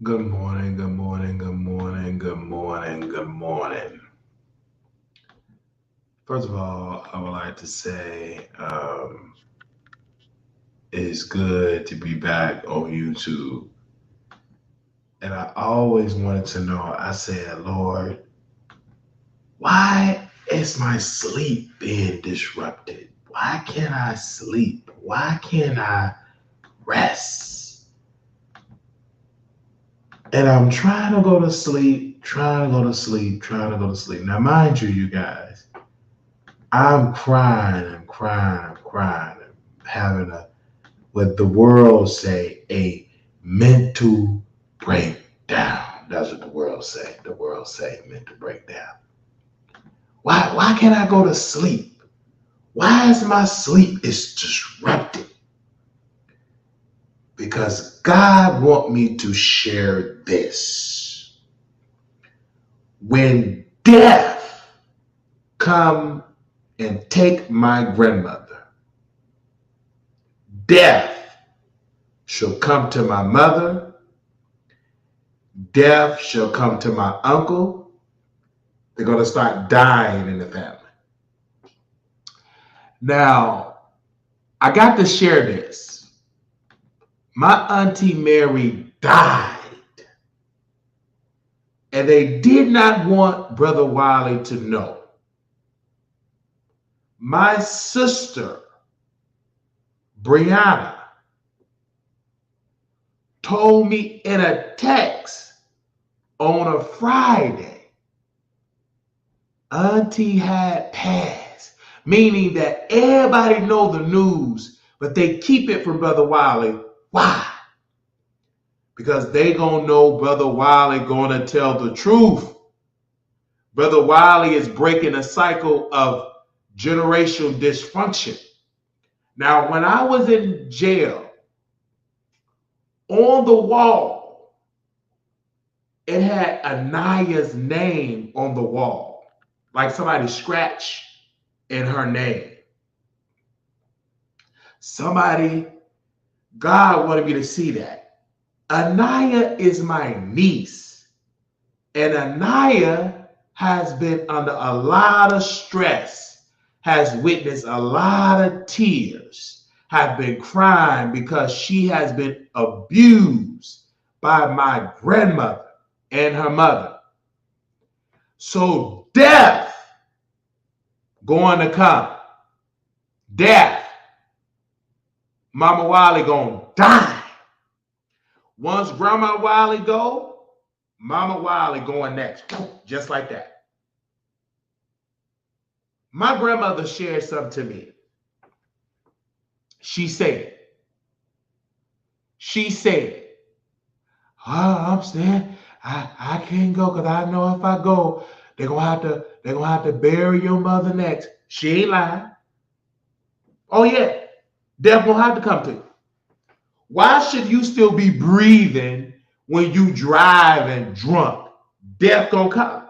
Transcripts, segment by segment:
Good morning, good morning, good morning, good morning, good morning. First of all, I would like to say it's good to be back on YouTube. And I always wanted to know, I said, Lord, why is my sleep being disrupted? Why can't I sleep? Why can't I rest? And I'm trying to go to sleep, trying to go to sleep, trying to go to sleep. Now, mind you, you guys, I'm crying, I'm crying, I'm crying, I'm having what the world say, a mental breakdown. That's what the world say. The world say mental breakdown. Why can't I go to sleep? Why is my sleep is disrupted? Because God want me to share this. When death come and take my grandmother, death shall come to my mother, death shall come to my uncle. They're going to start dying in the family. Now, I got to share this. My auntie Mary died, and they did not want Brother Wiley to know. My sister, Brianna, told me in a text on a Friday, Auntie had passed, meaning that everybody know the news, but they keep it from Brother Wiley. Why? Because they gonna know Brother Wiley gonna tell the truth. Brother Wiley is breaking a cycle of generational dysfunction. Now, when I was in jail, on the wall, it had Anaya's name on the wall, like somebody scratched in her name. Somebody, God wanted me to see that. Anaya is my niece, and Anaya has been under a lot of stress, has witnessed a lot of tears, have been crying because she has been abused by my grandmother and her mother. So death going to come. Death. Mama Wiley gonna die. Once Grandma Wiley go, Mama Wiley going next. Just like that. My grandmother shared something to me. She said, oh, I'm saying I can't go because I know if I go, they're gonna have to bury your mother next. She ain't lying. Oh yeah, death gonna have to come to you. Why should you still be breathing when you driving drunk? Death gonna come.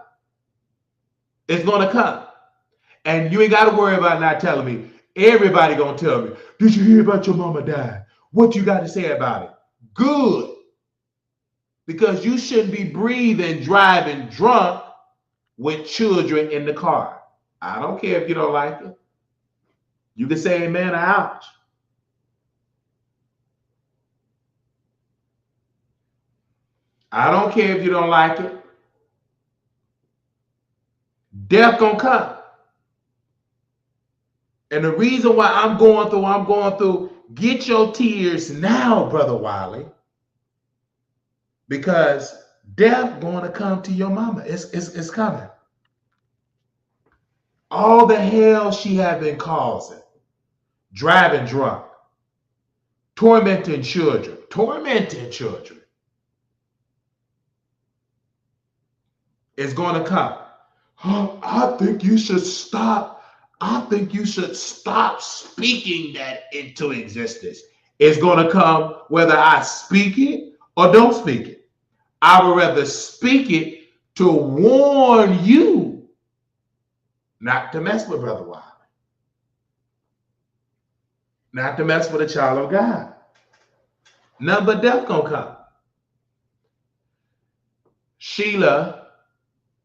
It's gonna come. And you ain't gotta worry about not telling me. Everybody gonna tell me, did you hear about your mama dying? What you got to say about it? Good. Because you shouldn't be breathing, driving drunk with children in the car. I don't care if you don't like it. You can say amen or ouch. I don't care if you don't like it. Death gonna come. And the reason why I'm going through, get your tears now, Brother Wiley, because death going to come to your mama. It's coming. All the hell she had been causing, driving drunk, tormenting children, is going to come. Oh, I think you should stop. I think you should stop speaking that into existence. It's going to come whether I speak it or don't speak it. I would rather speak it to warn you not to mess with Brother Wiley, not to mess with a child of God. None but death gonna come. Sheila,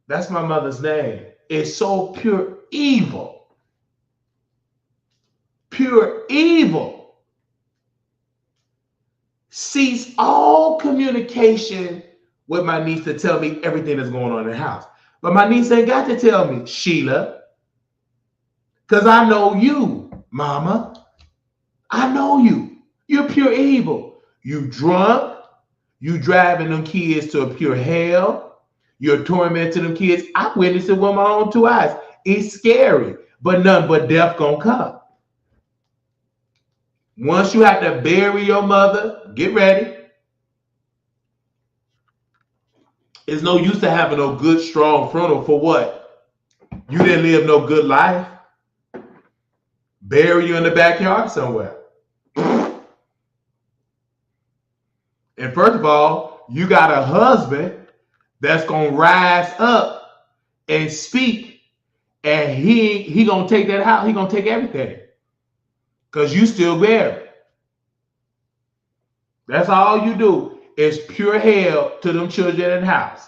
that's my mother's name, is so pure evil. Pure evil. Cease all communication with my niece to tell me everything that's going on in the house. But my niece ain't got to tell me, Sheila, because I know you, mama. I know you. You're pure evil. You drunk. You driving them kids to a pure hell. You're tormenting them kids. I witnessed it with my own two eyes. It's scary, but none but death gonna come. Once you have to bury your mother, get ready. It's no use to having no good, strong funeral for what? You didn't live no good life. Bury you in the backyard somewhere. And first of all, you got a husband that's going to rise up and speak, and he going to take that house. He going to take everything because you still buried. That's all you do is pure hell to them children in the house.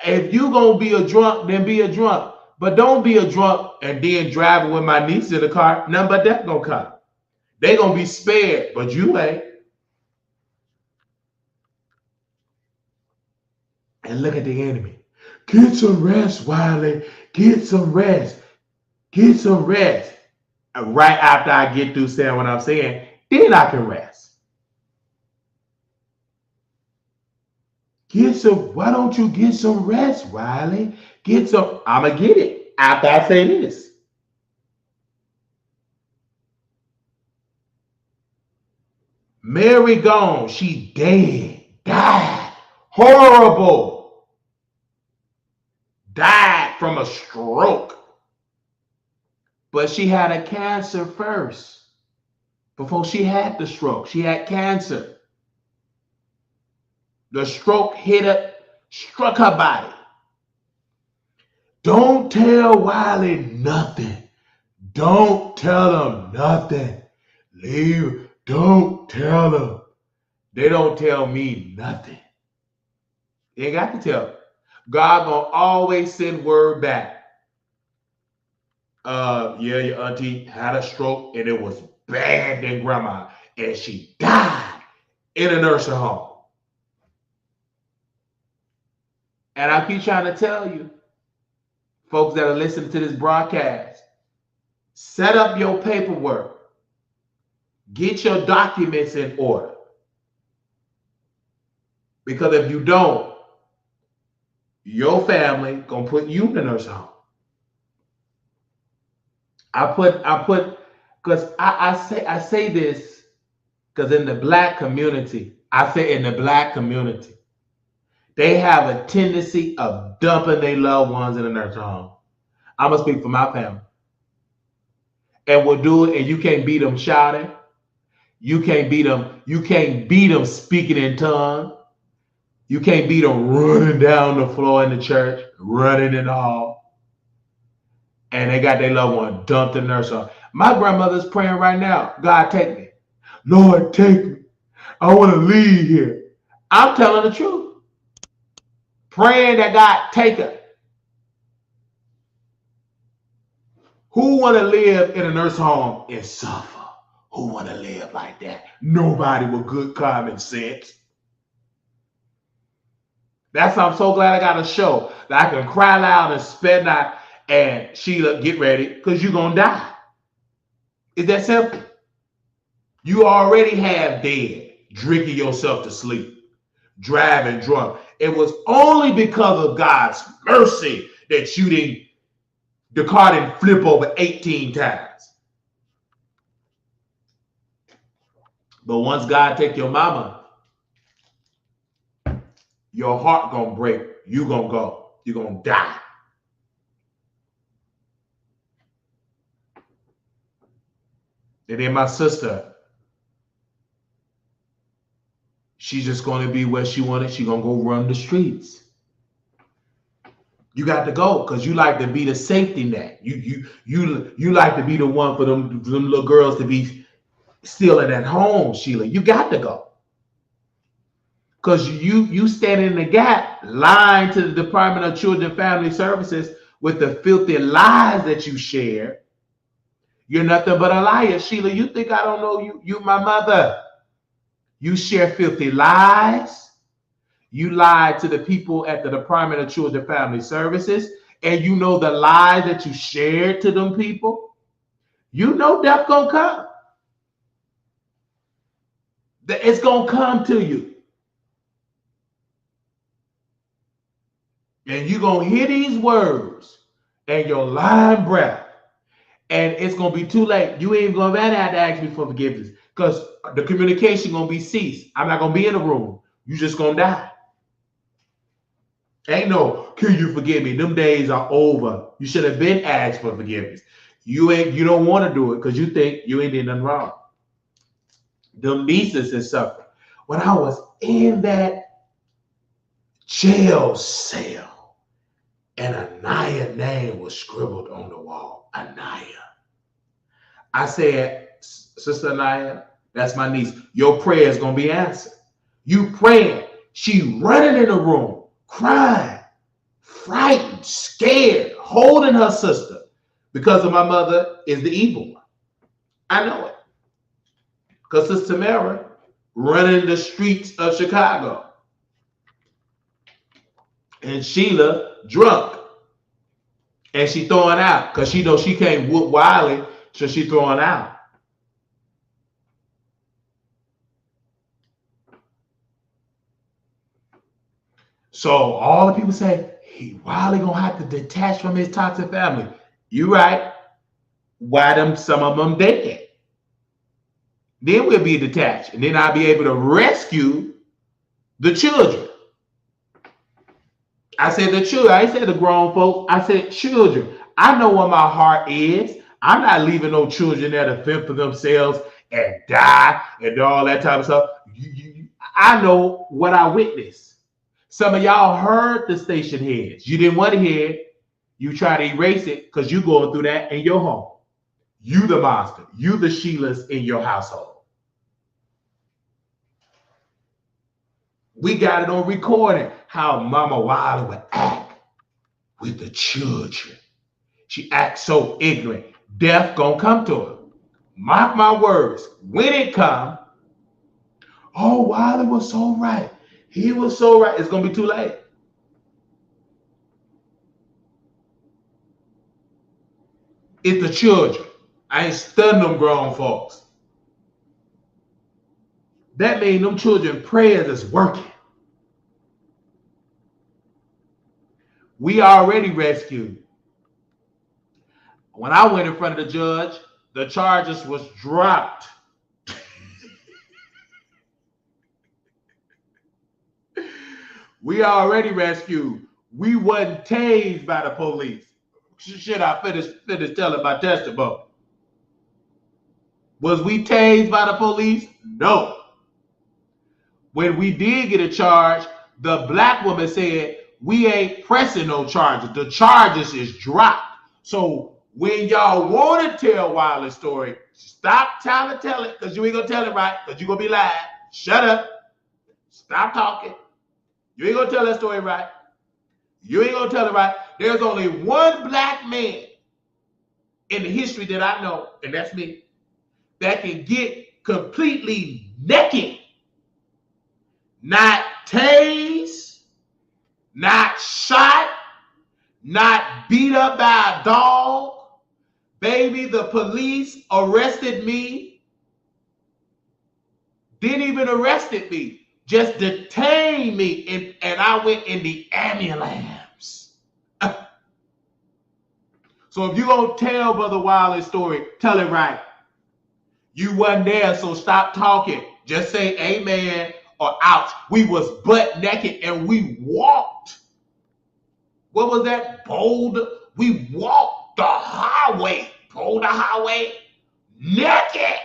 If you going to be a drunk, then be a drunk. But don't be a drunk and then driving with my niece in the car. Nothing but that going to come. They going to be spared, but you ain't. And look at the enemy. Get some rest, Wiley. Get some rest. Get some rest. And right after I get through saying what I'm saying, then I can rest. Why don't you get some rest, Wiley? I'ma get it after I say this. Mary gone. She dead. Died. Horrible. Died from a stroke. But she had a cancer first. Before she had the stroke, she had cancer. The stroke struck her body. Don't tell Wiley nothing. Don't tell him nothing. Leave. Don't tell them. They don't tell me nothing. You ain't got to tell them. God gonna always send word back. Yeah, your auntie had a stroke and it was bad than grandma. And she died in a nursing home. And I keep trying to tell you, folks that are listening to this broadcast, set up your paperwork. Get your documents in order. Because if you don't, your family gonna put you in the nursing home. Because I say this because in the black community, they have a tendency of dumping their loved ones in the nursing home. I'm gonna speak for my family. And we'll do it, and you can't beat them shouting. You can't beat them speaking in tongues. You can't beat them running down the floor in the church, running in the hall. And they got their loved one dumped in the nursing home. My grandmother's praying right now, God, take me. Lord, take me. I want to leave here. I'm telling the truth. Praying that God take her. Who want to live in a nursing home and suffer? Who want to live like that? Nobody with good common sense. That's why I'm so glad I got a show that I can cry loud and spit out and Sheila, get ready, because you're going to die. It's that simple. You already have dead, drinking yourself to sleep, driving drunk. It was only because of God's mercy that the car didn't flip over 18 times. But once God take your mama, your heart gonna break. You gonna go. You're gonna die. And then my sister, she's just gonna be where she wanted. She's gonna go run the streets. You got to go because you like to be the safety net. You like to be the one for them little girls to be still in that home, Sheila. You got to go. Because you stand in the gap, lying to the Department of Children and Family Services with the filthy lies that you share. You're nothing but a liar. Sheila, you think I don't know you? You my mother. You share filthy lies. You lied to the people at the Department of Children and Family Services, and you know the lies that you shared to them people. You know death gonna come. It's gonna come to you. And you're gonna hear these words and your lying breath. And it's gonna be too late. You ain't gonna have to ask me for forgiveness because the communication gonna be ceased. I'm not gonna be in the room. You just gonna die. Ain't no, can you forgive me? Them days are over. You should have been asked for forgiveness. You don't want to do it because you think you ain't did nothing wrong. Them nieces and stuff. When I was in that jail cell and Anaya name was scribbled on the wall. Anaya. I said, Sister Anaya, that's my niece. Your prayer is going to be answered. You praying. She running in the room, crying, frightened, scared, holding her sister because of my mother is the evil one. I know it. Because Sister Tamara running the streets of Chicago. And Sheila drunk. And she throwing out because she knows she can't whoop Wiley, so she throwing out. So all the people say, Wiley gonna have to detach from his toxic family. You right. Why some of them dead? Then we'll be detached. And then I'll be able to rescue the children. I said the children. I said the grown folks. I said children. I know what my heart is. I'm not leaving no children there to fend for themselves and die and all that type of stuff. I know what I witnessed. Some of y'all heard the station heads. You didn't want to hear it. You try to erase it because you're going through that in your home. You the monster. You the Sheilas in your household. We got it on recording how Mama Wiley would act with the children. She acts so ignorant. Death gonna come to her. Mark my words. When it come, oh, Wiley was so right. He was so right. It's gonna be too late. It's the children. I ain't studying them grown folks. That means them children prayers is working. We already rescued. When I went in front of the judge, the charges was dropped. We already rescued. We wasn't tased by the police. Should I finish telling my testimony? Was we tased by the police? No. When we did get a charge, the black woman said, we ain't pressing no charges. The charges is dropped. So when y'all want to tell Wiley's story, stop trying to tell it because you ain't going to tell it right because you're going to be lying. Shut up. Stop talking. You ain't going to tell that story right. You ain't going to tell it right. There's only one black man in the history that I know, and that's me, that can get completely naked, not tased, not shot, not beat up by a dog. Baby, the police arrested me. Didn't even arrested me. Just detained me, and I went in the ambulance. So if you're going to tell Brother Wiley's story, tell it right. You wasn't there, so stop talking. Just say amen or ouch. We was butt naked and we walked. What was that? Bold. We walked the highway. Boulder Highway. Naked.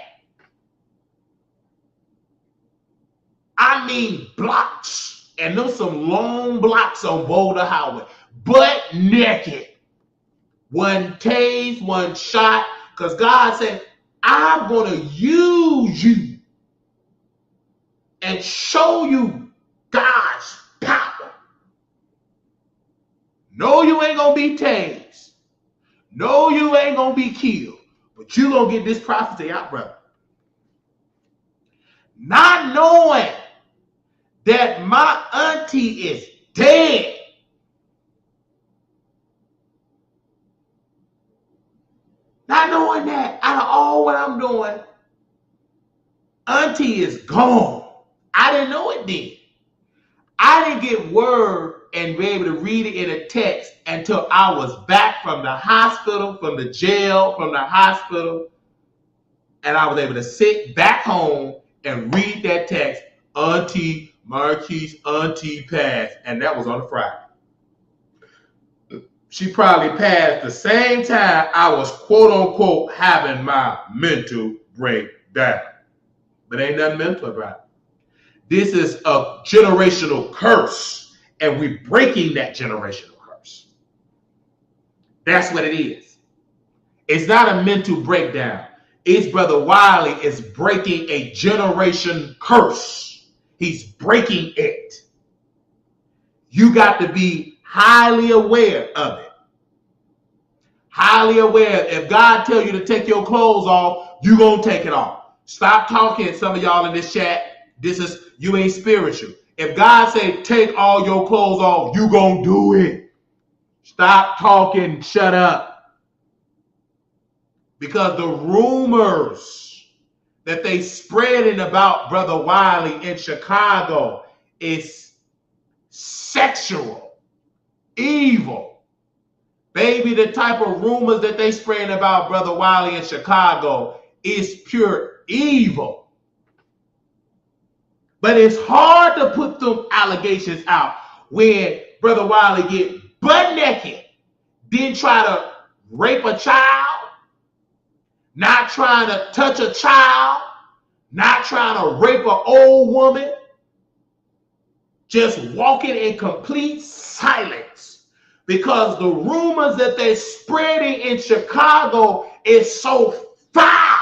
I mean blocks. And there's some long blocks on Boulder Highway. Butt naked. One tased, one shot. Because God said, I'm going to use you and show you God's power. No, you ain't gonna be tased. No, you ain't gonna be killed. But you gonna get this prophecy out, brother. Not knowing that my auntie is dead. Not knowing that out of all what I'm doing, auntie is gone. I didn't know it then. I didn't get word and be able to read it in a text until I was back from the hospital, from the jail, from the hospital, and I was able to sit back home and read that text. Auntie Marquise, auntie passed, and that was on a Friday. She probably passed the same time I was quote unquote having my mental breakdown. But ain't nothing mental about it. This is a generational curse, and we're breaking that generational curse. That's what it is. It's not a mental breakdown. It's Brother Wiley is breaking a generation curse. He's breaking it. You got to be highly aware of it. Highly aware. If God tells you to take your clothes off, you're going to take it off. Stop talking, some of y'all in this chat. You ain't spiritual. If God say take all your clothes off, you gonna do it. Stop talking, shut up. Because the rumors that they spreading about Brother Wiley in Chicago is sexual, evil. Baby, the type of rumors that they spreading about Brother Wiley in Chicago is pure evil. But it's hard to put them allegations out when Brother Wiley get butt naked, then try to rape a child, not trying to touch a child, not trying to rape an old woman, just walking in complete silence because the rumors that they're spreading in Chicago is so foul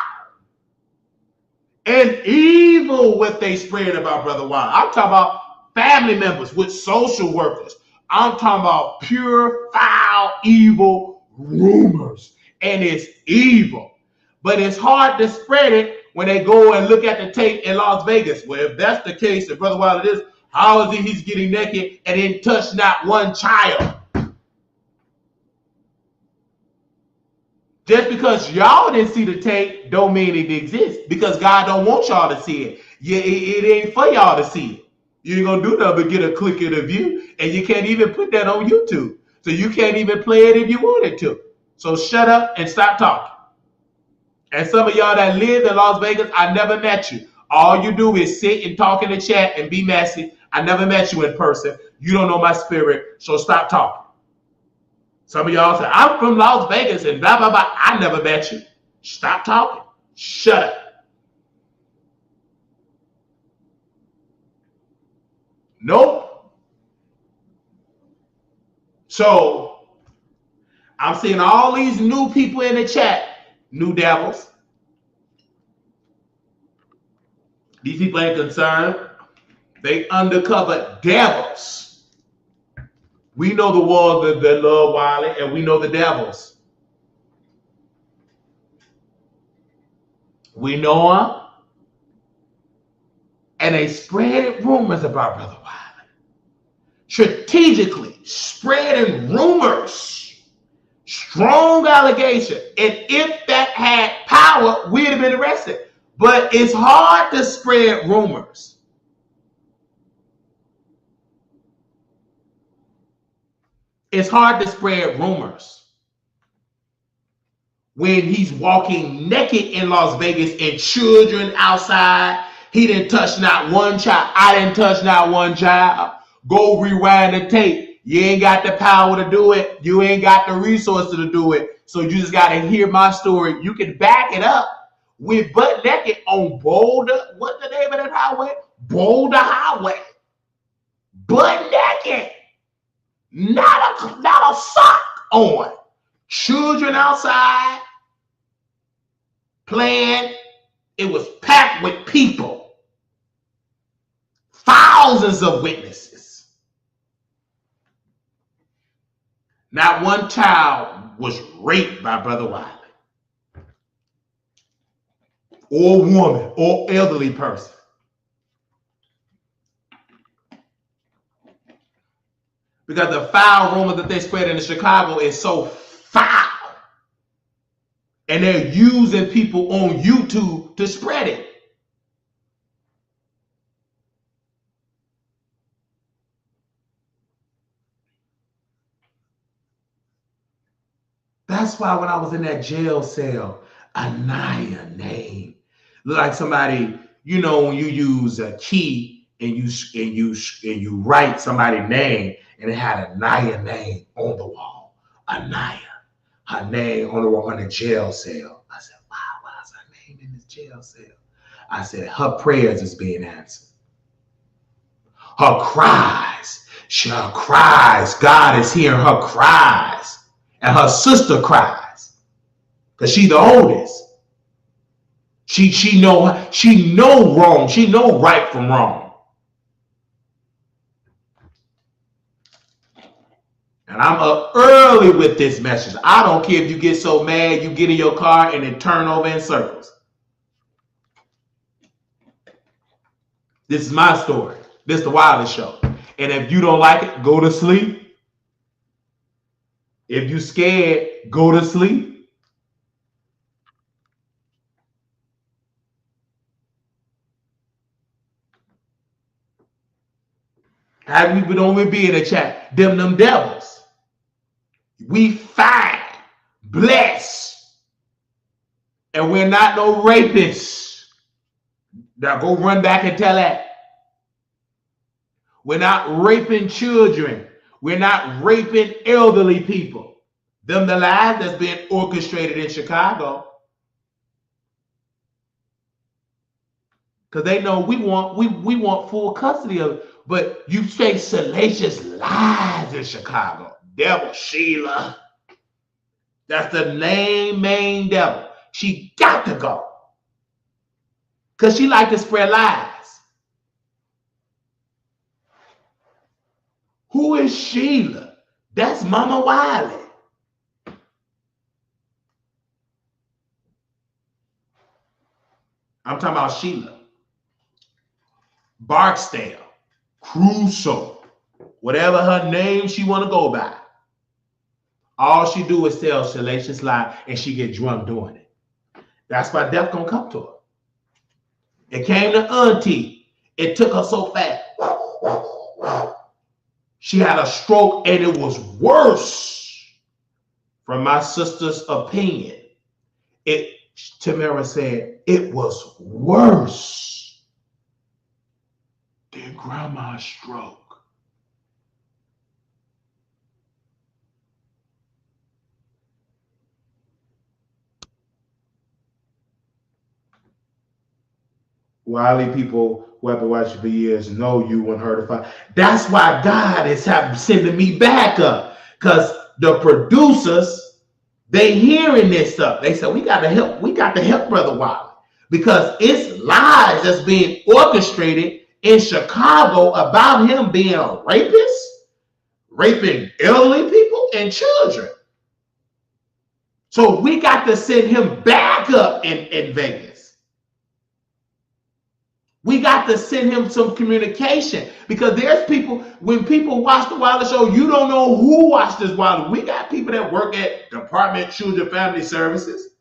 and evil what they spread about Brother Wiley. I'm talking about family members with social workers. I'm talking about pure, foul, evil rumors. And it's evil. But it's hard to spread it when they go and look at the tape in Las Vegas. Well, if that's the case, if Brother Wiley is, how is he's getting naked and didn't touch not one child? Just because y'all didn't see the tape don't mean it exists, because God don't want y'all to see it. Yeah, it ain't for y'all to see it. You ain't gonna do nothing but get a click of the view, and you can't even put that on YouTube. So you can't even play it if you wanted to. So shut up and stop talking. And some of y'all that live in Las Vegas, I never met you. All you do is sit and talk in the chat and be messy. I never met you in person. You don't know my spirit, so stop talking. Some of y'all say, I'm from Las Vegas and blah, blah, blah. I never met you. Stop talking. Shut up. Nope. So, I'm seeing all these new people in the chat. New devils. These people ain't concerned. They undercover devils. We know the ones that love Wiley, and we know the devils. We know them. And they spread rumors about Brother Wiley. Strategically spreading rumors. Strong allegation. And if that had power, we'd have been arrested. But it's hard to spread rumors. It's hard to spread rumors when he's walking naked in Las Vegas and children outside. He didn't touch not one child. I didn't touch not one child. Go rewind the tape. You ain't got the power to do it. You ain't got the resources to do it. So you just got to hear my story. You can back it up with butt naked on Boulder. What's the name of that highway? Boulder Highway. Butt naked. Not a sock on. Children outside playing. It was packed with people. Foul thousands of witnesses. Not one child was raped by Brother Wiley, or woman, or elderly person. Because the foul rumor that they spread in Chicago is so foul. And they're using people on YouTube to spread it. That's why when I was in that jail cell, Anaya name looked like somebody, you know, when you use a key and you write somebody's name and it had Anaya name on the wall. Anaya, her name on the wall in the jail cell. I said, wow, what's her name in this jail cell? I said, her prayers is being answered. Her cries, God is hearing her cries. And her sister cries. Because she's the oldest. She know wrong. She know right from wrong. And I'm up early with this message. I don't care if you get so mad, you get in your car and then turn over in circles. This is my story. This is the Wiley Show. And if you don't like it, go to sleep. If you scared, go to sleep. How many people don't be in the chat? Them devils. We fine, blessed, and we're not no rapists. Now go run back and tell that. We're not raping children. We're not raping elderly people. Them the lies that's being orchestrated in Chicago. Because they know we want full custody of it. But you say salacious lies in Chicago. Devil Sheila. That's the main devil. She got to go. Because she like to spread lies. Who is Sheila? That's Mama Wiley. I'm talking about Sheila. Barksdale. Crusoe. Whatever her name she want to go by. All she do is tell salacious lie and she get drunk doing it. That's why death gonna come to her. It came to Auntie. It took her so fast. She had a stroke and it was worse. From my sister's opinion, Tamara said, it was worse than Grandma's stroke. Wiley people who have been watching for years know you and her to find. That's why God is sending me back up. Because the producers, they hearing this stuff. They said, we got to help Brother Wiley. Because it's lies that's being orchestrated in Chicago about him being a rapist, raping elderly people and children. So we got to send him back up in Vegas. We got to send him some communication because there's people, when people watch the Wiley Show, you don't know who watched this Wiley. We got people that work at Department of Children Family Services.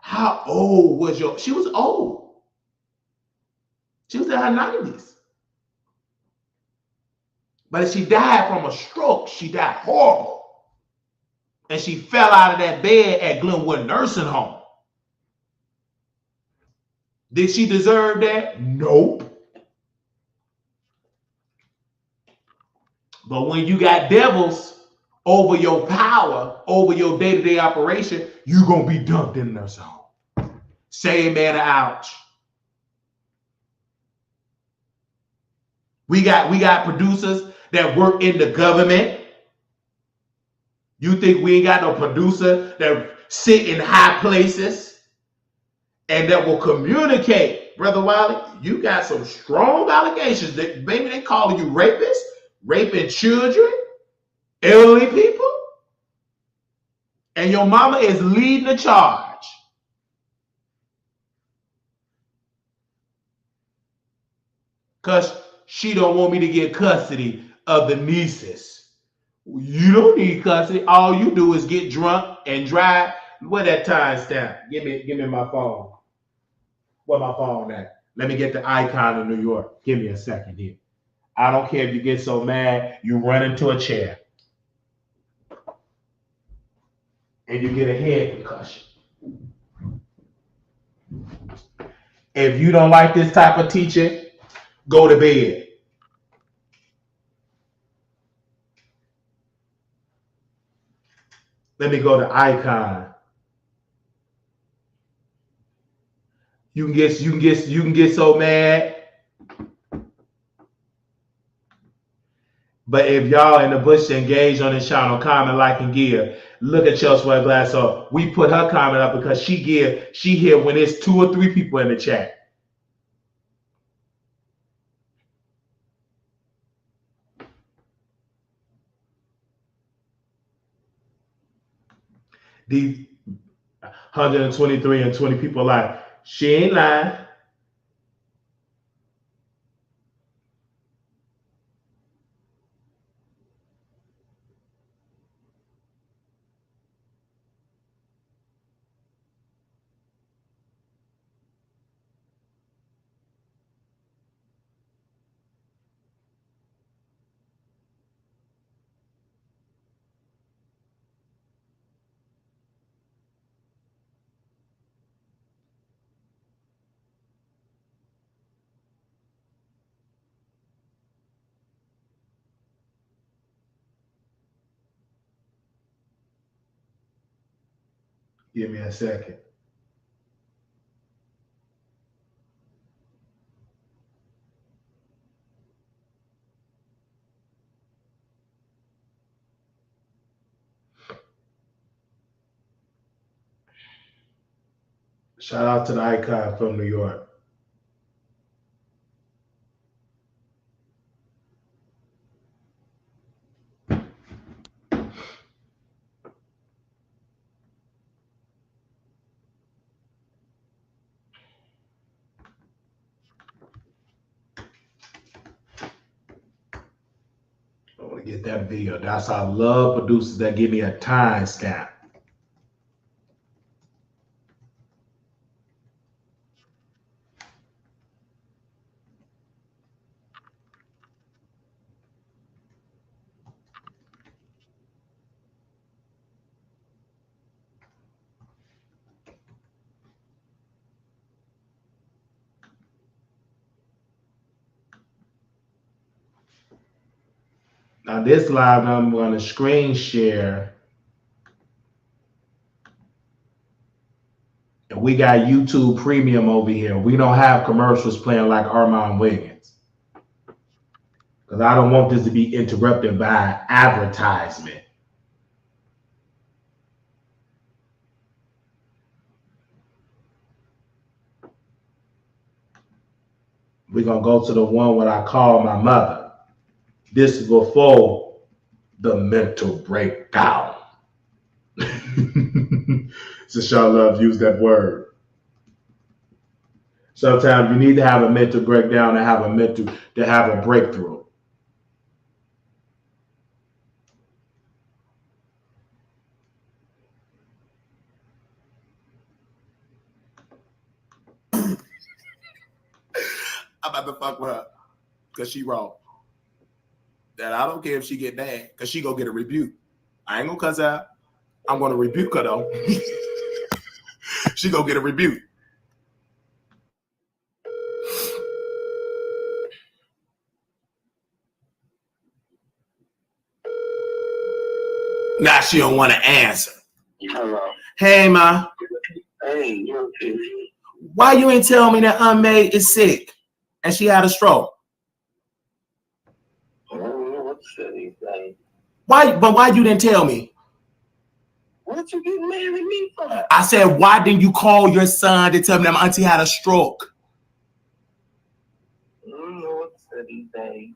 How old was she was old. She was in her 90s. But she died from a stroke. She died horrible. And she fell out of that bed at Glenwood Nursing Home. Did she deserve that? Nope. But when you got devils over your power, over your day-to-day operation, you're going to be dumped in the nursing home. Say amen or ouch. We got producers that work in the government. You think we ain't got no producer that sit in high places and that will communicate. Brother Wiley, you got some strong allegations that maybe they calling you rapists, raping children, elderly people, and your mama is leading the charge. Because she don't want me to get custody of the nieces. You don't need custody. All you do is get drunk and drive. Where that timestamp? Give me my phone. Where my phone at? Let me get the icon of New York. Give me a second here. I don't care if you get so mad, you run into a chair. And you get a head concussion. If you don't like this type of teaching, go to bed. Let me go to icon. You can get so mad. But if y'all in the bush engage on this channel, comment, like, and give. Look at your sweat glass up. We put her comment up because she here when it's 2 or 3 people in the chat. These 123 and 20 people like, she ain't lying. Give me a second. Shout out to the icon from New York. I want to get that video. That's why I love producers that give me a timestamp. Now this live, I'm going to screen share. And we got YouTube Premium over here. We don't have commercials playing like Armon Wiggins. Because I don't want this to be interrupted by advertisement. We're going to go to the one where I call my mother. This is before the mental breakdown. Since y'all love use that word. Sometimes you need to have a mental breakdown to have a breakthrough. I'm about to fuck with her because she wrong. That I don't care if she get mad because she gonna get a rebuke. I ain't gonna cuss out. I'm gonna rebuke her though. She gonna get a rebuke. Now she don't want to answer. Hello. Hey, ma. Hey, you okay? Why you ain't tell me that Aunt May is sick and she had a stroke? I don't know what to say. Why you didn't tell me? What you getting mad at me for? I said, why didn't you call your son to tell me that my auntie had a stroke? I don't know what to say these days.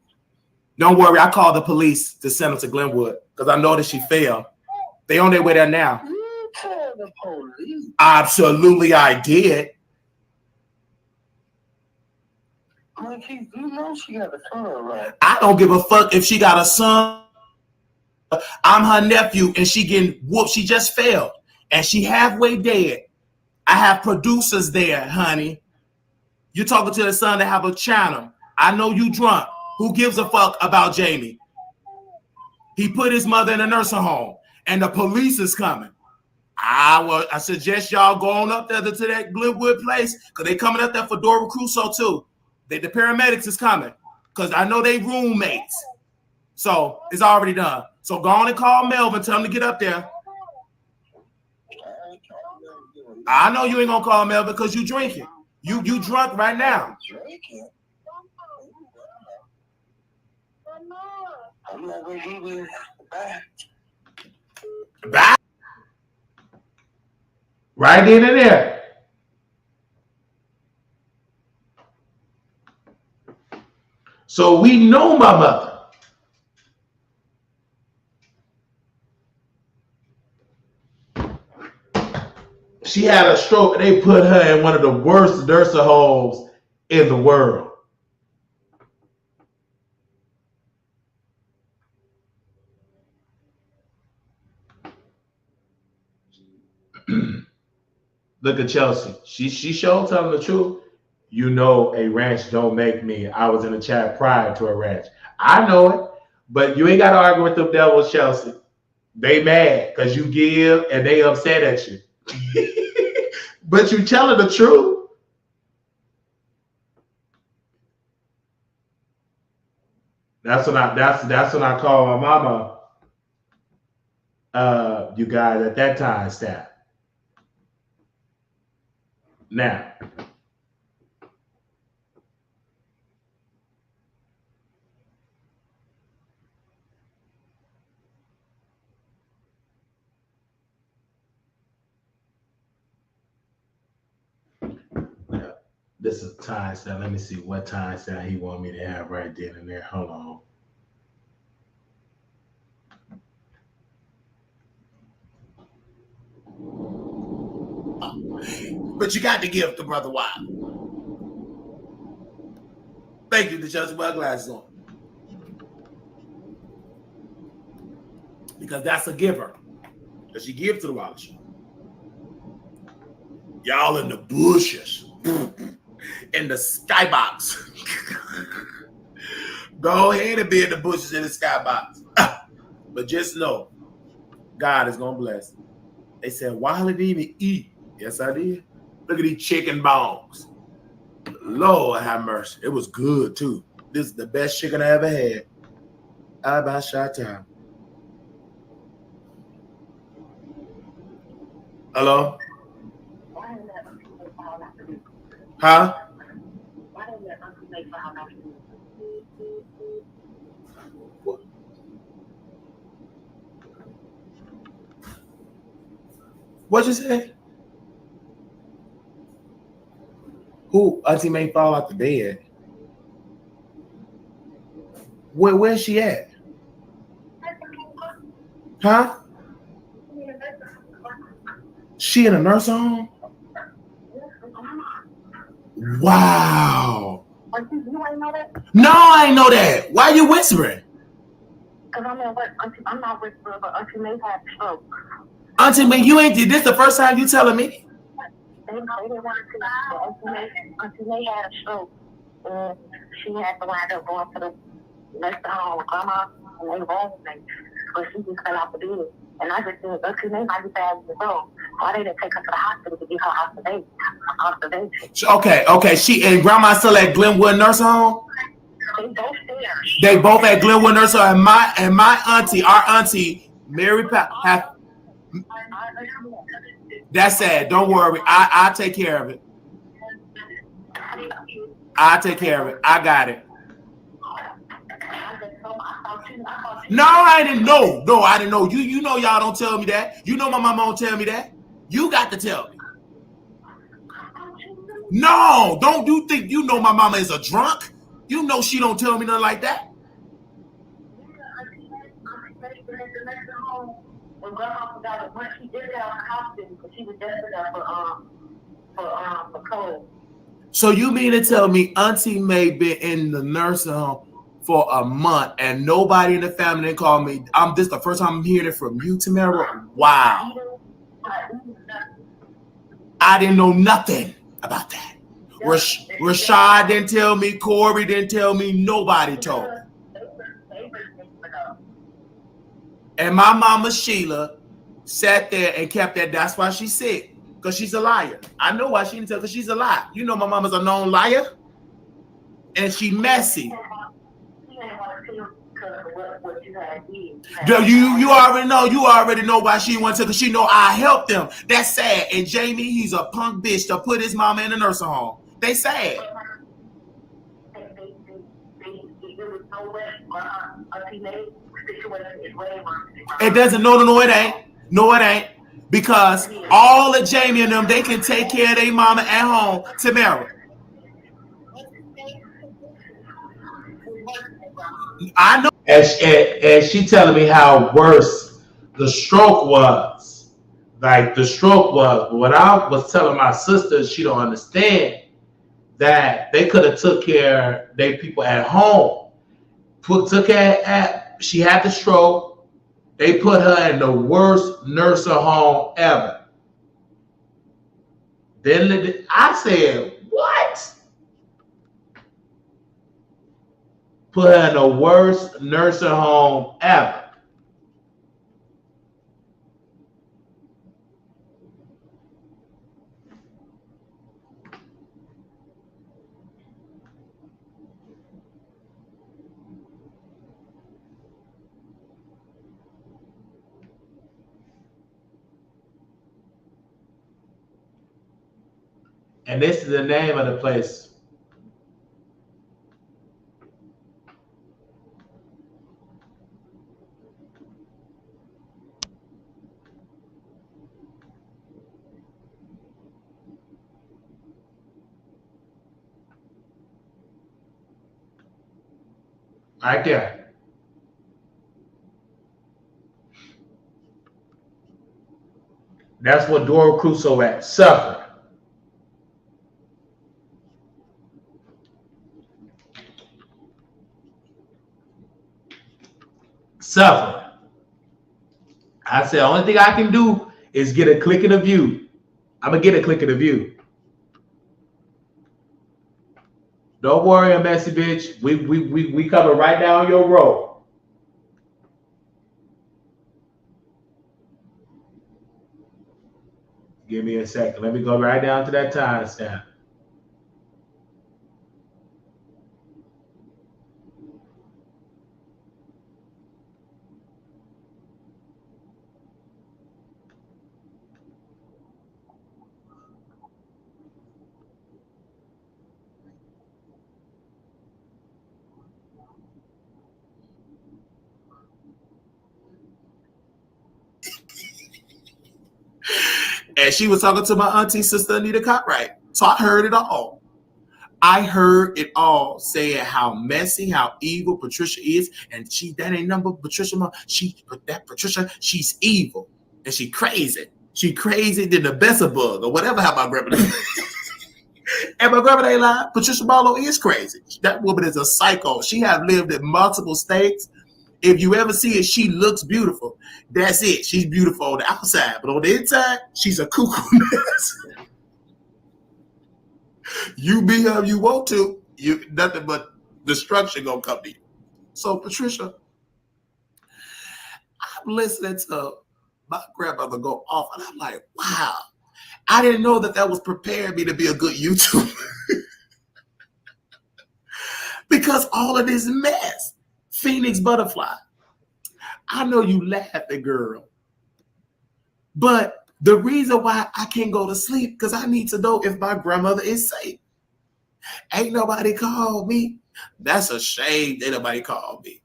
Don't worry, I called the police to send them to Glenwood because I know that she fell. They on their way there now. You called the police? Absolutely, I did. Keith, you know she got a son, right? I don't give a fuck if she got a son. I'm her nephew and she getting whooped. She just failed and she halfway dead. I have producers there, honey. You're talking to the son that have a channel. I know you drunk. Who gives a fuck about Jamie? He put his mother in a nursing home and the police is coming. I suggest y'all go on up there to that Glenwood place because they coming up there for Dora Crusoe too. The paramedics is coming because I know they roommates. So it's already done. So go on and call Melvin. Tell him to get up there. I know you ain't gonna call Melvin because you drinking. You drunk right now. Drinking? I'm not gonna give you back. Bye. Right in and there. So we know my mother. She had a stroke and they put her in one of the worst nursing homes in the world. Look at Chelsea. She showed telling the truth. You know a ranch don't make me. I was in a chat prior to a ranch. I know it, but you ain't got to argue with them devils, Chelsea. They mad because you give and they upset at you. But you telling the truth. That's when I call my mama. You guys at that time, staff. Now, this is time stamp. Let me see what time stamp he want me to have right then and there. Hold on. But you got to give the brother Wiley. Thank you, the judge with my glasses on. Because that's a giver. Because you give to the Wiley Show. Y'all in the bushes. In the skybox. Go ahead and be in the bushes in the skybox. But just know, God is going to bless. They said, Wiley didn't even eat. Yes, I did. Look at these chicken bones. Lord have mercy. It was good, too. This is the best chicken I ever had. I about shot time. Hello? Huh? What'd you say? Who? Auntie May fall out the bed. Where's she at? Huh? She in a nursing home? Wow. You ain't know that? No, I ain't know that. Why are you whispering? Because I'm at work. I'm not whispering, but Auntie May had a stroke. Auntie May, you ain't did this the first time you telling me? They didn't want to, but Auntie May had a stroke. And she had to wind up going to the nursing home with grandma, and they wronged me. But she just fell off the bed. And I just said, Auntie May might be bad as well. Why they didn't take her to the hospital to get her observation? Okay. She and grandma still at Glenwood Nursing Home? They both there. They both at Glenwood Nursing Home. And my auntie, our auntie, Mary Pat. That's sad. Don't worry. I'll take care of it. I'll take care of it. I got it. I just told my No, I didn't know. No, I didn't know. You know y'all don't tell me that. You know my mama don't tell me that. You got to tell me. No, don't you think you know my mama is a drunk? You know she don't tell me nothing like that. When grandma forgot it, once she did it out the hospital because she was desperate for cold. So you mean to tell me Auntie May been in the nursing home for a month and nobody in the family didn't call me? This the first time I'm hearing it from you, Tamara. Wow. I didn't know nothing about that. Rashad didn't tell me, Corey didn't tell me, nobody told me. And my mama Sheila sat there and kept that. That's why she's sick, because she's a liar. I know why she didn't tell, because she's a liar. You know my mama's a known liar, and she messy. You already know why she went to, because she know I helped them. That's sad. And Jamie, he's a punk bitch to put his mama in a nursing home. They sad. It doesn't. No, it ain't. No, it ain't. Because all of Jamie and them, they can take care of their mama at home. Tamara. I know. And she telling me how worse the stroke was. Like the stroke was. But what I was telling my sister, she don't understand that they could have took care of their people at home. She had the stroke. They put her in the worst nursing home ever. Then I said, what? Put her in the worst nursing home ever. And this is the name of the place. Right there. That's what Dora Crusoe at. Suffer. Suffer. I said, the only thing I can do is get a click of the view. I'm going to get a click of the view. Don't worry, messy bitch. We coming right down your road. Give me a second. Let me go right down to that timestamp. And she was talking to my auntie, sister Anita Cartwright. So I heard it all. I heard it all, saying how messy, how evil Patricia is. And that ain't number Patricia. Patricia, she's evil. And she crazy. She crazy than the best of bug or whatever how my grandma. And my grandma ain't lying. Patricia Barlow is crazy. That woman is a psycho. She have lived in multiple states. If you ever see it, she looks beautiful. That's it. She's beautiful on the outside, but on the inside, she's a cuckoo mess. You be her if you want to. Nothing but destruction gonna come to you. So Patricia, I'm listening to my grandmother go off, and I'm like, wow. I didn't know that was preparing me to be a good YouTuber. Because all of this mess. Phoenix Butterfly. I know you laughing, girl. But the reason why I can't go to sleep, because I need to know if my grandmother is safe. Ain't nobody called me. That's a shame that nobody called me.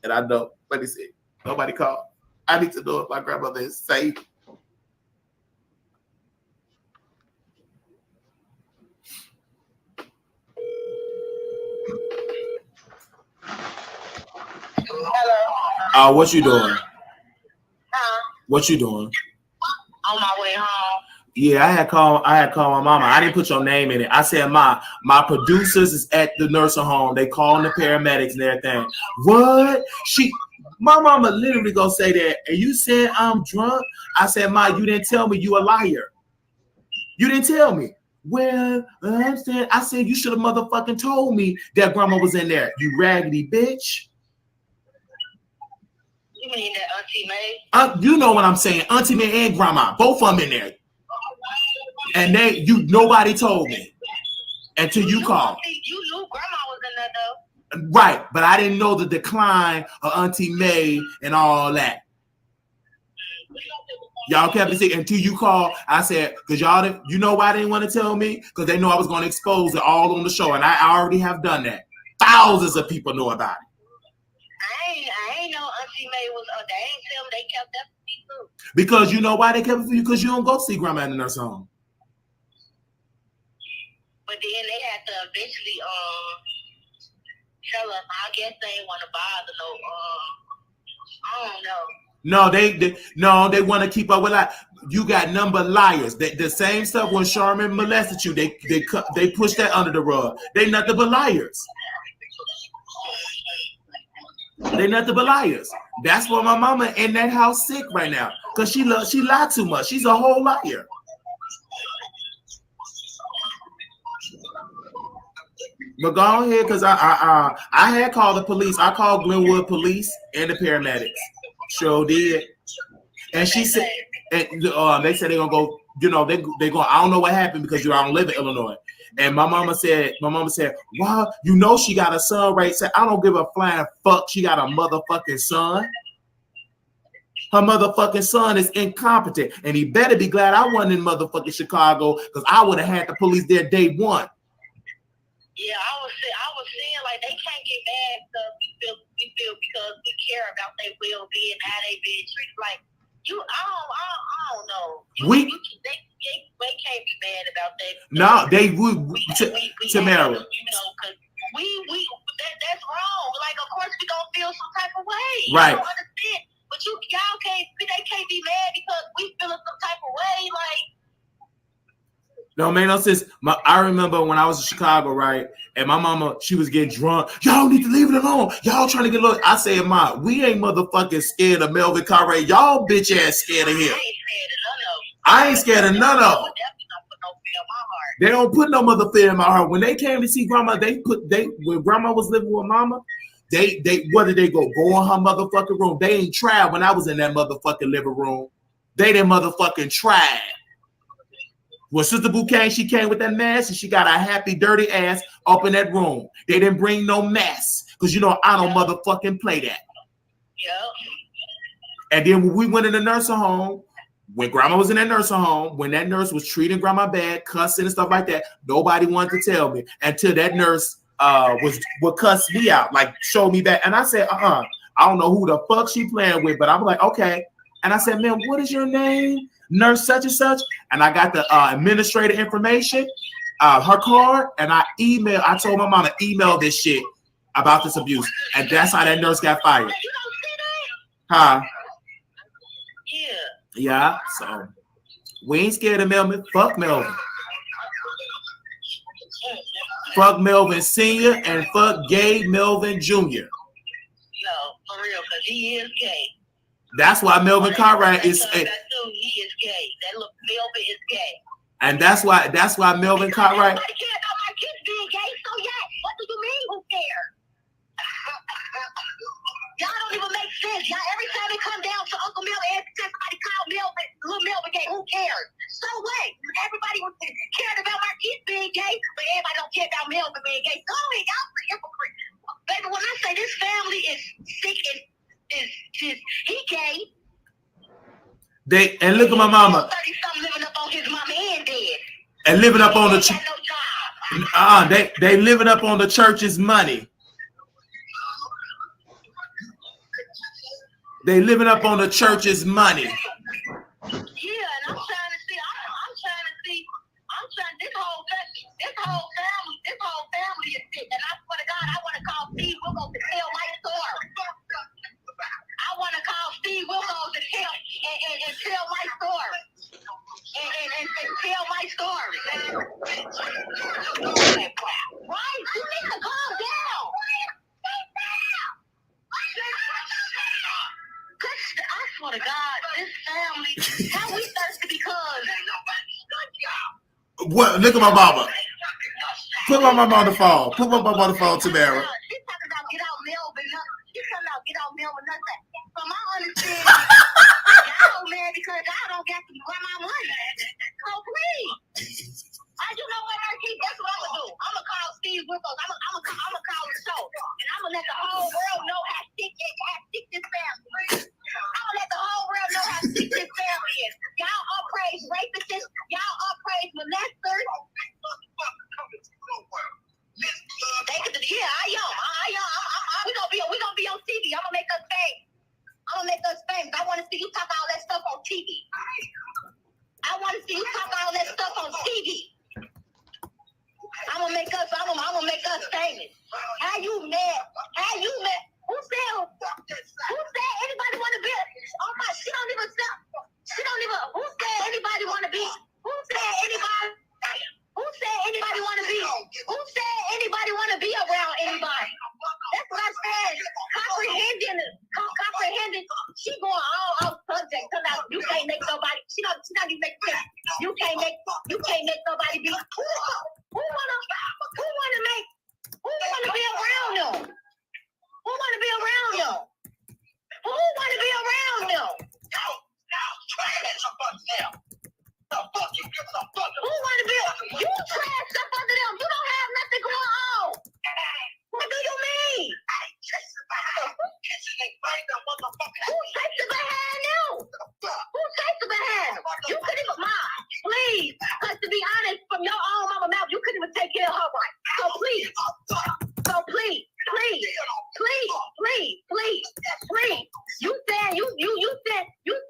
And I know, let me see. Nobody called. I need to know if my grandmother is safe. Hello. What you doing? Huh? What you doing? On my way home. Yeah, I had called my mama. I didn't put your name in it. I said my producers is at the nursing home. They calling the paramedics and everything. What? My mama literally gonna say that. And you said I'm drunk. I said, Ma, you didn't tell me. You a liar. You didn't tell me. Well, I said you should have motherfucking told me that grandma was in there. You raggedy bitch. You mean that Auntie May? You know what I'm saying. Auntie May and grandma, both of them in there. And nobody told me until you called. You knew grandma was in there though. Right, but I didn't know the decline of Auntie May and all that. Y'all kept it secret until you called. I said, because y'all, you know why they didn't want to tell me? Because they know I was going to expose it all on the show. And I already have done that. Thousands of people know about it. I ain't know Auntie May was, they ain't tell me they kept that for me too. Because you know why they kept it for you? Because you don't go see grandma in the nursing home. But then they had to eventually tell us, I guess they ain't want to bother no, I don't know. No, they want to keep up with like you got number liars. The same stuff when Charmin molested you, they push that under the rug. They nothing but liars. They nothing but liars. That's why my mama in that house sick right now because she lied too much. She's a whole liar. But go ahead because I had called the police. I called Glenwood police and the paramedics. Sure did. And she said, and they said they're gonna go. You know, they go. I don't know what happened because I don't live in Illinois. And my mama said, "Wow, you know she got a son, right?" Said, "I don't give a flying fuck. She got a motherfucking son. Her motherfucking son is incompetent, and he better be glad I wasn't in motherfucking Chicago because I would have had the police there day one." Yeah, I was saying like they can't get mad because we feel because we care about their well-being, how they being treated. Like you, I don't know. They can't be mad about that. No, they would. Tamara. You know, because that's wrong. Like, of course we gonna feel some type of way. Right. I don't understand, but they can't be mad because we feeling some type of way. Like. No, man, no sense. I remember when I was in Chicago, right? And my mama, she was getting drunk. Y'all need to leave it alone. Y'all trying to get look. I said, Ma, we ain't motherfucking scared of Melvin Carre. Y'all bitch ass scared of him. I ain't scared of none of them. They don't put no mother fear in my heart. When they came to see grandma, when grandma was living with mama, where did they go? Go in her motherfucking room. They ain't tried when I was in that motherfucking living room. They didn't motherfucking try. When Sister Boo came, she came with that mask and she got a happy, dirty ass up in that room. They didn't bring no mess because you know I don't motherfucking play that. Yeah. And then when we went in the nursing home, when grandma was in that nursing home, when that nurse was treating grandma bad, cussing and stuff like that, nobody wanted to tell me until that nurse would cuss me out, like show me that. And I said, I don't know who the fuck she playing with, but I'm like, okay. And I said, man, what is your name? Nurse such and such. And I got the administrator information, her card, and I told my mama, email this shit about this abuse. And that's how that nurse got fired. You don't see that? Huh? Yeah. Yeah, so we ain't scared of Melvin. Fuck Melvin. Fuck Melvin Sr. and fuck gay Melvin Jr. No, for real, because he is gay. That's why Melvin Cartwright is. He is gay. That look, Melvin is gay. And that's why Melvin Cartwright. Nobody cares about my kids being gay, so yeah. What do you mean? Who cares? Y'all don't even make sense. Y'all, every time it come down to Uncle Melvin, every time somebody call Melvin, little Melvin gay, who cares? So what? Everybody was caring about my kids being gay, but everybody don't care about Melvin being gay. Go ahead, y'all are hypocrite. Baby, when I say this family is sick and is just he gay. And look at my mama. 30-something living up on his mama and dead. And living up on the no job. they living up on the church's money. They living up on the church's money. Yeah, and I'm trying to see. I'm trying to see. This whole family is sick. And I swear to God, I want to call Steve Wilkos to tell my story. I want to call Steve Wilkos and tell my story. And tell my story. Right? You need to calm down. I swear to God, this family, how we thirsty because What? Look at my mama. Put my mama on the phone. Put my mama on the phone, Tamara. She's talking about get out mail, but nothing. She's talking about get out mail, but nothing. From my understanding, y'all mad because y'all don't get to run my money. So please. You know what, Keith? That's what I'm gonna do. I'm gonna call Steve Wilkos. I'm gonna call the show, and I'm gonna let the whole world know how sick this family is. I'm gonna let the whole world know how sick this family is. Y'all uppraise rapists. Y'all uppraise molesters. We gonna be on TV. I'm gonna make us famous. I want to see you talk all that stuff on TV. I want to see you talk all that stuff on TV. I'm gonna make us famous. How you mad? Who said anybody want to be? Oh my, she don't even. Who said anybody want to be? Who said anybody want to be? Who said anybody want to be around anybody? That's what I said. Comprehending. She going all out subject. You can't make nobody. She not even make sense. You can't make nobody be. Who wanna be around them? Who wanna be around them? Who wanna be around them? Who wanna be? You trash up under them. You don't have nothing going on. What do you mean? Who takes it behind you? You couldn't even, Mom, please. Because to be honest, from your own mama mouth, you couldn't even take care of her right. So please. You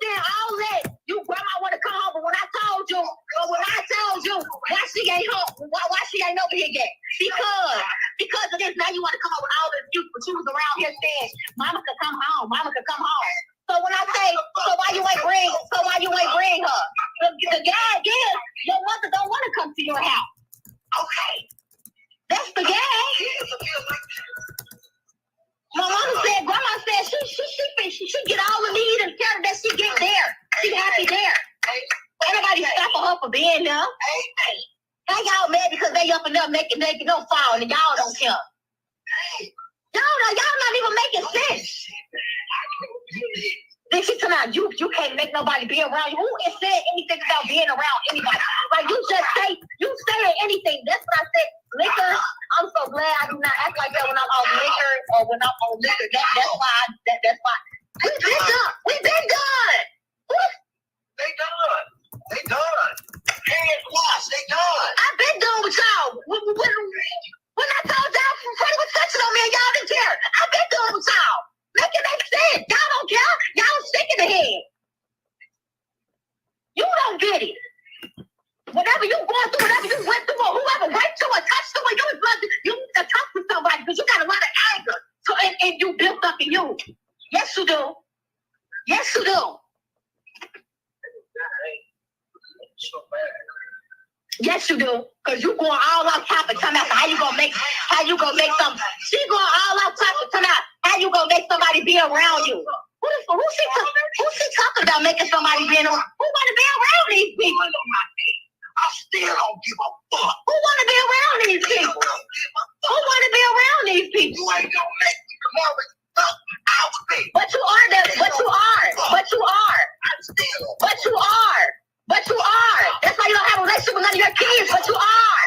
said all that. You grandma want to come home, but when I told you, why she ain't home? Why she ain't over here yet? Because of this. Now you want to come up with all this excuse, but she was around here saying, Mama could come home. So when I say, so why you ain't bring her? The guy is your mother don't want to come to your house. Okay, that's the guy. Grandma said she get all the need and care that she get there. She happy there. Anybody stopping her for being there? Now y'all mad because they up and up making no fall and y'all don't care. Y'all not even making sense. Then she come out, you can't make nobody be around you. Who has said anything about being around anybody? Like you say anything. That's what I said. Liquor, I'm so glad I do not act like that when I'm on liquor or when I'm on liquor. That's why. We've been done. They done. Hands washed. They done. I've been done with y'all. When I told y'all Freddie was touching on me and y'all didn't care, I've been done with y'all. Make it make sense. Y'all don't care. Y'all sick in the head. You don't get it. Whatever you going through, whatever you went through, or whoever went to or touched to, you need to talk to somebody because you got a lot of anger. So and you built up in you. Yes, you do. Yes, you do. Yes, you do. Cause you going all out topic come out. How you gonna make some? She going all out topic come out. How you gonna make somebody be around you? Who she talking about making somebody be around? Who wanna be around these people? I still don't give a fuck. Who wanna be around these people? Who wanna be around these people? You ain't gonna make me come over and fuck out with me. But you are. That's why you don't have a relationship with none of your kids, but you are.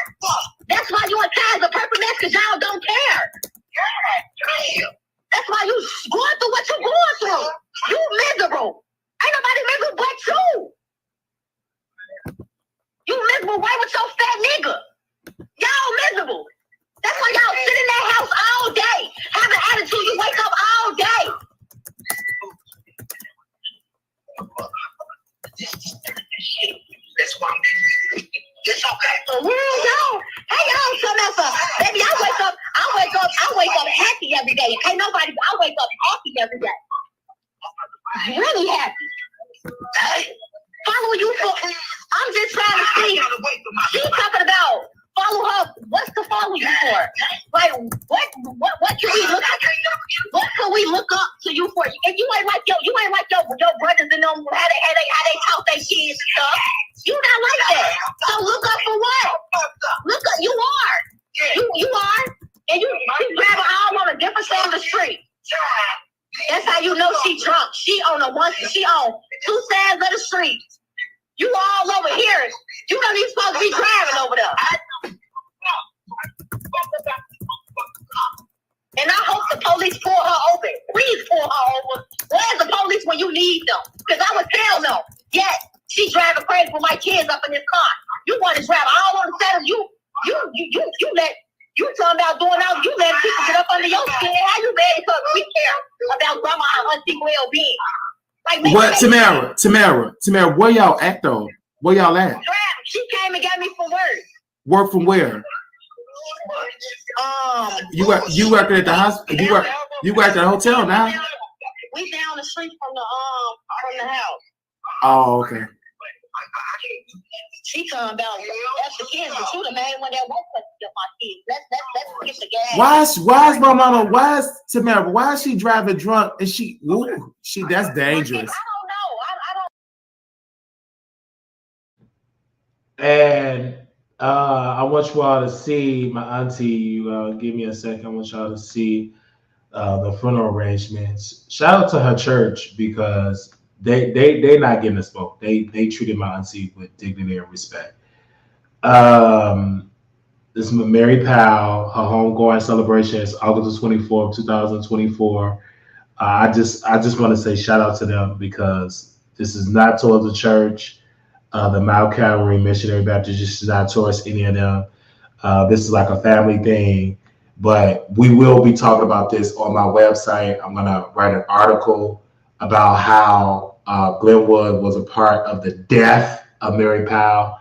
That's why you in ties of purple mess because y'all don't care. That's why you going through what you're going through. You miserable. Ain't nobody miserable but you. You miserable right with your fat nigga. Y'all miserable. That's why y'all sit in that house all day, have happy every day. Ain't nobody, I wake up happy every day. Really happy. Follow you for, I'm just trying to see. She's talking about follow her. What's to follow you for? Like, what can we look up? What can we look up to you for? If you ain't like your brothers and them, how they talk their kids and stuff. You not like that. So look up for what? Look up, you are. You are. And you grabbing all on a different side of the street. That's how you know she drunk. She on two sides of the street. You all over here. You don't even supposed to be driving over there. And I hope the police pull her over. Please pull her over. Where's the police when you need them? Because I would tell them, yes, she driving crazy with my kids up in this car. You want to drive all on the side of you let you talking about doing out, you let people get up under your skin. How you mad because we care about grandma and auntie well-being? Like, what, Tamara, where y'all at though? Where y'all at? She came and got me for work. Work from where? You working at the hospital? You work at the hotel now? We down the street from the house. Oh, okay. She talking about that's the kids, but you the main one that won't touch my kids. Let's get the gas. Why is my mama? Why is Tamara? Why is she driving drunk? And she that's dangerous. I don't know. And I want you all to see my auntie. Give me a second. I want y'all to see the funeral arrangements. Shout out to her church because they not getting a smoke. They treated my auntie with dignity and respect. This is Mary Powell. Her homegoing celebration is August 24th, 2024. I just want to say shout out to them because this is not towards the church. The Mount Calvary Missionary Baptist is not towards any of them. This is like a family thing, but we will be talking about this on my website. I'm gonna write an article about how Glenwood was a part of the death of Mary Powell.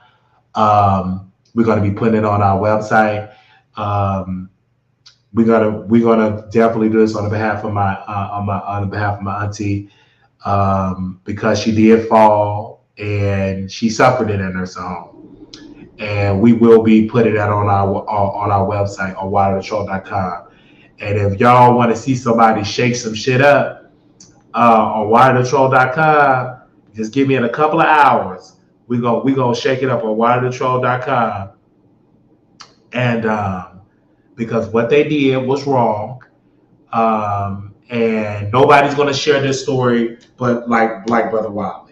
We're gonna be putting it on our website. We're gonna definitely do this on behalf of my auntie because she did fall. And she suffered in a nursing home. And we will be putting that on our website on waterthetroll.com. And if y'all want to see somebody shake some shit up on waterthetroll.com, just give me in a couple of hours. We gonna shake it up on waterthetroll.com. And because what they did was wrong. And nobody's gonna share this story but like Brother Wiley.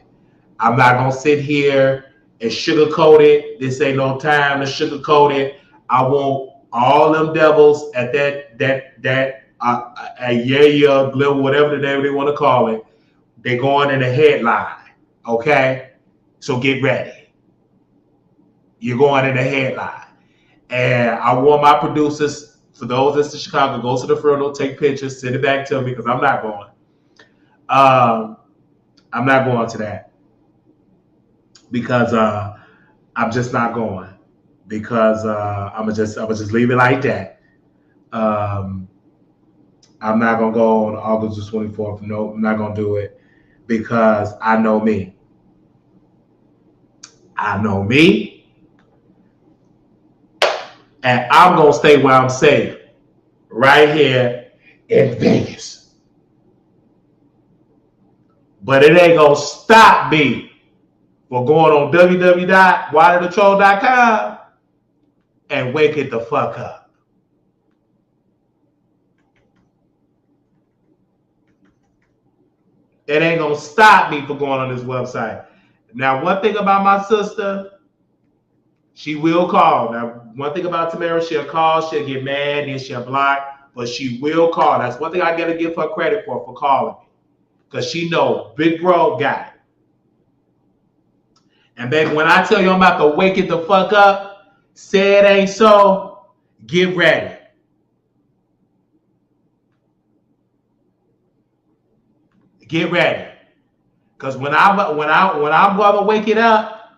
I'm not gonna sit here and sugarcoat it. This ain't no time to sugarcoat it. I want all them devils at that Glenwood, whatever the name they want to call it. They're going in the headline. Okay, so get ready. You're going in the headline, and I want my producers, for those that's in Chicago, go to the funeral, take pictures, send it back to me because I'm not going. I'm not going to that. Because I'm just not going. Because I'm gonna just leave it like that. I'm not gonna go on August the 24th. No, I'm not gonna do it because I know me. I know me, and I'm gonna stay where I'm safe, right here in Vegas. But it ain't gonna stop me. We're going on www.waterthetroll.com and wake it the fuck up. It ain't gonna stop me from going on this website. Now, one thing about my sister, she will call. Now, one thing about Tamara, she'll call, she'll get mad, and she'll block, but she will call. That's one thing I gotta give her credit for calling me. Because she know Big Bro got it. And baby, when I tell you I'm about to wake it the fuck up, say it ain't so, get ready. Get ready. Because when I'm gonna wake it up,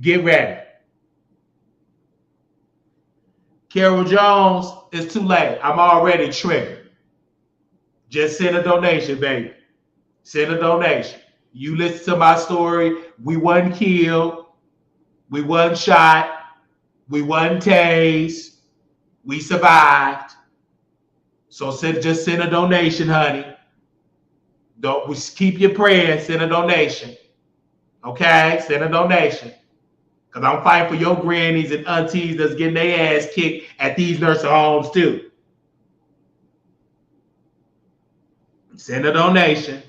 get ready. Carol Jones, it's too late. I'm already triggered. Just send a donation, baby. Send a donation. You listen to my story. We wasn't killed. We wasn't shot. We wasn't tased. We survived. So just send a donation, honey. Don't keep your prayers. Send a donation. Okay? Send a donation. Because I'm fighting for your grannies and aunties that's getting their ass kicked at these nursing homes too. Send a donation.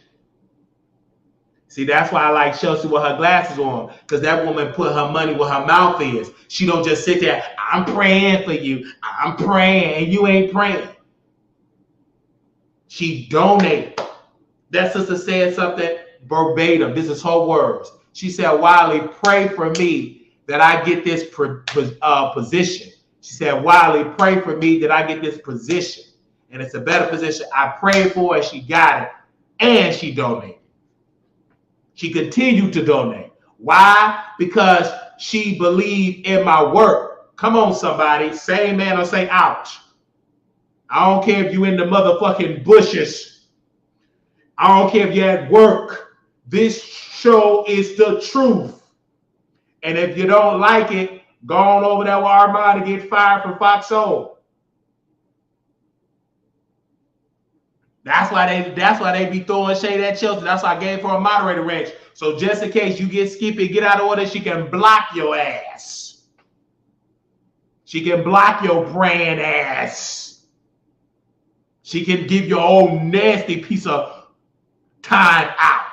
See, that's why I like Chelsea with her glasses on, because that woman put her money where her mouth is. She don't just sit there, I'm praying for you. I'm praying, and you ain't praying. She donated. That sister said something verbatim. This is her words. She said, Wiley, pray for me that I get this position. She said, Wiley, pray for me that I get this position. And it's a better position. I prayed for her, she got it, and she donated. She continued to donate. Why? Because she believed in my work. Come on, somebody. Say amen or say ouch. I don't care if you in the motherfucking bushes. I don't care if you're at work. This show is the truth. And if you don't like it, go on over there with Armon and get fired from Fox Soul. That's why they be throwing shade at Chelsea. That's why I gave her a moderator range. So just in case you get skippy, get out of order, she can block your ass. She can block your praying ass. She can give your old nasty piece of time out.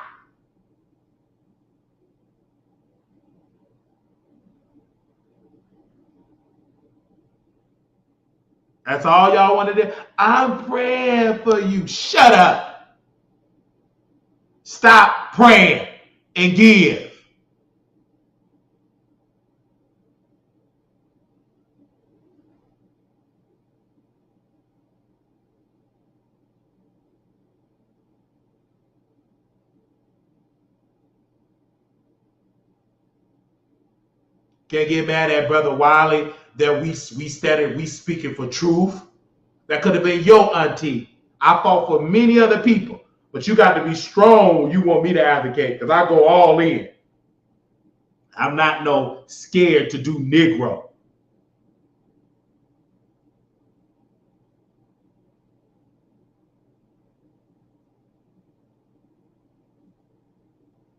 That's all y'all want to do. I'm praying for you. Shut up. Stop praying and give. Can't get mad at Brother Wiley that we speaking for truth. That could have been your auntie. I fought for many other people, but you got to be strong when you want me to advocate, because I go all in. I'm not no scared to do Negro.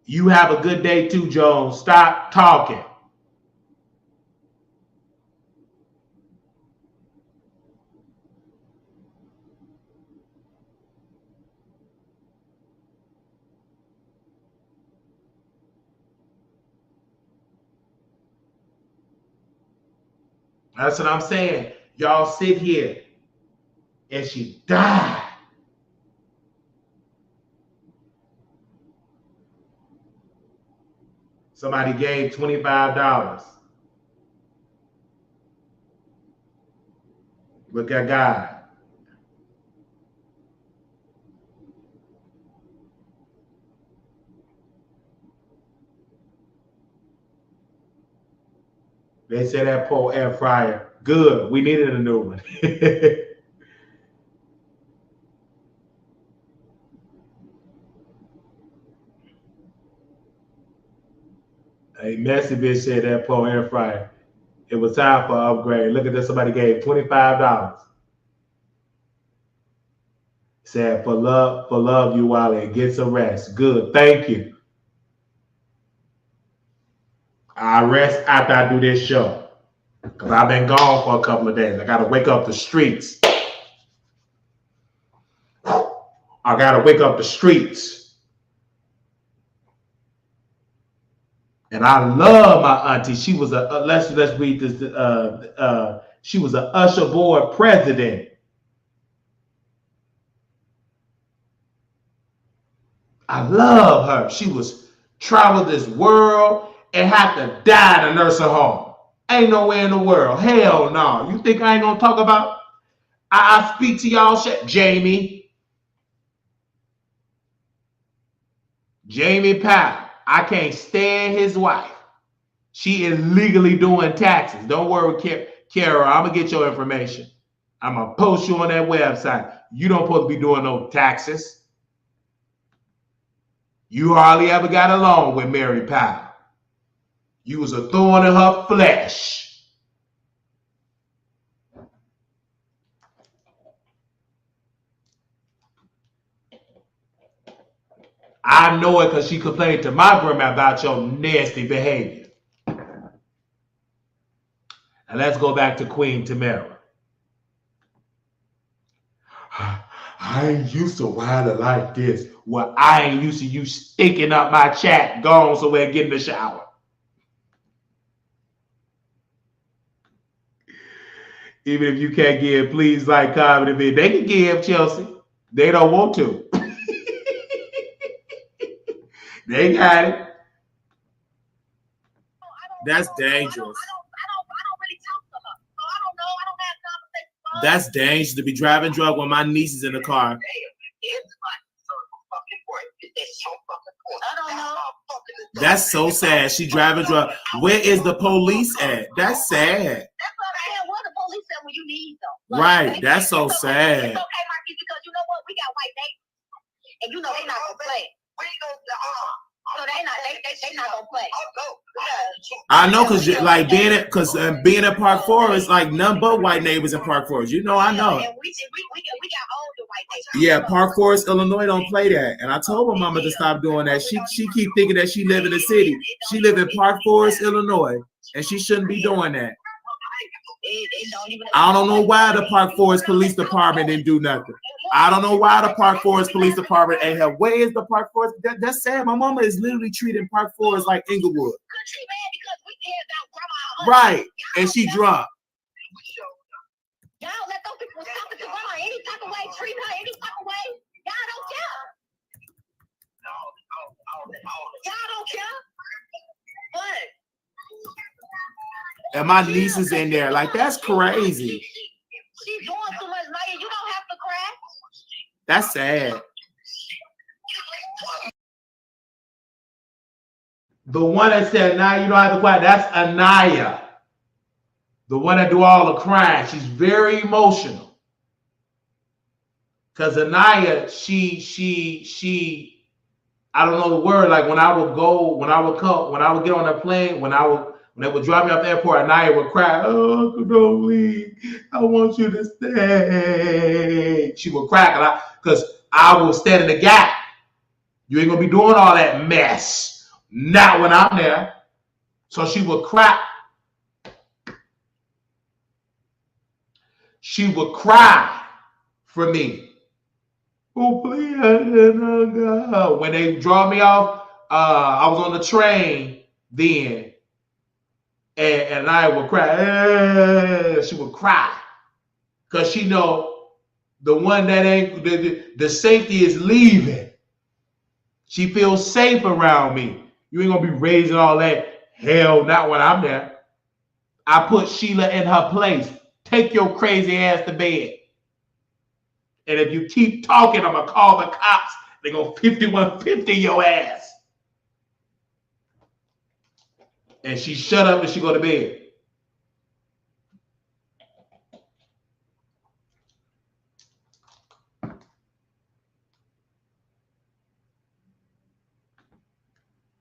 You have a good day too, Jones. Stop talking. That's what I'm saying. Y'all sit here and she died. Somebody gave $25. Look at God. They said that poor air fryer. Good. We needed a new one. A messy bitch said that poor air fryer. It was time for an upgrade. Look at this. Somebody gave $25. Said for love you, Wiley, and get some rest. Good. Thank you. I rest after I do this show, because I've been gone for a couple of days. I got to wake up the streets. I got to wake up the streets. And I love my auntie. She was let's read this. She was an usher board president. I love her. She was traveled this world and had to die in a nursing home. Ain't nowhere in the world. Hell no. You think I ain't gonna talk about? I speak to y'all shit. Jamie Powell. I can't stand his wife. She is legally doing taxes. Don't worry, Kara. I'm gonna get your information. I'm going to post you on that website. You don't supposed to be doing no taxes. You hardly ever got along with Mary Powell. You was a thorn in her flesh. I know it because she complained to my grandma about your nasty behavior. And let's go back to Queen Tamara. I ain't used to Wiley like this. Well, I ain't used to you stinking up my chat. Go on somewhere, get in the shower. Even if you can't give, please like, comment, and they can give, Chelsea. They don't want to. They got it. That's dangerous. That's dangerous to be driving drunk when my niece is in the car. That's so sad. She driving drunk. Where is the police at? That's sad. Right. That's so sad. It's okay, Marquis, because you know what? We got white neighbors, and you know they not gonna play. So they not gonna play. I know, cause like being in Park Forest, like none but white neighbors in Park Forest. You know, I know. And we got older white neighbors. Yeah, Park Forest, Illinois don't play that. And I told my mama to stop doing that. She keep thinking that she live in the city. She live in Park Forest, Illinois, and she shouldn't be doing that. I don't know why the Park Forest Police Department didn't do nothing. I don't know why the Park Forest Police Department ain't help. Where is the Park Forest? That's sad. My mama is literally treating Park Forest like Inglewood. Right. And she drunk. Y'all let those people stop at the grandma any type of way, treat her any type of way. Y'all don't care. Y'all don't care. What? And my niece is in there. Like, that's crazy. She's doing too much, Maya. You don't have to cry. That's sad. The one that said, "Now you don't have to cry," that's Anaya. The one that do all the crying. She's very emotional. Because Anaya, she, I don't know the word. Like when I would get on a plane, when they would drive me off the airport, Anaya would cry, "Oh, Uncle, don't leave. I want you to stay." She would cry because I will stand in the gap. You ain't gonna be doing all that mess. Not when I'm there. So she would cry. She would cry for me. Oh, please, God. When they draw me off, I was on the train then, and I would cry. She would cry because she know the one that ain't the safety is leaving. She feels safe around me. You ain't gonna be raising all that hell. Not when I'm there. I put Sheila in her place. Take your crazy ass to bed. And if you keep talking, I'm gonna call the cops. They're gonna 5150 your ass. And she shut up and she go to bed.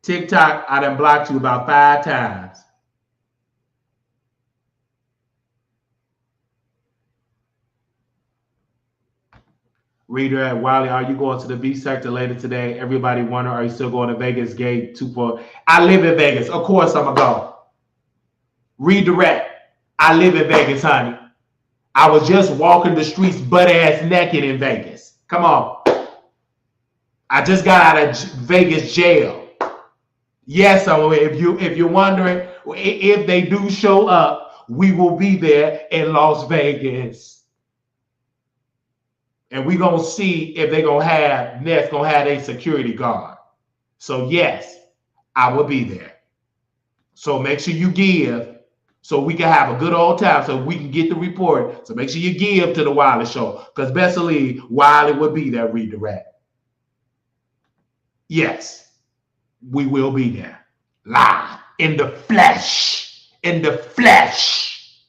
TikTok, I done blocked you about 5 times. Reader at Wiley, are you going to the B sector later today? Everybody wonder, are you still going to Vegas Gate 24? I live in Vegas. Of course I'm going to go. Redirect. I live in Vegas, honey. I was just walking the streets butt ass naked in Vegas. Come on. I just got out of Vegas jail. Yes, if you're wondering, if they do show up, we will be there in Las Vegas. And we're going to see if they're going to have a security guard. So, yes, I will be there. So, make sure you give so we can have a good old time so we can get the report. So, make sure you give to the Wiley Show because best believe Wiley will be there, redirect. Yes, we will be there. Live. In the flesh. In the flesh.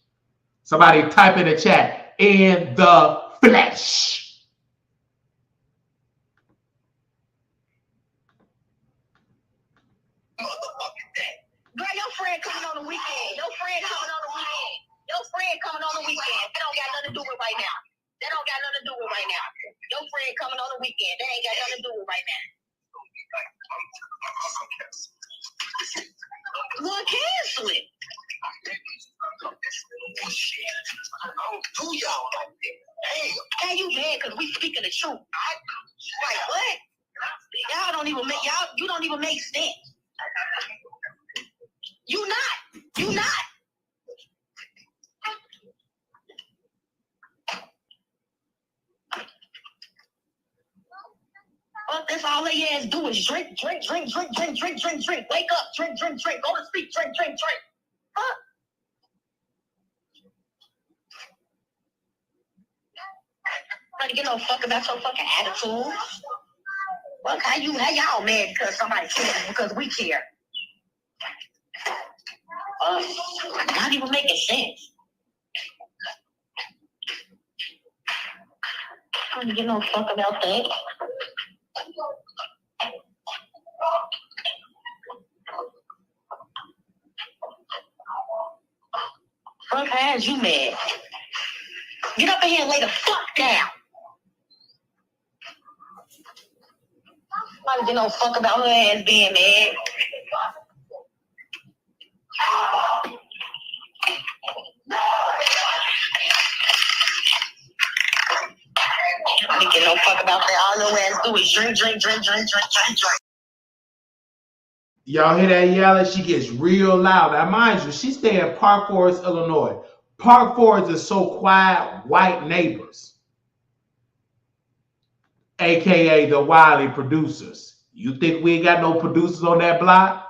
Somebody type in the chat. in the flesh. Girl, your friend coming on the weekend. Your friend coming on the weekend. Your friend coming on the weekend. That don't got nothing to do with right now. That don't got nothing to do with right now. Your friend coming on the weekend. That ain't got nothing to do with right now. Well, cancel it. Hey, you mad because we speaking the truth. Like what? Y'all don't even make you don't even make sense. You not. Oh, that's all they ass do is drink. Wake up, drink. Go to sleep, drink. Huh? Trying to get no fuck about your fucking attitude. Fuck how y'all mad because somebody cares because we care. Not even making sense. Trying to get no fuck about that. Fuck has you mad? Get up in here and lay the fuck down. Not get no fuck about her ass being mad. I didn't get no fuck about that. All your ass do is drink. Y'all hear that yelling? She gets real loud. Now, mind you, she stay in Park Forest, Illinois. Park Forest is so quiet, white neighbors, aka the Wiley producers. You think we ain't got no producers on that block?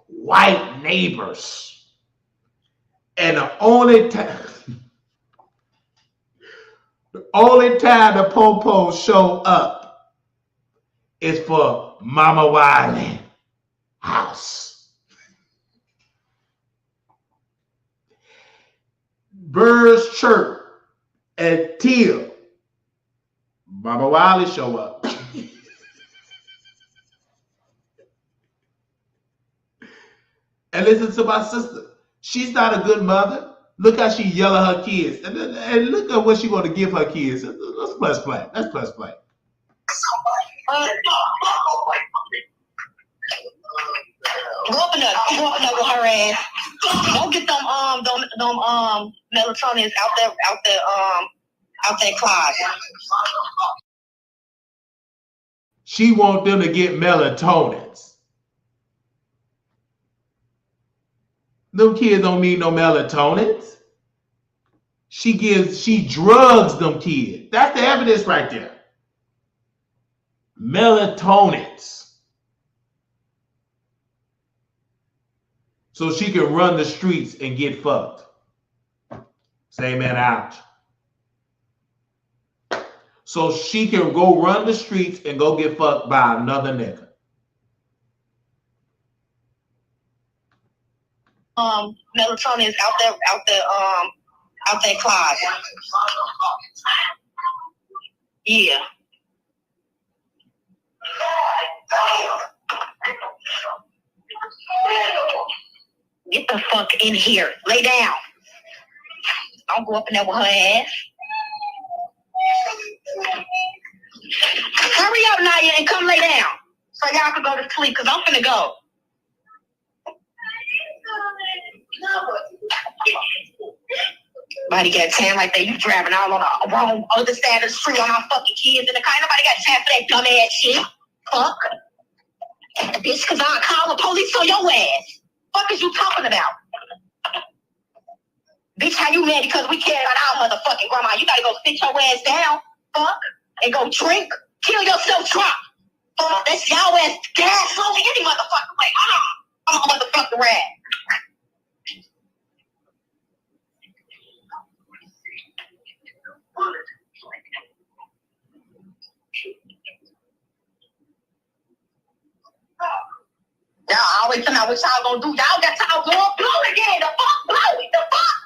White neighbors. And the only time the po-pos show up is for Mama Wiley house. Birds chirp until Mama Wiley show up. And listen to my sister. She's not a good mother. Look how she yell at her kids. And look at what she want to give her kids. Let's press play. Go up in there with her ass. Don't get them melatonins out that closet. She want them to get melatonins. Them kids don't need no melatonins. She drugs them kids. That's the evidence right there. Melatonins. So she can run the streets and get fucked. Say man out. So she can go run the streets and go get fucked by another nigga. Melatonin is out that closet. Yeah. Get the fuck in here. Lay down. Don't go up in there with her ass. Hurry up, Naya, and come lay down so y'all can go to sleep, because I'm finna go. Nobody got time like that. You driving all on the wrong other side of the street on our fucking kids in the car. Nobody got time for that dumb ass shit. Fuck. Bitch, because I'll call the police on your ass. Fuck is you talking about? Bitch, how you mad because we care about our motherfucking grandma? You gotta go sit your ass down. Fuck. And go drink. Kill yourself drunk. Fuck. That's y'all ass gas over any motherfucking way. I'm a motherfucking rat. Y'all always tell me what y'all gonna do. Y'all got y'all going blow again. The fuck blow it. The fuck.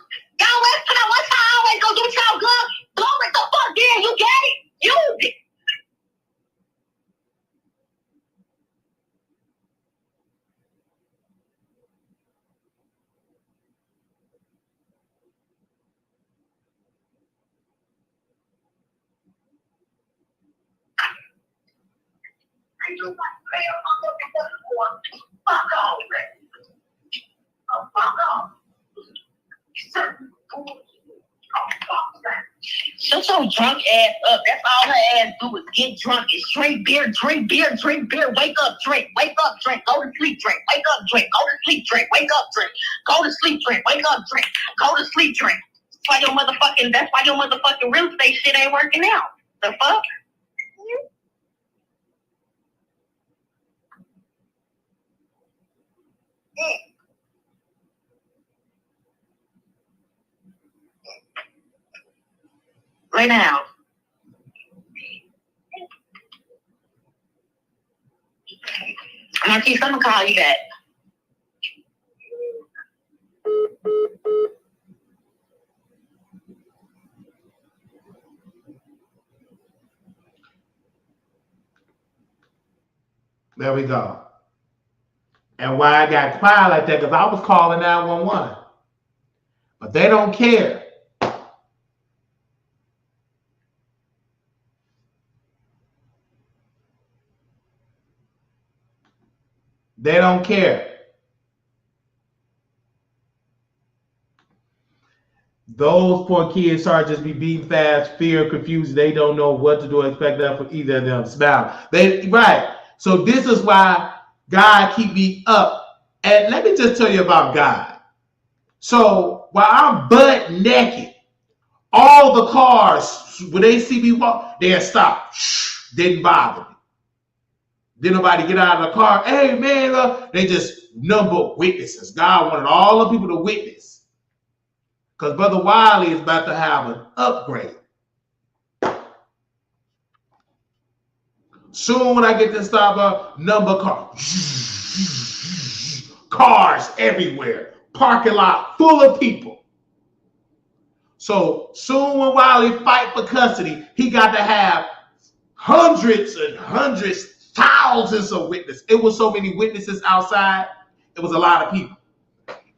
Shut your drunk ass up. That's all her ass do is get drunk. It's drink beer, drink beer, drink beer. Wake up, drink. Wake up, drink. Go to sleep, drink. Wake up, drink. Go to sleep, drink. Wake up, drink. Go to sleep, drink. Wake up, drink. Go to sleep, drink. That's why your motherfucking real estate shit ain't working out. The fuck? Lay down. Marquise, I'm gonna call you back. There we go. And why I got quiet like that, because I was calling 911. But they don't care. They don't care. Those poor kids start just be beaten fast, fear, confused. They don't know what to do, expect that for either of them. Smile. Right. So this is why God keep me up. And let me just tell you about God. So while I'm butt naked, all the cars, when they see me walk, they'll stop. Shh, didn't bother me. Didn't nobody get out of the car. Hey, man, they just number witnesses. God wanted all the people to witness. Because Brother Wiley is about to have an upgrade. Soon when I get to stop, number car. Cars everywhere. Parking lot full of people. So soon when Wiley fight for custody, he got to have hundreds and hundreds, thousands of witnesses. It was so many witnesses outside. It was a lot of people.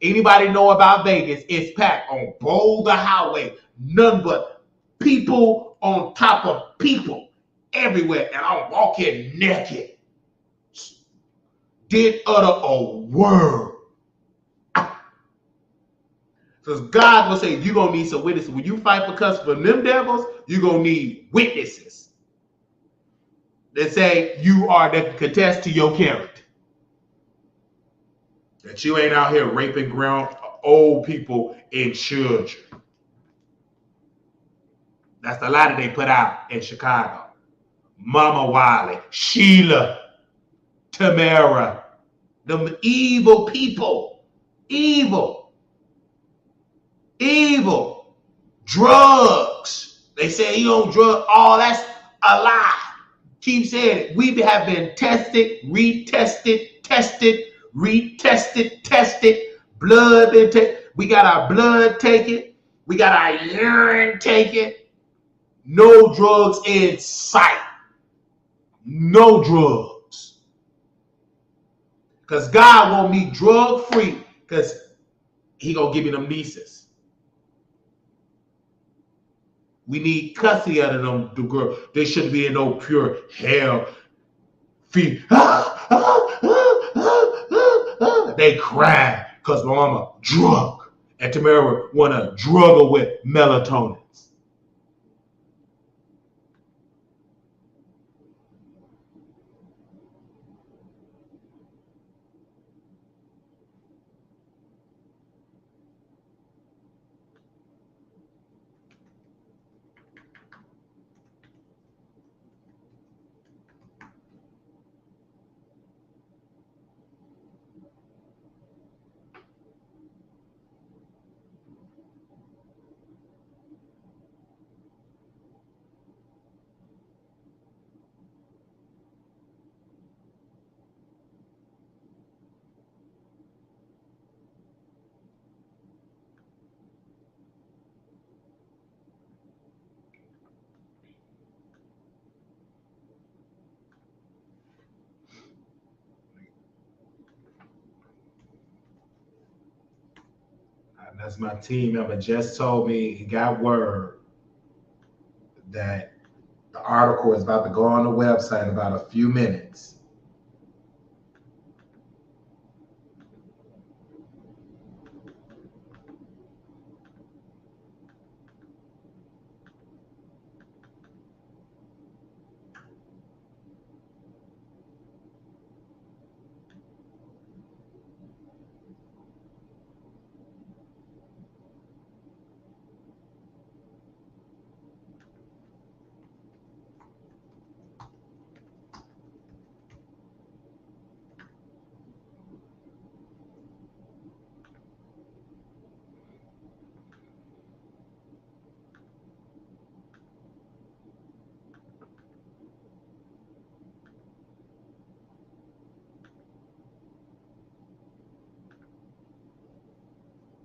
Anybody know about Vegas? It's packed on Boulder Highway. None but people on top of people everywhere. And I'm walking naked. Didn't utter a word. Because God will say, you're going to need some witnesses. When you fight for custody from them devils, you're going to need witnesses that say you are, that contest to your character. That you ain't out here raping grown old people and children. That's the lie that they put out in Chicago. Mama Wiley, Sheila, Tamara, them evil people. Evil. Drugs. They say you don't drug. Oh, that's a lie. Keep saying it. We have been tested, retested, tested, retested, tested, blood been taken. We got our blood taken. We got our urine taken. No drugs in sight. No drugs. Because God want me drug free because he gonna give me them nieces. We need custody out of them, the girl. They shouldn't be in no pure hell. Feet. They cry because mama drunk. And Tamara want to drug her with melatonin. That's my team member just told me he got word that the article is about to go on the website in about a few minutes.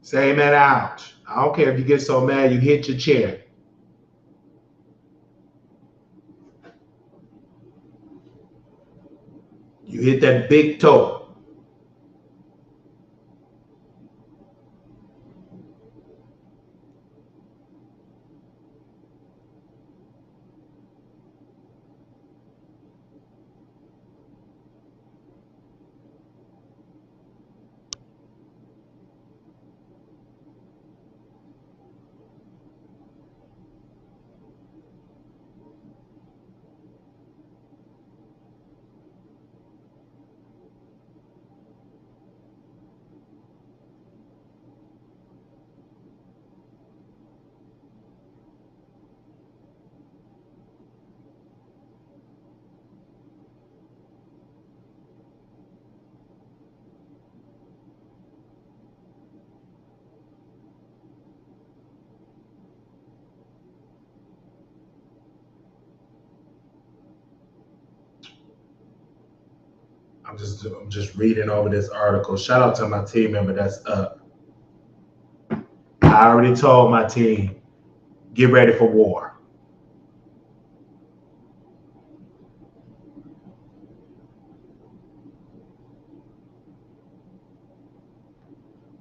Say man, ouch. I don't care if you get so mad you hit your chair. You hit that big toe. I'm just reading over this article. Shout out to my team member that's up. I already told my team, get ready for war.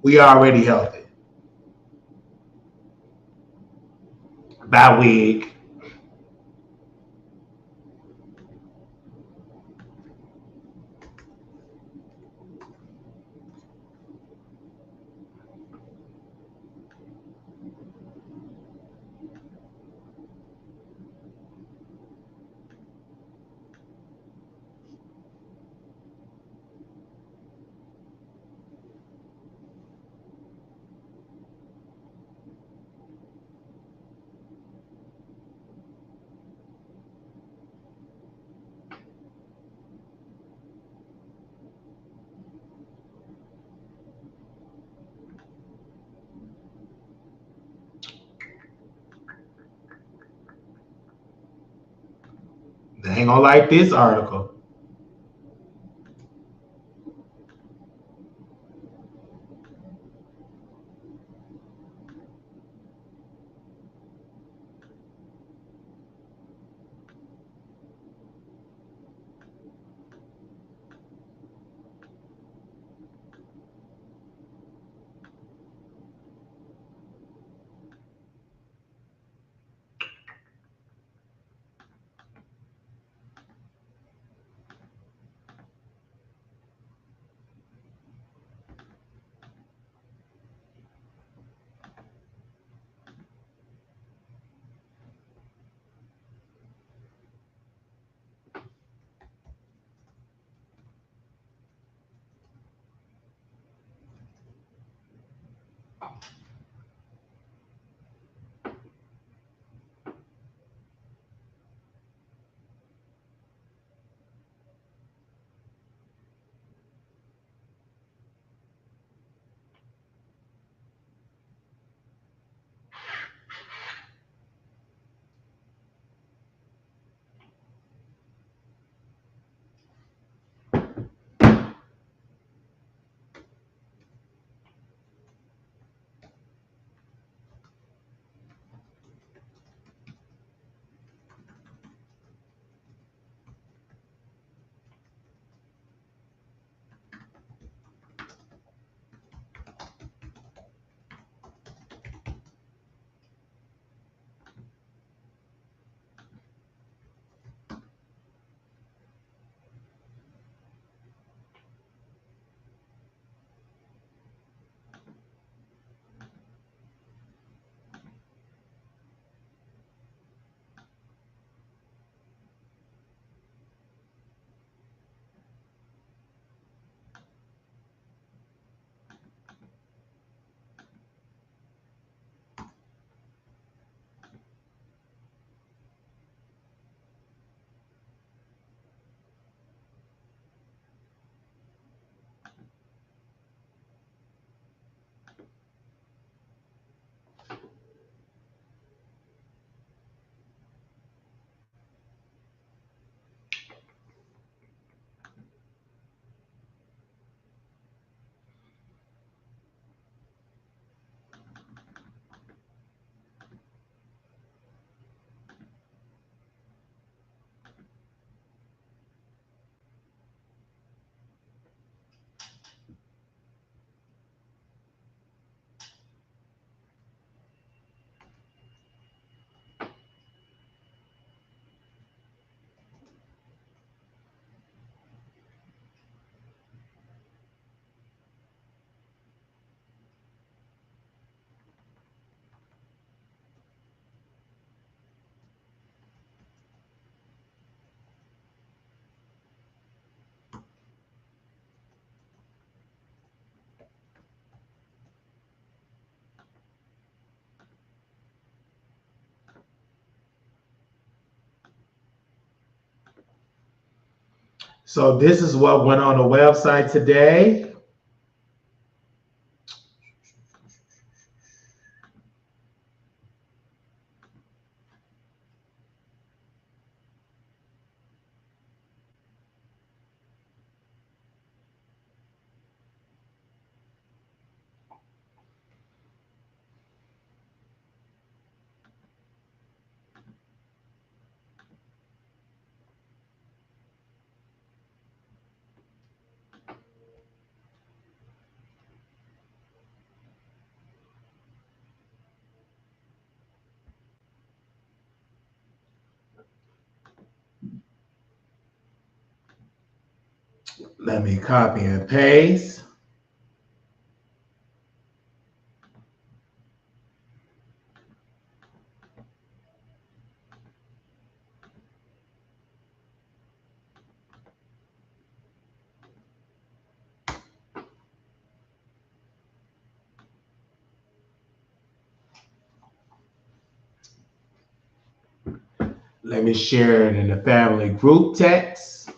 We already healthy. Bye, Wig. They ain't gonna like this article. So this is what went on the website today. Let me copy and paste. Let me share it in the family group text.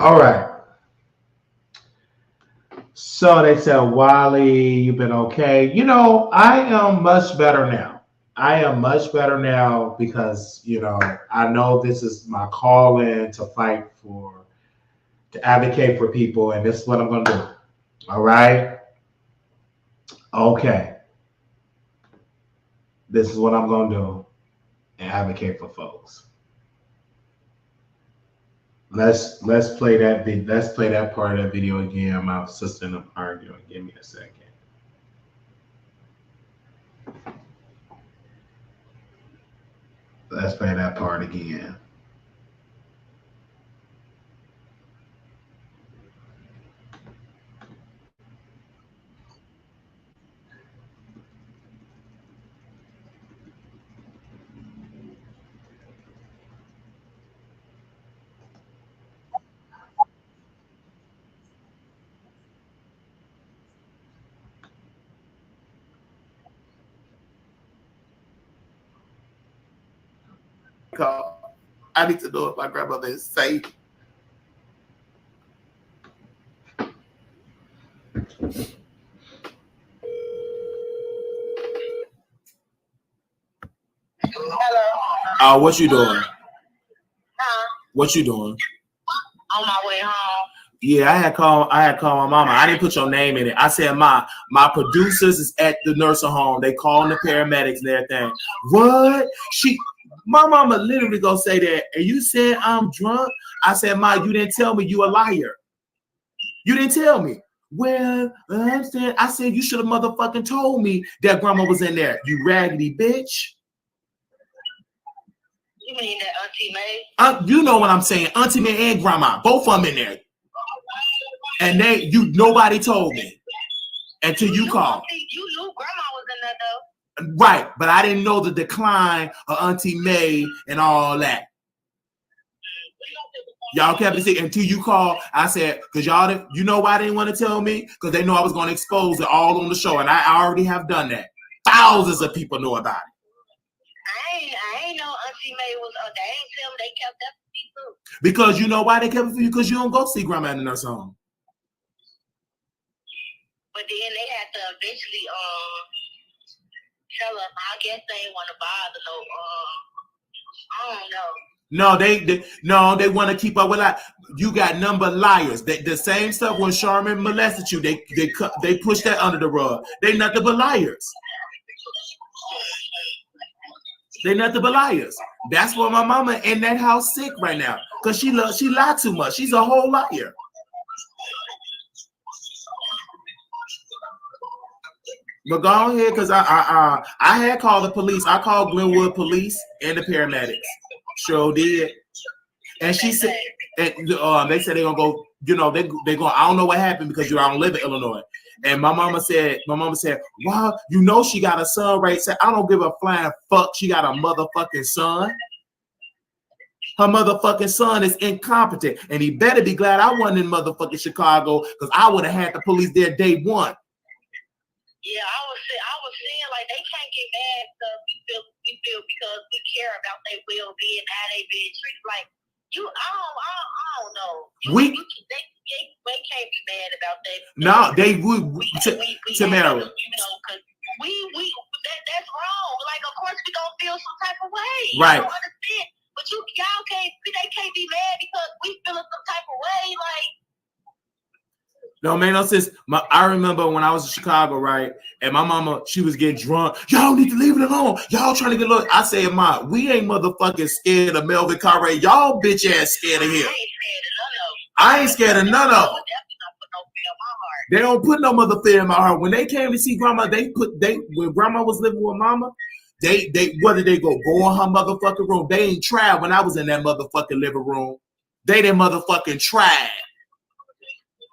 All right. So they said, Wiley, you've been okay. You know, I am much better now. I am much better now because, you know, I know this is my calling to fight for, to advocate for people, and this is what I'm going to do. All right. Okay. This is what I'm going to do and advocate for folks. Let's play that let's play that part of that video again. My sister and I'm arguing. Give me a second. Let's play that part again. I need to know if my grandmother is safe. Hello. What you doing? Huh? What you doing? On my way home. Yeah, I had called my mama. I didn't put your name in it. I said my producers is at the nursing home. They calling the paramedics and everything. What? My mama literally gonna say that, and you said I'm drunk. I said, Ma, you didn't tell me, you a liar. You didn't tell me. Well, I said you should have motherfucking told me that grandma was in there. You raggedy bitch. You mean that Auntie May? You know what I'm saying. Auntie May and grandma, both of them in there. And nobody told me until you called. You knew grandma was in there though. Right, but I didn't know the decline of Auntie May and all that. Y'all kept it until you called. I said, because y'all, you know why they didn't want to tell me? Because they know I was going to expose it all on the show, and I already have done that. Thousands of people know about it. I ain't know Auntie May was. They ain't tell me they kept that for me too. Because you know why they kept it for you? Because you don't go see grandma in the nursing home. But then they had to eventually tell us. I guess they didn't want to bother no. I don't know. They want to keep up with that. You got number liars. The same stuff when Sharman molested you. They pushed that under the rug. They nothing but liars. They nothing but liars. That's why my mama in that house sick right now. Because she lied too much. She's a whole liar. But go ahead, because I had called the police. I called Glenwood police and the paramedics. Sure did. And she said, and they said they're gonna go. You know, they going. I don't know what happened because I don't live in Illinois. And my mama said, "Wow, you know she got a son, right?" Said, "I don't give a flying fuck. She got a motherfucking son. Her motherfucking son is incompetent, and he better be glad I wasn't in motherfucking Chicago because I would have had the police there day one." Yeah, I was saying like they can't get mad because we feel because we care about their well-being, how they being treated. Like I don't know. They can't be mad about that. No, they would. Tamara. You know, because that's wrong. Like, of course we don't feel some type of way. Right. I don't understand. But y'all can't. They can't be mad because we feeling some type of way. Like. No, man, no sense. I remember when I was in Chicago, right? And my mama, she was getting drunk. Y'all need to leave it alone. Y'all trying to get look. I said, Ma, we ain't motherfucking scared of Melvin Carre. Y'all bitch ass scared of him. I ain't scared of none of them. They don't put no mother fear in my heart. When they came to see grandma, when grandma was living with mama, where did they go? Go in her motherfucking room. They ain't tried when I was in that motherfucking living room. They didn't motherfucking try.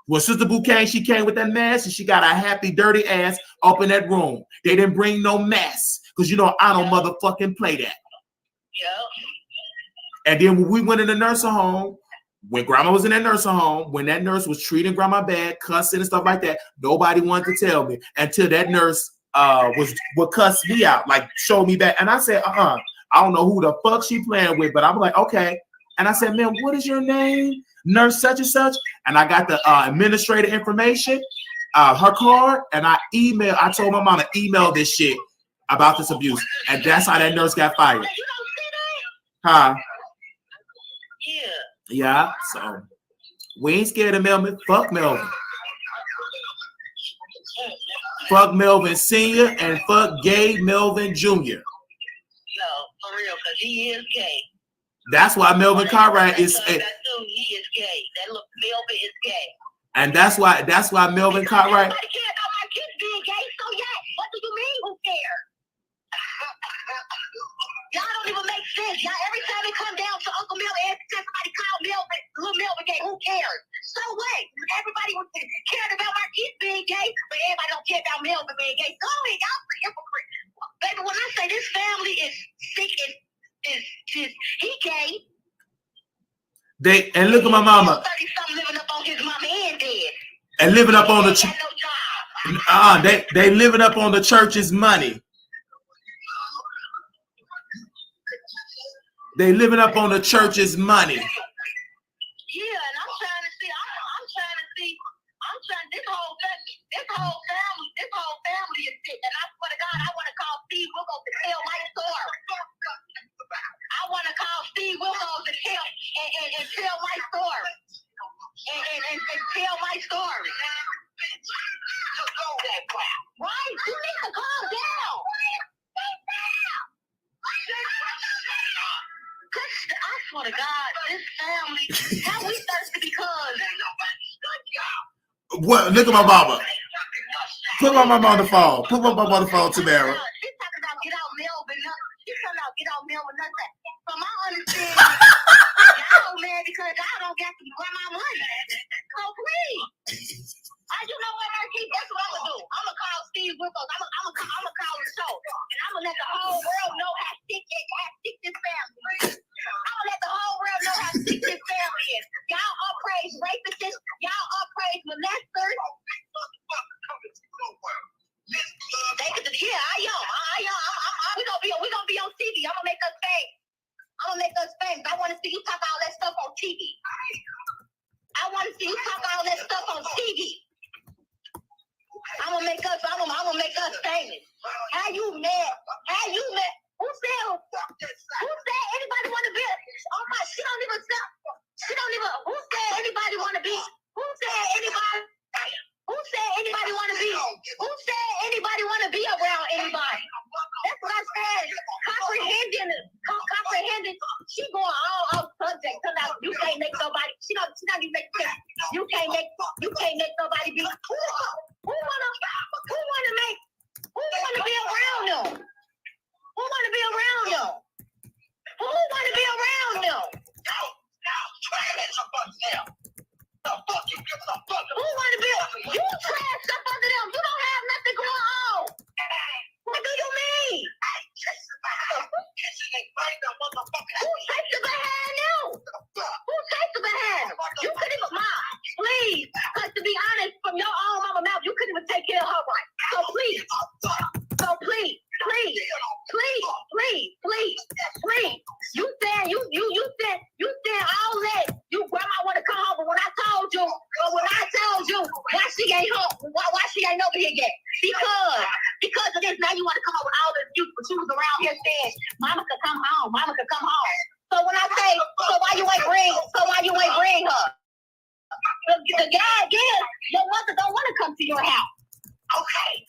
When Sister Boo came, she came with that mask and she got a happy, dirty ass up in that room. They didn't bring no mask because you know I don't motherfucking play that. Yeah. And then when we went in the nursing home, when grandma was in that nursing home, when that nurse was treating grandma bad, cussing and stuff like that, nobody wanted to tell me until that nurse would cuss me out, like show me that. And I said, I don't know who the fuck she playing with, but I'm like, okay. And I said, man, what is your name? Nurse such and such. And I got the administrative information, her card, and I told my mom to email this shit about this abuse. And that's how that nurse got fired. Huh? Yeah. So we ain't scared of Melvin. Fuck Melvin. Fuck Melvin Sr. and fuck gay Melvin Jr. No, for real, because he is gay. That's why Melvin Cartwright is. He is gay. That look, Melvin is gay. And that's why Melvin Cartwright. Nobody cares about my kids being gay, so yeah. What do you mean? Who cares? Y'all don't even make sense. Y'all, every time it come down to Uncle Melvin, every time somebody call Melvin, little Melvin gay, who cares? So what? Everybody was caring about my kids being gay, but everybody don't care about Melvin being gay. Go ahead, y'all are hypocrite. Baby, when I say this family is sick, is he gay? And look at my mama. 30-something living up on his mama and dead. And living up on the no job. They living up on the church's money. They living up on the church's money. Yeah, and I'm trying to see. This whole family is sick. And I swear to God, I want to call Steve Wilkos to tell my story. I want to call Steve Wilkos to tell my story. And tell my story. Right? You need to calm down. I swear to God, this family, how we thirsty because. What? Look at my mama. Put my mama on the phone. Put my mama on the phone, Tamara. She's talking about get out Melvin. She's talking about get out Melvin. Nothing. From my understanding, y'all mad because y'all don't get to run my money. So please. You know what, Keith? That's what I'm gonna do. I'm gonna call Steve Wilkos. I'm gonna call the show, and I'm gonna let the whole world know how sick this family is. I'm gonna let the whole world know how sick this family is. Y'all all praise rapists. Y'all all praise molesters. Yeah, we gonna be on TV. I'm gonna make us famous. I want to see you talk all that stuff on TV. I want to see you talk all that stuff on TV. I'm gonna make us famous. How you mad? Who said anybody want to be? Oh my, she don't even. Who said anybody want to be? Who said anybody want to be? Who said anybody want to be around anybody? That's what I said. Comprehending. She going all off subject. You can't make nobody. She not even make sense. You can't make nobody be. Who wanna be around them? Who wanna be around them? Who wanna be around them? Who wanna be? You trash up under them. You don't have nothing going on. What do you mean? Who takes the behind them? Who takes the behind them? You couldn't even, Mom, please. Because to be honest, from your own mama mouth, you couldn't even take care of her right. So please. You said all that. You grandma want to come home, but when I told you, why she ain't home? Why she ain't over here yet? Because of this. Now you want to come up with all this excuse, but she was around here saying, Mama could come home. So when I say, so why you ain't bring her? The guy again, your mother don't want to come to your house. Okay.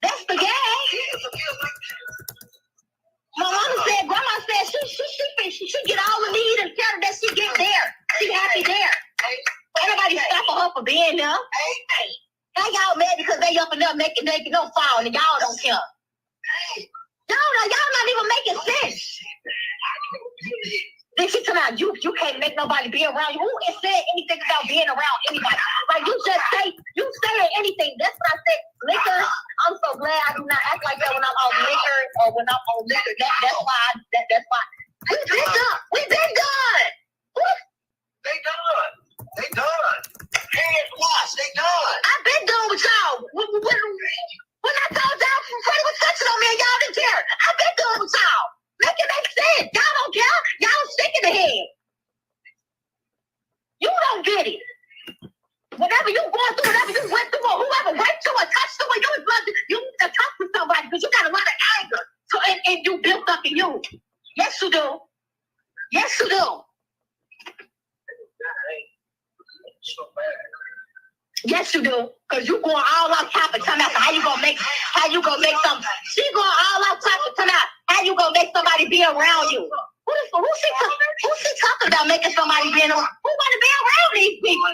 That's the guy. My grandma said she get all the need and tell her that she get there. She happy there. Everybody stopping her for being there. Now y'all mad because they up and up making no fall and y'all don't care. Y'all not even making sense. Then she come out, you can't make nobody be around you. Who is saying anything about being around anybody? Like you saying anything. That's what I said. Liquor. I'm so glad I do not act like that when I'm on liquor or when I'm on liquor. That's why. We've been done. What? They done. Hands washed. They done. I've been done with y'all. When I told y'all Freddie was touching on me and y'all didn't care. I've been done with y'all. Make it make sense. Y'all don't care. Y'all sick in the head. get it. Whatever you going through, whatever you went through, or whoever went to or touched someone, you need to talk to somebody because you got a lot of anger. So and you built up in you. Yes, you do. Yes, you do. Yes, you do. Cause you going all out top and tell me how you gonna make some. She going all out top and tell me how you gonna make somebody be around you. Who she talking about making somebody be around? Who wanna be around these people?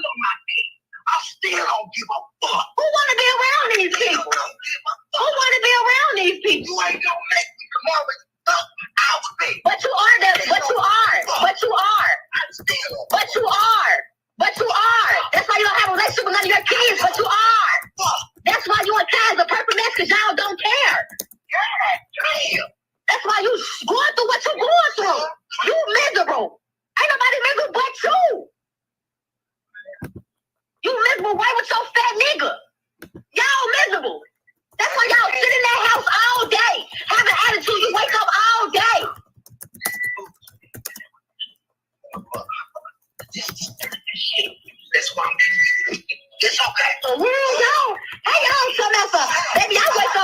I still don't give a fuck. Who wanna be around these people? Who wanna be around these people? You ain't gonna make me come over and fuck out of me. But you are that. But you are. But you are. But you are. But you are. That's why you don't have a relationship with none of your kids. But you are. That's why you and Kaz are perfect match because y'all don't care. That's why you going through what you're going through. You miserable. Ain't nobody miserable but you. You miserable right with your fat nigga. Y'all miserable. That's why y'all sit in that house all day. Have an attitude. You wake up all day. That's why it's okay. So where y'all? Hey y'all, come out. Baby, I wake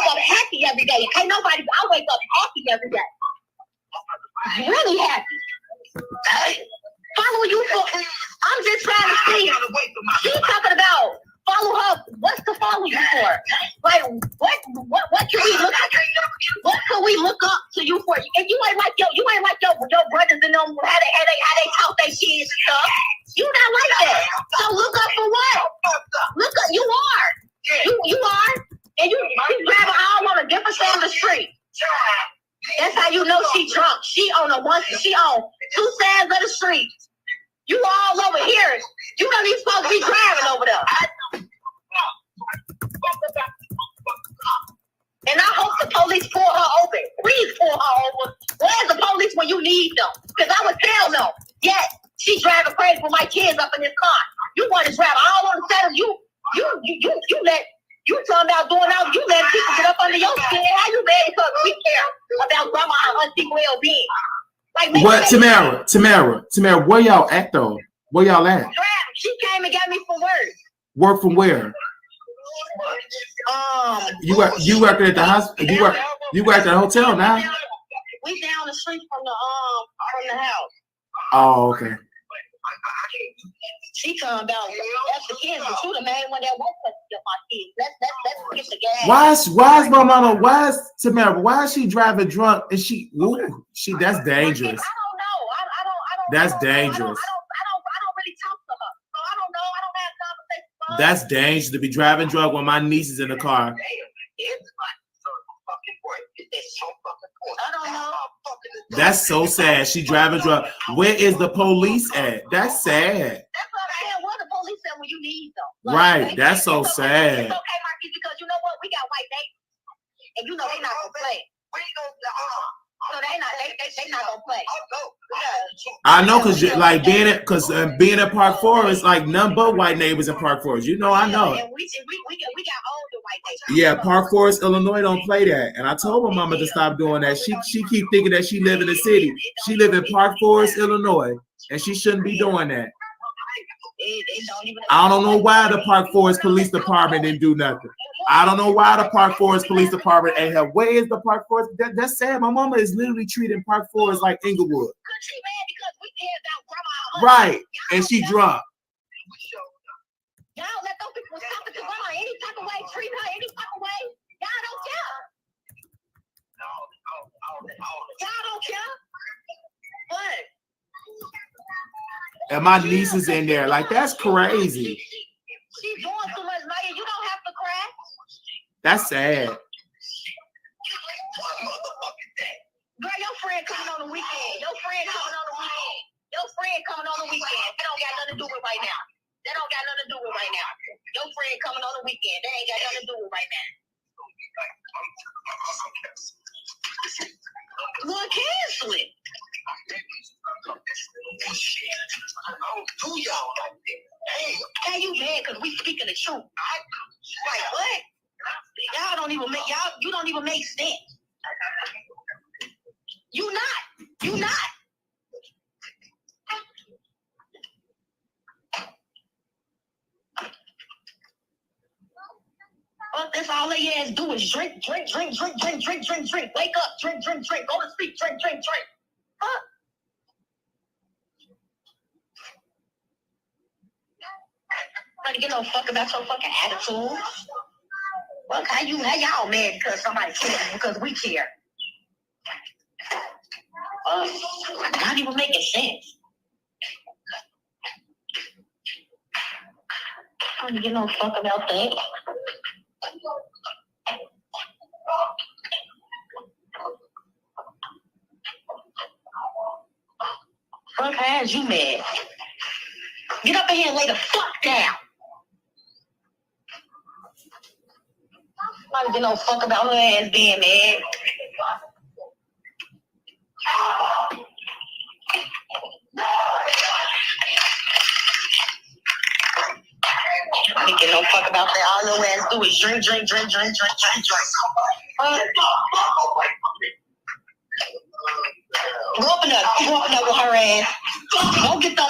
up happy every day. Ain't nobody. I wake up happy every day. Really happy. Hey, follow you for. I'm just trying to see. She's talking about follow her. What's to follow you for? Like what can we look at? What can we look up to you for? And you ain't like your brothers and them how they talk their kids and stuff. You not like that. So look up for what? Look up. You are. You are. And you grabbing all on a different side of the street. That's how you know she drunk. She on two sides of the street. You all over here. You don't even supposed to be driving over there. And I hope the police pull her over. Please pull her over. Where's the police when you need them? Because I would tell them, yes, she's driving crazy with my kids up in this car. You want to drive all on the side of you. You talking about doing out. You let people get up under your skin. How you mad because we care about grandma and auntie well-being? Like, what, Tamara, where y'all at though? Where y'all at? She came and got me for work. Work from where? You working at the hospital? You work at the hotel now? We down the street from the house. Oh, okay. She talking about that's the kids, but you the main one that won't touch my kids. Let's get the gas. Why is my mama? Why is Tamara? Why is she driving drunk? Is she? That's dangerous. I don't know. That's dangerous. I don't really talk to her, so I don't know. I don't have conversations. That's dangerous to be driving drunk when my niece is in the car. I don't know. That's so sad. She driving drunk. Where is the police at? That's sad. That's what I'm saying. Where the police at when you need them? Like, right. That's so sad. It's okay, Marquis, because you know what? We got white neighbors, and you know they not gonna play. So they not gonna play. I know, cause being at Park Forest, like none but white neighbors in Park Forest. You know, I know. And we got older white neighbors. Yeah, Park Forest, Illinois don't play that. And I told my mama to stop doing that. She keep thinking that she live in the city. She live in Park Forest, Illinois, and she shouldn't be doing that. I don't know why the Park Forest Police Department didn't do nothing. I don't know why the Park Forest Police Department ain't help. Where is the Park Forest? That's sad. My mama is literally treating Park Forest like Inglewood. Right, and she drunk. Y'all let those people talk to grandma any type of way, treat her any type of way. Y'all don't care. Y'all don't care. What? And my niece is in there. Like, that's crazy. She's doing too much, Maya. You don't have to cry. That's sad. Girl, your friend coming on the weekend. They don't got nothing to do with right now. Your friend coming on the weekend. They ain't got nothing to do with right now. Look, cancel it. Hey, you mad because we speaking the truth. Like what? You don't even make sense. You not. That's all they ass do is drink. Wake up, drink. Go to sleep, drink. Huh? Nobody give no fuck about your fucking attitude. Fuck, how y'all mad because somebody cares because we care? Not even making sense. I don't give no fuck about that. Fuck has you mad? Get up in here and lay the fuck down. I don't give no fuck about her ass being mad. I don't give no fuck about that. All your ass do is drink. Go up in there with her ass. Go get them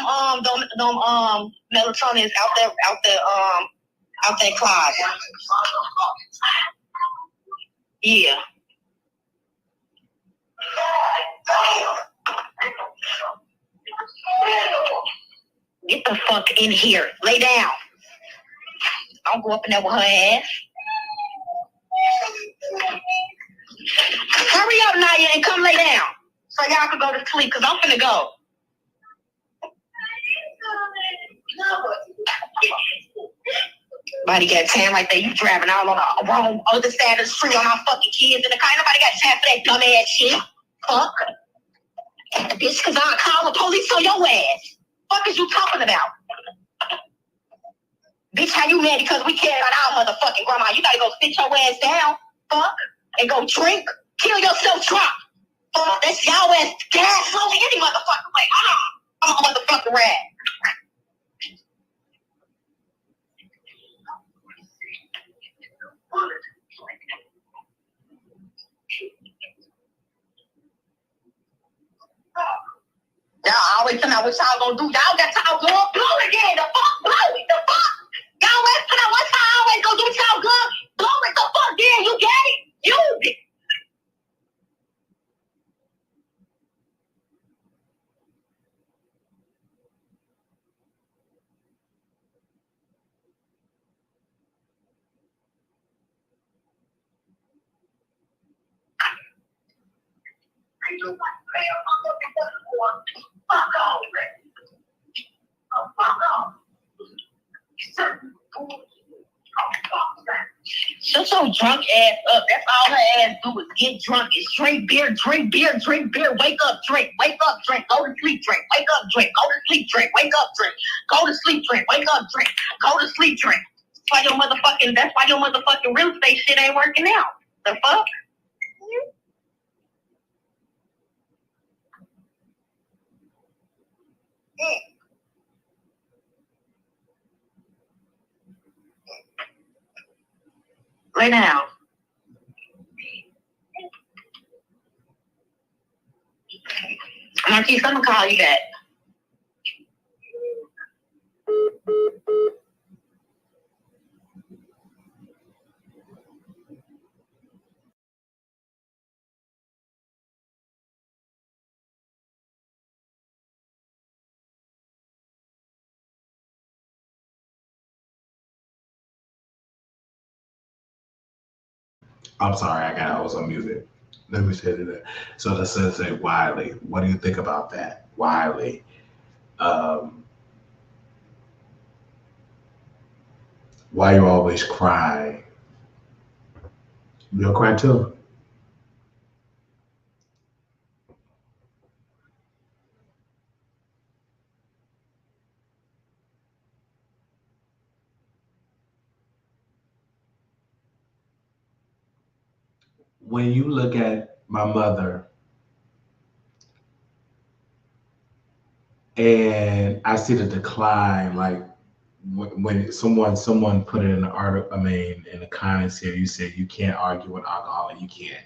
melatonins out that closet. Yeah. Get the fuck in here. Lay down. Don't go up in there with her ass. Hurry up, Naya, and come lay down. So y'all can go to sleep, because I'm finna go. Nobody got time like that. You driving all on the wrong other side of the street on our fucking kids in the car. Nobody got time for that dumb ass shit. Fuck. Bitch, because I'll call the police on your ass. Fuck is you talking about? Bitch, how you mad because we care about our motherfucking grandma? You gotta go sit your ass down. Fuck. And go drink. Kill yourself drunk. Fuck. That's y'all ass gas slowly any motherfucking way. I'm a motherfucking rat. Y'all always tell me what y'all gonna do. Y'all got y'all going blow again. The fuck blow it. The fuck. Y'all always tell me what y'all always gonna do. Y'all good. Blow it the fuck in. You get it? Use it. Shut your drunk ass up. That's all her ass do is get drunk. Is drink beer. Wake up, drink. Go to sleep, drink. Wake up, drink. Go to sleep, drink. Wake up, drink. Go to sleep, drink. Wake up, drink. Go to sleep, drink. That's why your motherfucking real estate shit ain't working out. The fuck? Lay down. Marquise, I'm gonna call you back. I'm sorry, I was on music. Let me say that. So let's say Wiley. What do you think about that, Wiley? Why you always crying? You'll cry too. When you look at my mother and I see the decline, like when someone put it in the article, in the comments here, you said you can't argue with alcohol, and you can't.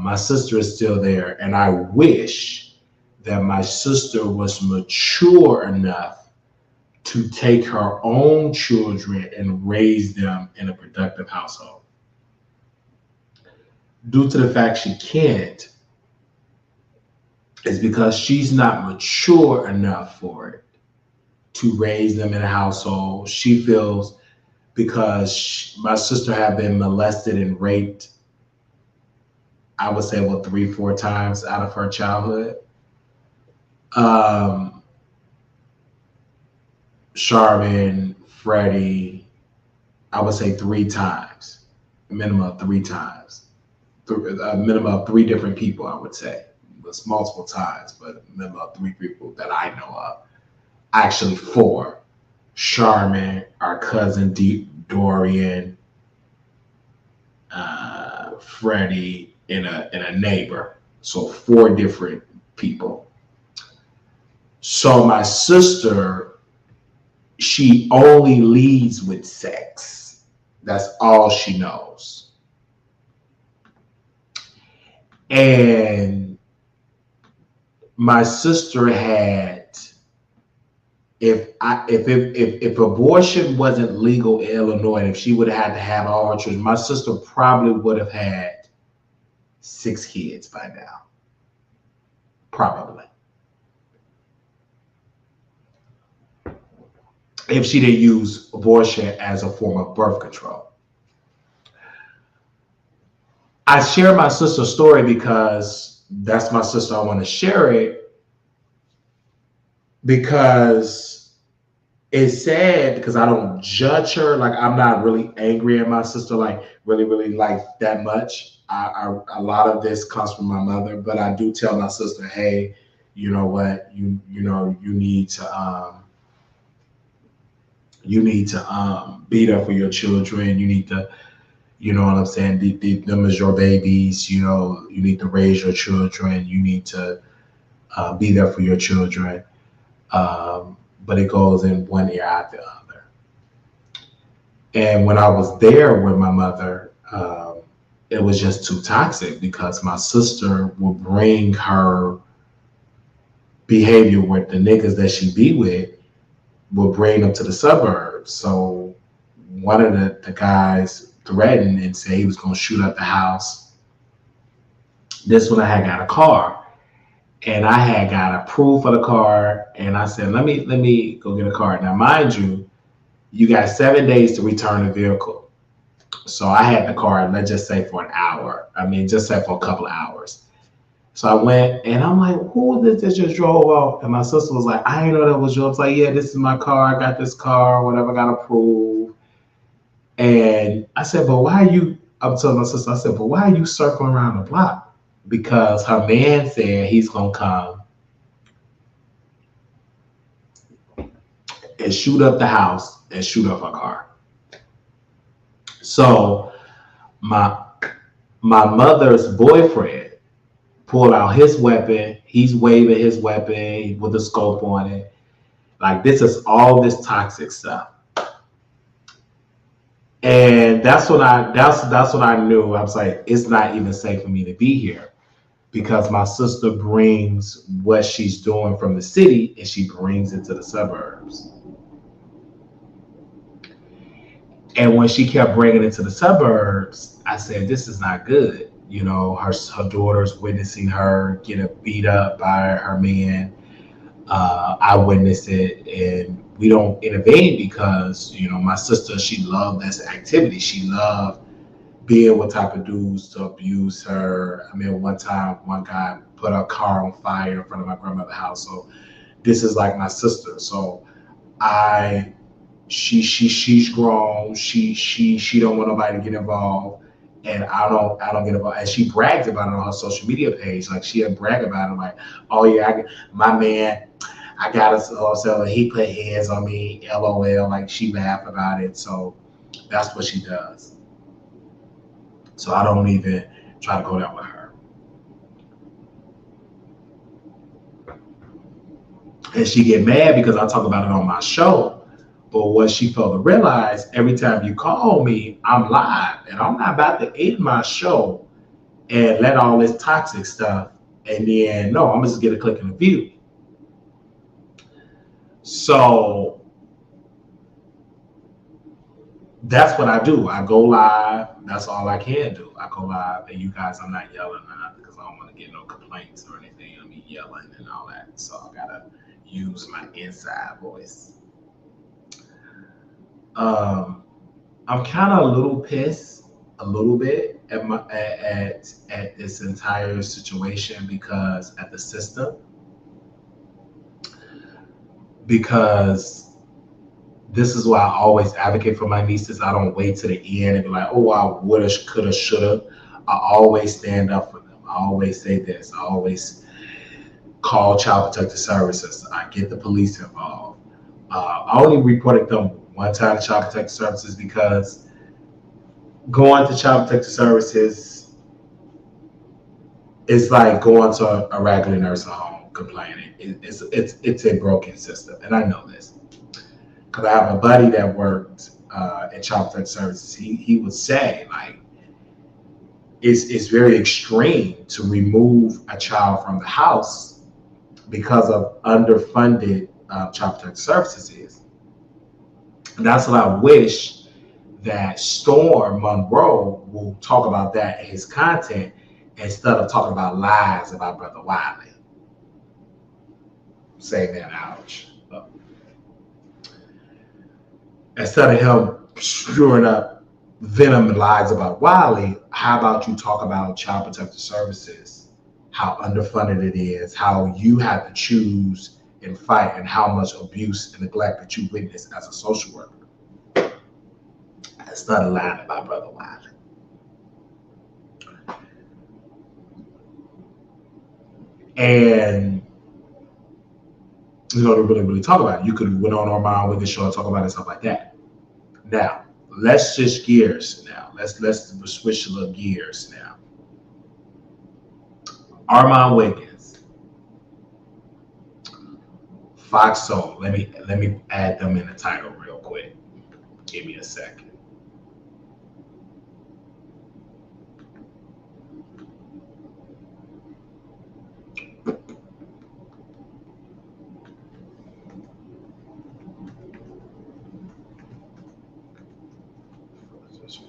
My sister is still there, and I wish that my sister was mature enough to take her own children and raise them in a productive household. Due to the fact she can't, is because she's not mature enough for it to raise them in a household. She feels because my sister had been molested and raped, I would say, 3-4 times out of her childhood. Charmin, Freddie, I would say 3 times, a minimum of 3 times, a minimum of 3 different people, I would say. It's multiple times, but a minimum of 3 people that I know of. Actually 4. Charmin, our cousin Dorian, Freddie, and a neighbor. So 4 different people. So my sister, she only leads with sex. That's all she knows. And my sister had, if abortion wasn't legal in Illinois, and if she would have had to have all her children, my sister probably would have had 6 kids by now. Probably. If she didn't use abortion as a form of birth control. I share my sister's story because that's my sister. I want to share it because it's sad, because I don't judge her. Like, I'm not really angry at my sister, like really like that much. A lot of this comes from my mother, but I do tell my sister, hey, you know what, you need to be there for your children. You need to, you know what I'm saying? Them as your babies. You know, you need to raise your children. You need to be there for your children. But it goes in one ear out the other. And when I was there with my mother, it was just too toxic, because my sister would bring her behavior with the niggas that she be with, would bring them to the suburbs. So one of the guys threatened and said he was going to shoot up the house. This one, I had got a car, and I had got approved for the car, and I said, let me go get a car. Now, mind you, you got 7 days to return the vehicle. So I had the car, let's just say for an hour. I mean, just say for a couple of hours. So I went, and I'm like, who is this that just drove off? And my sister was like, I didn't know that was yours. I was like, yeah, this is my car. I got this car, whatever, got approved. And I said, but why are you, I'm telling my sister, I said, but why are you circling around the block? Because her man said he's going to come and shoot up the house and shoot up her car. So my mother's boyfriend pulled out his weapon. He's waving his weapon with a scope on it. Like, this is all this toxic stuff. And that's what I knew. I was like, it's not even safe for me to be here, because my sister brings what she's doing from the city and she brings it to the suburbs. And when she kept bringing it to the suburbs, I said, this is not good. You know, her daughter's witnessing her get beat up by her man. I witnessed it, and we don't intervene because, you know, my sister, she loved this activity. She loved being with type of dudes to abuse her. I mean, one time, one guy put a car on fire in front of my grandmother's house. So this is like my sister. So she's grown. She don't want nobody to get involved, and I don't get involved. And she brags about it on her social media page. Like, she'll brag about it, like, oh yeah, my man, I got us. So he put hands on me. LOL. Like, she laughed about it. So that's what she does. So I don't even try to go there with her. And she get mad because I talk about it on my show. But what she failed to realize, every time you call me, I'm live, and I'm not about to end my show and let all this toxic stuff, and then, no, I'm gonna just get a click and a view. So that's what I do. I go live. That's all I can do. I go live, and you guys, I'm not yelling because I don't want to get no complaints or anything. I mean, yelling and all that. So I gotta use my inside voice. I'm kind of a little pissed, a little bit at this entire situation because at the system, because this is why I always advocate for my nieces. I don't wait to the end and be like, oh, I woulda, coulda, shoulda. I always stand up for them. I always say this. I always call Child Protective Services. I get the police involved. I only reported them one time to Child Protective Services because going to Child Protective Services is like going to a regular nursing home complaining. It's a broken system, and I know this. Because I have a buddy that worked in Child Protective Services. He would say, like, it's very extreme to remove a child from the house because of underfunded Child Protective Services is. And that's what I wish that Storm Monroe will talk about that in his content instead of talking about lies about Brother Wiley. Say that, ouch. Instead of him screwing up venom and lies about Wiley, how about you talk about Child Protective Services, how underfunded it is, how you have to choose and fight, and how much abuse and neglect that you witness as a social worker. Instead of lying about Brother Wiley. And to really talk about it. You could went on Armon, Wiggins Show and talk about it, stuff like that. Now, let's switch gears now. Let's switch a little gears now. Armon Wiggins, Fox Soul. Let me add them in the title real quick. Give me a second.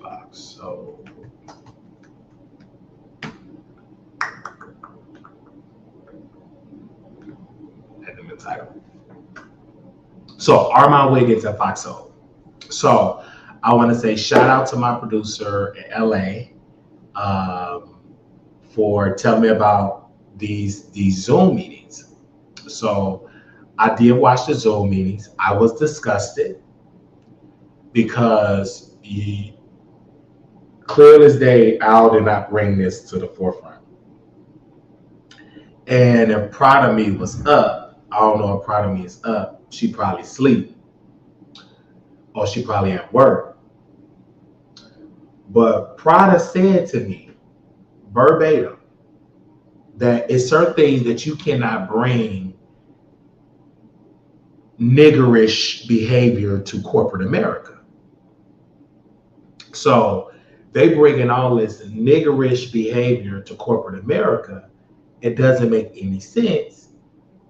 Fox Soul. Add them in the title. So Armon Wiggins and Fox Soul. So I want to say shout out to my producer in LA for telling me about these Zoom meetings. So I did watch the Zoom meetings. I was disgusted because clear as day, Al did not bring this to the forefront. And if Prada Me was up, I don't know if Prada Me is up. She probably sleep, or she probably at work. But Prada said to me, verbatim, that it's certain things that you cannot bring niggerish behavior to corporate America. So they bringing all this niggerish behavior to corporate America. It doesn't make any sense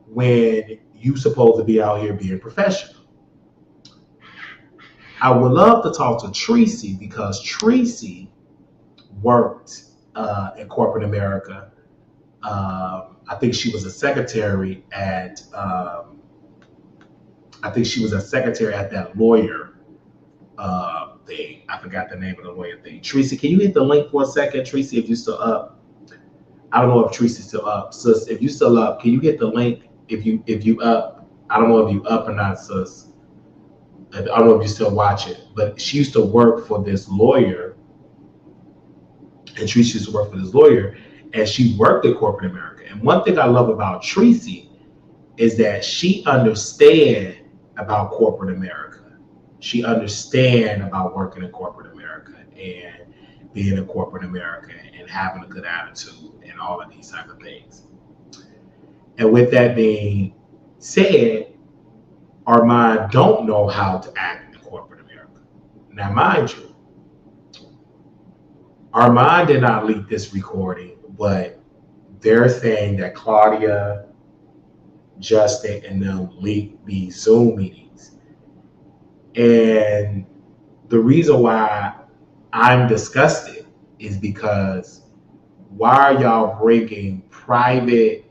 when you supposed to be out here being professional. I would love to talk to Tracy because Tracy worked in corporate America. I think she was a secretary at that lawyer thing. I forgot the name of the lawyer thing. Tracy, can you hit the link for a second? Tracy, if you're still up. I don't know if Tracy's still up. Sis, if you still up, can you hit the link if you up? I don't know if you up or not, sis. I don't know if you still watch it, but she used to work for this lawyer, and Tracy used to work for this lawyer, and she worked at corporate America. And one thing I love about Tracy is that she understands about corporate America. She understands about working in corporate America and being in corporate America and having a good attitude and all of these type of things. And with that being said, Armon don't know how to act in corporate America. Now, mind you, Armon did not leak this recording, but they're saying that Claudia, Justin, and them leaked these Zoom meetings. And the reason why I'm disgusted is because why are y'all bringing private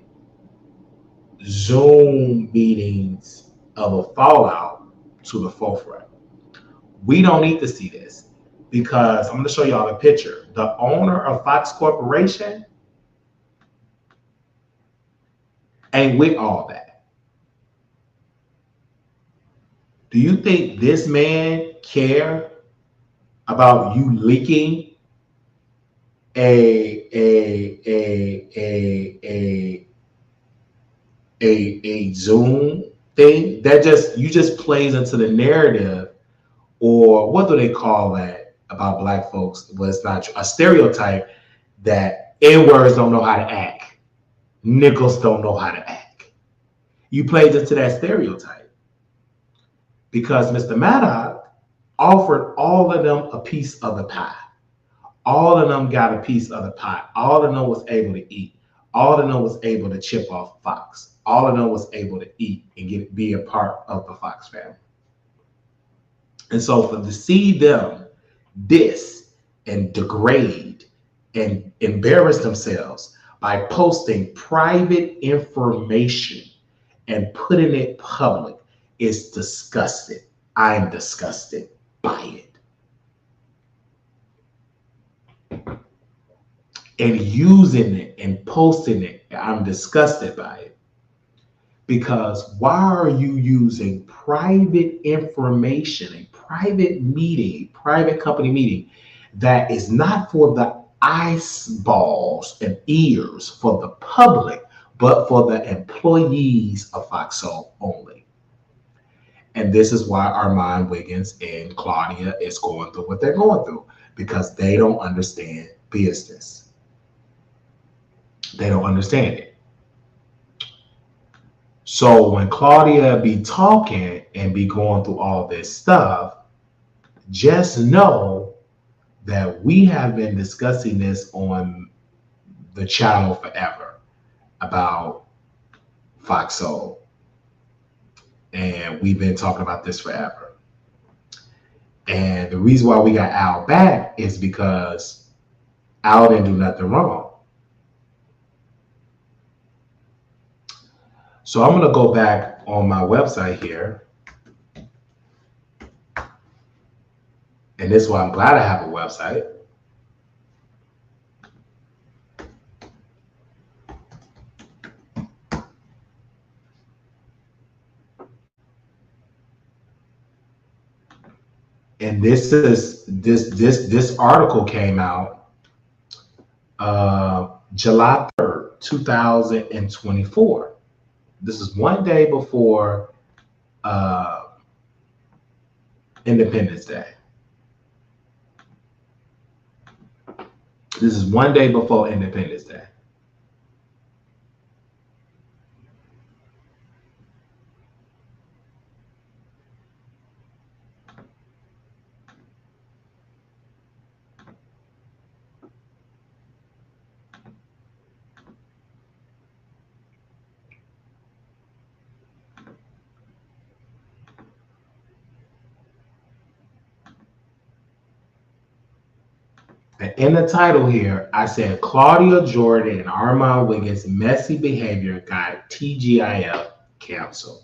Zoom meetings of a fallout to the forefront? We don't need to see this because I'm going to show y'all a picture. The owner of Fox Corporation ain't with all that. Do you think this man care about you leaking a Zoom thing? That just plays into the narrative, or what do they call that about black folks? Well, it's not a stereotype that N-words don't know how to act. Nickels don't know how to act. You played into that stereotype because Mr. Maddox offered all of them a piece of the pie. All of them got a piece of the pie. All of them was able to eat. All of them was able to chip off Fox. All of them was able to eat and be a part of the Fox family. And so to see them diss and degrade and embarrass themselves by posting private information and putting it public is disgusting. I'm disgusted by it. And using it and posting it, I'm disgusted by it. Because why are you using private information, a private meeting, a private company meeting that is not for the eyeballs and ears for the public, but for the employees of Fox Soul only? And this is why Armon, Wiggins, and Claudia is going through what they're going through, because they don't understand business. They don't understand it. So when Claudia be talking and be going through all this stuff, just know that we have been discussing this on the channel forever about Fox Soul. And we've been talking about this forever. And the reason why we got Al back is because Al didn't do nothing wrong. So I'm going to go back on my website here. And this is why I'm glad I have a website. And this article came out July 3rd, 2024. This is one day before Independence Day. This is one day before Independence Day. And in the title here, I said Claudia Jordan and Armon Wiggins' messy behavior got TGIF canceled.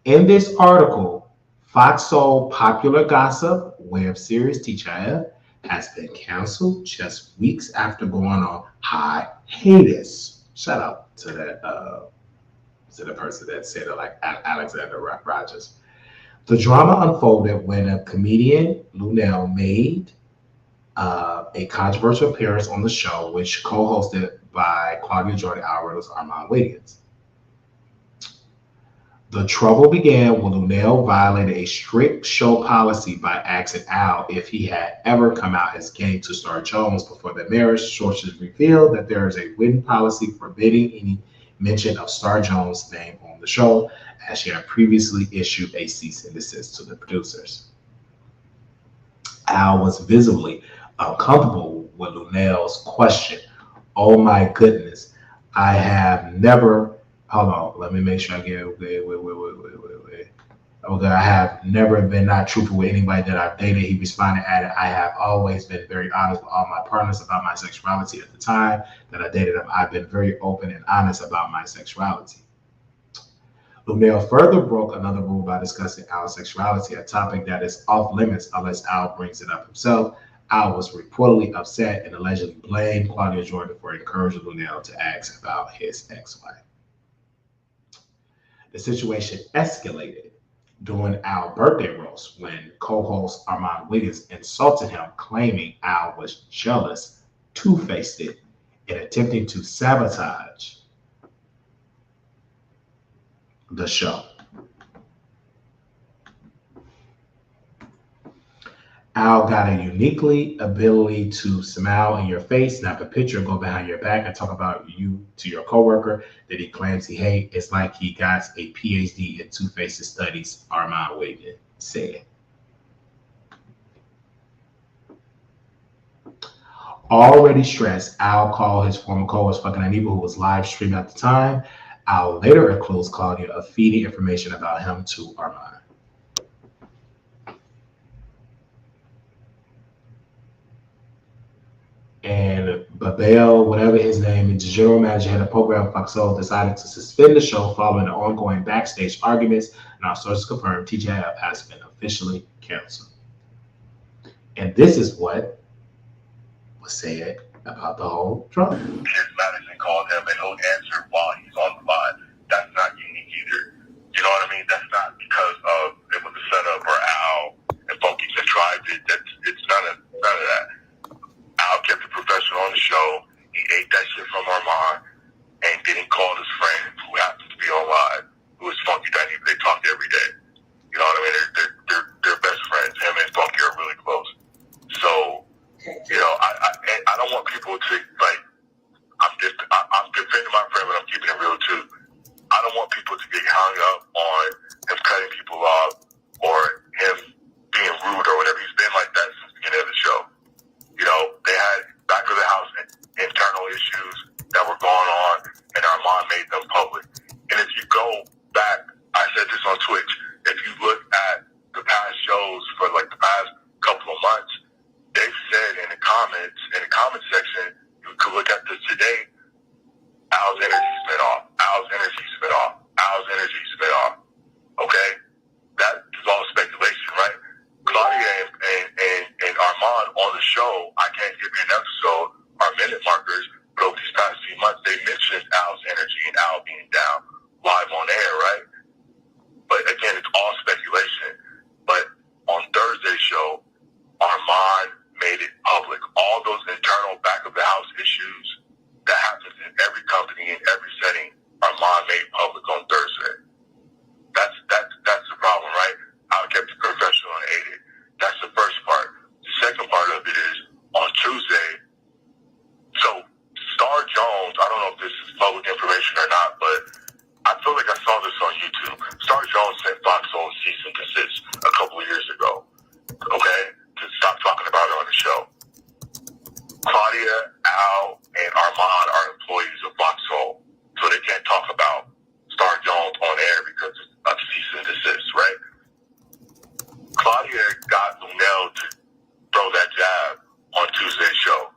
In this article, Fox Soul popular gossip web series TGIF has been canceled just weeks after going on hiatus. Shout out to that to the person that said it, like Alexander Rogers. The drama unfolded when a comedian, Lunel, made a controversial appearance on the show, which co-hosted by Claudia Jordan, Al Riddle's Armon Wiggins. The trouble began when Lunel violated a strict show policy by asking Al if he had ever come out as gay to Star Jones before their marriage. Sources revealed that there is a written policy forbidding any mention of Star Jones' name on the show, as she had previously issued a cease and desist to the producers. Al was visibly uncomfortable with Lunel's question. Oh my goodness, I have never. Hold on, let me make sure I get. Wait. Okay, I have never been not truthful with anybody that I've dated. He responded, added, I have always been very honest with all my partners about my sexuality. At the time that I dated him, I've been very open and honest about my sexuality. Lunel further broke another rule by discussing Al's sexuality, a topic that is off limits unless Al brings it up himself. Al was reportedly upset and allegedly blamed Claudia Jordan for encouraging Lunel to ask about his ex-wife. The situation escalated during Al's birthday roast when co-host Armon Wiggins insulted him, claiming Al was jealous, two-faced it, and attempting to sabotage the show. Al got a uniquely ability to smile in your face, snap a picture, go behind your back, and talk about you to your coworker that he claims he hates. It's like he got a PhD in two-faced studies, Armon Wiggins said. Already stressed, Al called his former co-host fucking Aniba, who was live streaming at the time. Al later accused Claudia of feeding information about him to Armon. And Babel, whatever his name, the general manager head of program Fox Soul, decided to suspend the show following the ongoing backstage arguments. And our sources confirmed TJF has been officially canceled. And this is what was said about the whole drama. Piers Madison called him and he'll answer while he's on the line. That's not unique either. You know what I mean? That's not because of it was a setup or Al and Funky contrived it. It's none of that. Al kept it professional on the show. He ate that shit from Armon and didn't call his friend who happens to be on live, who is Funky Dynamic. They talk every day. You know what I mean? They're best friends. Him and Funky are really close. So, you know, I don't want people to like. I'm defending my friend, but I'm keeping it real too. I don't want people to get hung up on him cutting people off or him being rude or whatever. He's been like that since the beginning of the show. You know, they had back of the house internal issues that were going on, and Armon made them public. And if you go back, I said this on Twitch, if you look at the past shows for like the past couple of months, they've said in the comment section, you could look at this today, Al's energy spit off, Al's energy spit off, Al's energy spit off. Okay? That is all speculation, right? Claudia and Armon on the show, I can't give you an episode or minute markers, but over these past few months, they mentioned Al's energy and Al being down live on air, right? But again, it's all speculation. But on Thursday's show, Armon made it public. All those internal back of the house issues that happens in every company, in every setting, Armon made public on Thursday. That's the problem, right? Al kept it professional and ate it. That's the first part. The second part of it is on Tuesday. So Star Jones, I don't know if this is public information or not, but I feel like I saw this on YouTube. Star Jones sent Fox Soul cease and desist a couple of years ago, okay, to stop talking about it on the show. Claudia, Al, and Armon are employees of Fox Soul, so they can't talk about Star Jones on air because of cease and desist, right? Claudia got Lunel to throw that jab on Tuesday's show.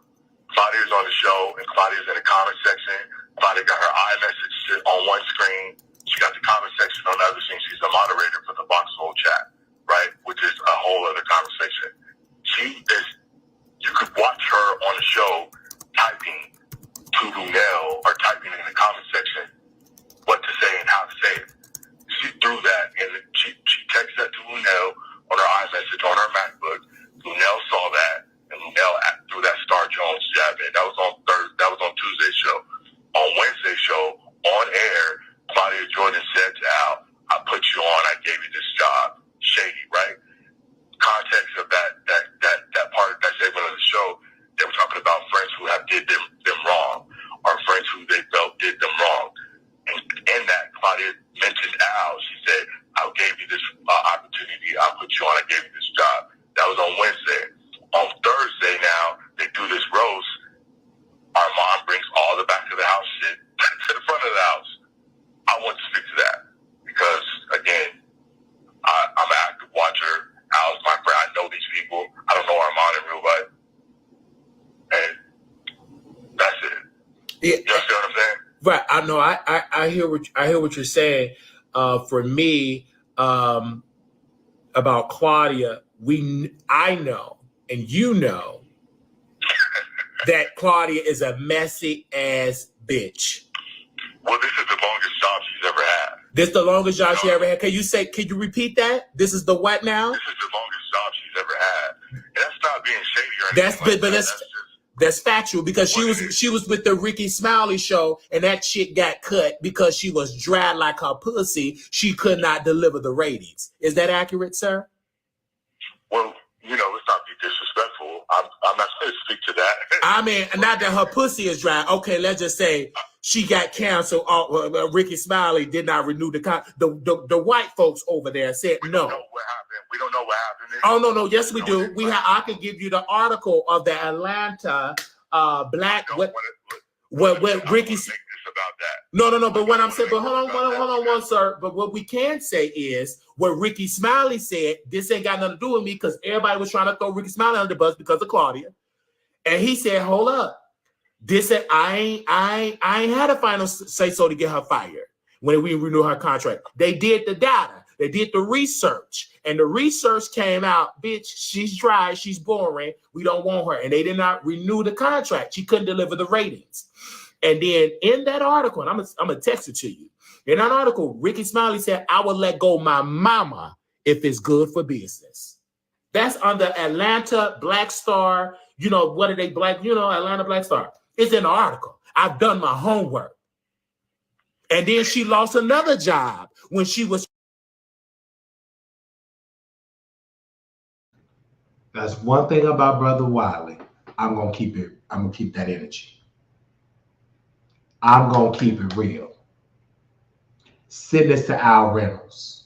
Claudia's on the show, and Claudia's in the comment section. Claudia got her iMessage on one screen. She got the comment section on the other screen. She's the moderator for the Fox Soul chat. Yeah. You understand what I'm saying? Right. I know. I hear what you're saying. For me, about Claudia, I know, and you know, that Claudia is a messy ass bitch. Well, this is the longest job she's ever had. This is the longest job she ever had. Can you repeat that? This is the what now? This is the longest job she's ever had. And that's not being shady or anything. That's factual, because she was with the Ricky Smiley show, and that shit got cut because she was dry like her pussy. She could not deliver the ratings. Is that accurate, sir? Well, let's not be disrespectful. I'm not going to speak to that. I mean, not that her pussy is dry. Okay, let's just say she got canceled. Ricky Smiley did not renew the white folks over there said no. We don't know what happened. We don't know what happened. Oh no, yes we do. I could give you the article of the Atlanta black what Ricky. About that. No. But what I'm saying, but hold on, one sir. But what we can say is what Ricky Smiley said. This ain't got nothing to do with me, because everybody was trying to throw Ricky Smiley under the bus because of Claudia, and he said, "Hold up, this said I ain't had a final say so to get her fired when we renew her contract. They did the data, they did the research, and the research came out, bitch, she's dry, she's boring, we don't want her, and they did not renew the contract. She couldn't deliver the ratings." And then in that article, and I'm gonna text it to you. In that article, Ricky Smiley said, "I will let go my mama if it's good for business." That's on the Atlanta Black Star. What are they black? Atlanta Black Star. It's in the article. I've done my homework. And then she lost another job when she was. That's one thing about Brother Wiley. I'm gonna keep that energy. I'm going to keep it real. Send this to Al Reynolds.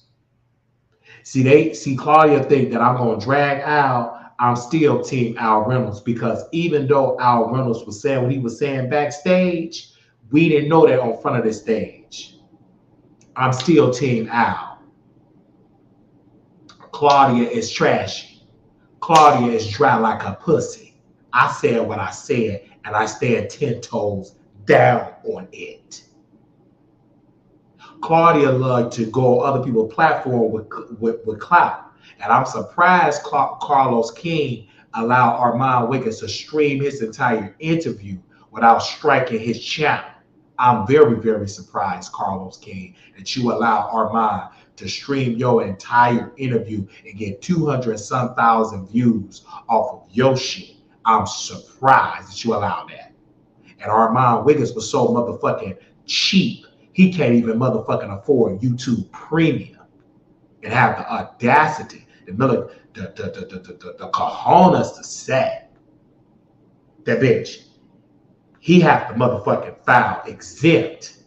See, Claudia think that I'm going to drag Al. I'm still team Al Reynolds, because even though Al Reynolds was saying what he was saying backstage, we didn't know that on front of the stage. I'm still team Al. Claudia is trashy. Claudia is dry like a pussy. I said what I said, and I stand 10 toes down on it. Claudia loved to go on other people's platform with clout, and I'm surprised Carlos King allowed Armon Wiggins to stream his entire interview without striking his channel. I'm very, very surprised, Carlos King, that you allow Armon to stream your entire interview and get 200-some thousand views off of your shit. I'm surprised that you allowed that. And Armon Wiggins was so motherfucking cheap, he can't even motherfucking afford YouTube Premium and have the audacity, the cojones to say that, bitch, he have to motherfucking file exempt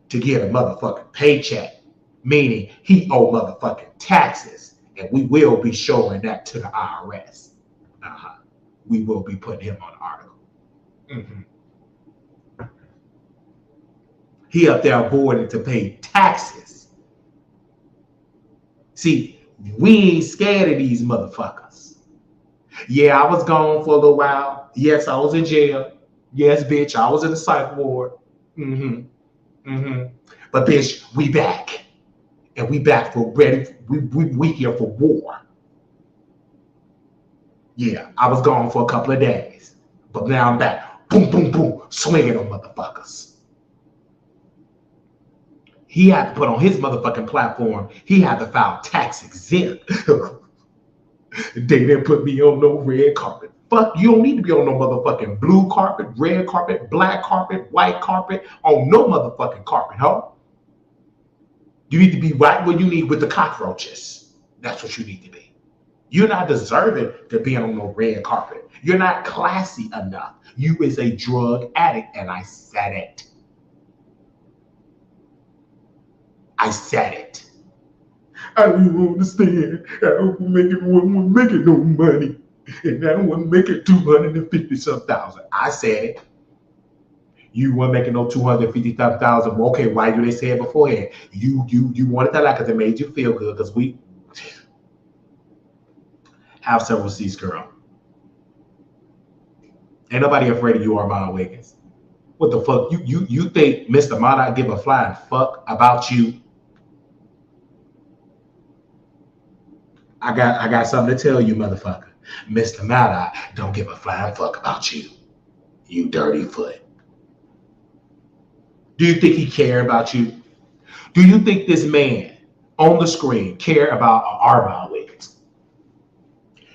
to get a motherfucking paycheck, meaning he owe motherfucking taxes, and we will be showing that to the IRS. We will be putting him on the article. He up there avoiding to pay taxes. See, we ain't scared of these motherfuckers. Yeah, I was gone for a little while. Yes, I was in jail. Yes, bitch, I was in the psych ward. But bitch, we back. And we back for ready. We here for war. Yeah, I was gone for a couple of days. But now I'm back. Boom, boom, boom. Swinging on motherfuckers. He had to put on his motherfucking platform, he had to file tax exempt. They didn't put me on no red carpet. Fuck, you don't need to be on no motherfucking blue carpet, red carpet, black carpet, white carpet, on no motherfucking carpet, huh? You need to be right where you need with the cockroaches. That's what you need to be. You're not deserving to be on no red carpet. You're not classy enough. You is a drug addict, and I said it. I said it. I don't understand. I wasn't making no money. And I wasn't making 250-some thousand. I said it. You weren't making no 250,000. Okay, why do they say it beforehand? You wanted that because it made you feel good, because we have several seats, girl. Ain't nobody afraid of you, Armon Wiggins. What the fuck? You think Mr. Mada give a flying fuck about you? I got something to tell you, motherfucker. Mr. Mada don't give a flying fuck about you. You dirty foot. Do you think he care about you? Do you think this man on the screen care about Armon Wiggins?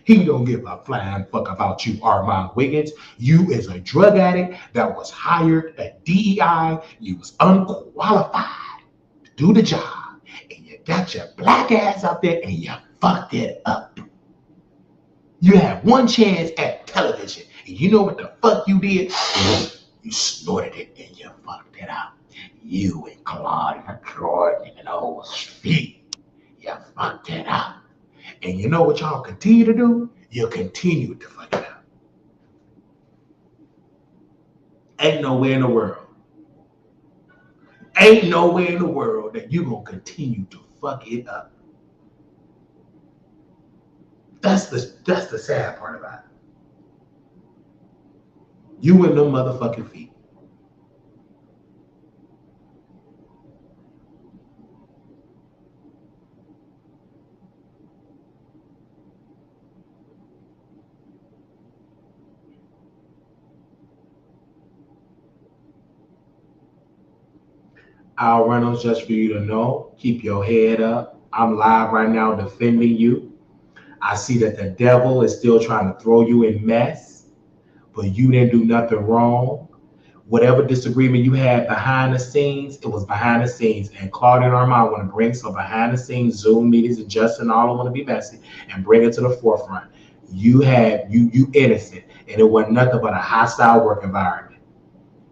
He don't give a flying fuck about you, Armon Wiggins. You is a drug addict that was hired at DEI. You was unqualified to do the job. And you got your black ass out there and you fucked it up. You had one chance at television. And you know what the fuck you did? You snorted it and you fucked it up. You and Claudia Jordan and those feet. You fucked it up. And you know what y'all continue to do? You'll continue to fuck it up. Ain't nowhere in the world. Ain't nowhere in the world that you're going to continue to fuck it up. That's the sad part about it. You and them motherfucking feet. Al Reynolds, just for you to know, keep your head up. I'm live right now defending you. I see that the devil is still trying to throw you in mess, but you didn't do nothing wrong. Whatever disagreement you had behind the scenes, it was behind the scenes. And Claudia and Armon want to bring some behind the scenes Zoom meetings and Justin all want to be messy and bring it to the forefront. You innocent, and it wasn't nothing but a hostile work environment.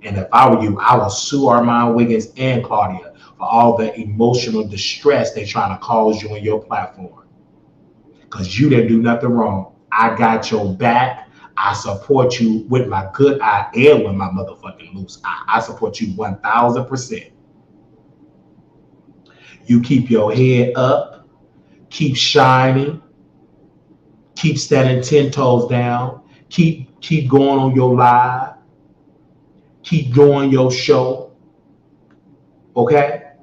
And if I were you, I would sue Armon Wiggins and Claudia for all the emotional distress they're trying to cause you in your platform. Because you didn't do nothing wrong. I got your back. I support you with my good eye and with my motherfucking loose eye. I support you 1,000%. You keep your head up. Keep shining. Keep standing 10 toes down. Keep going on your live. Keep doing your show. Okay?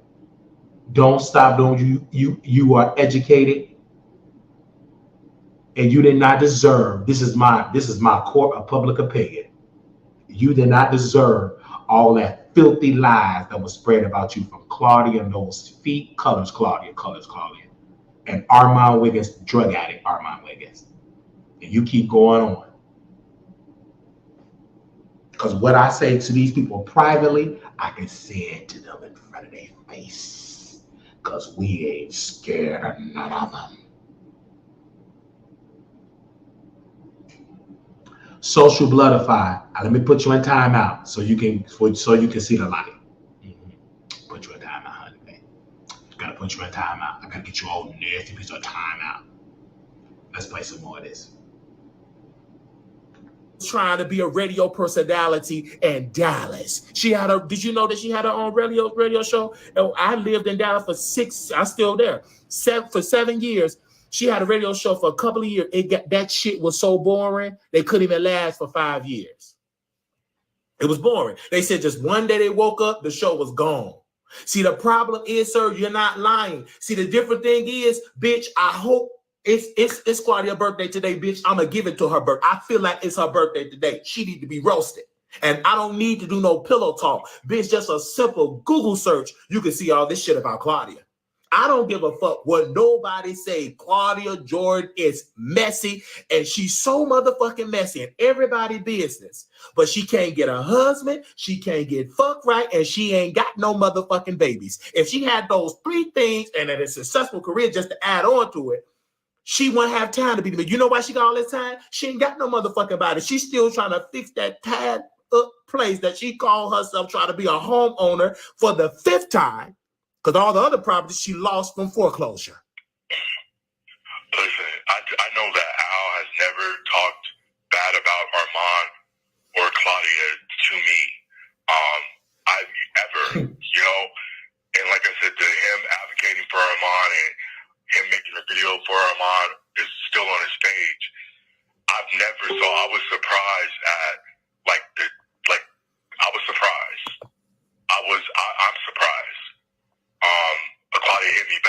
Don't stop doing you are educated. And you did not deserve, this is my court of public opinion. You did not deserve all that filthy lies that was spread about you from Claudia and those feet, colors Claudia. And Armon Wiggins, drug addict Armon Wiggins. And you keep going on. Because what I say to these people privately, I can say it to them in front of their face. Because we ain't scared of none of them. Social Bloodify. Let me put you in timeout so you can see the light. Put you in timeout, honey, baby. Gotta put you in timeout. I gotta get you all nasty piece of timeout. Let's play some more of this. Trying to be a radio personality in Dallas. Did you know that she had her own radio show? And I lived in Dallas I'm still there. For 7 years. She had a radio show for a couple of years. That shit was so boring, they couldn't even last for 5 years. It was boring. They said just one day they woke up, the show was gone. See, the problem is, sir, you're not lying. See, the different thing is, bitch, I hope it's Claudia's birthday today, bitch. I'm going to give it to her birthday. I feel like it's her birthday today. She need to be roasted. And I don't need to do no pillow talk. Bitch, just a simple Google search. You can see all this shit about Claudia. I don't give a fuck what nobody say. Claudia Jordan is messy, and she's so motherfucking messy in everybody's business. But she can't get a husband, she can't get fucked right, and she ain't got no motherfucking babies. If she had those 3 things and a successful career just to add on to it, she wouldn't have time to be the. You know why she got all this time? She ain't got no motherfucking body. She's still trying to fix that tied up place that she called herself trying to be a homeowner for the 5th time. Because all the other properties she lost from foreclosure. Listen, I know that Al has never talked bad about Armon or Claudia to me. And like I said, to him advocating for Armon and him making a video for Armon is still on his page. I was surprised at I was surprised.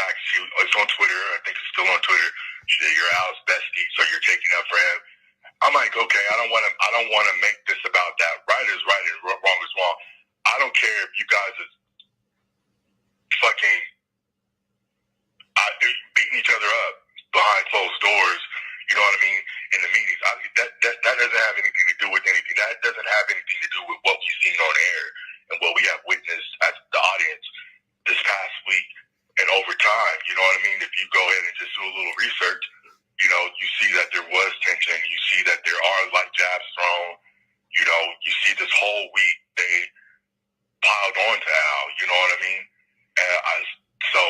back. It's on Twitter. I think it's still on Twitter. You're Al's bestie, so you're taking up for him. I'm like, okay, I don't want to make this about that. Right is right and wrong is wrong. I don't care if you guys are fucking beating each other up behind closed doors. You know what I mean? In the meetings, that doesn't have anything to do with anything. That doesn't have anything to do with what we've seen on air and what we have witnessed as the audience this past week and over time. You know what I mean? If you go ahead and just do a little research, you know, you see that there was tension. You see that there are like jabs thrown. You know, you see this whole week they piled on to Al. You know what I mean? And so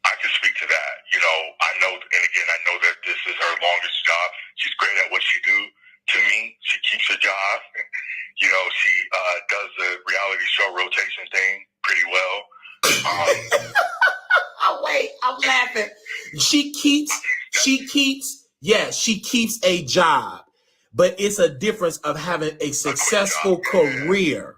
I can speak to that. You know, I know, and again, I know that this is her longest job. She's great at what she do. To me, she keeps her job. You know, she does the reality show rotation thing pretty well. Oh, wait, I'm laughing. She keeps a job, but it's a difference of having a successful career.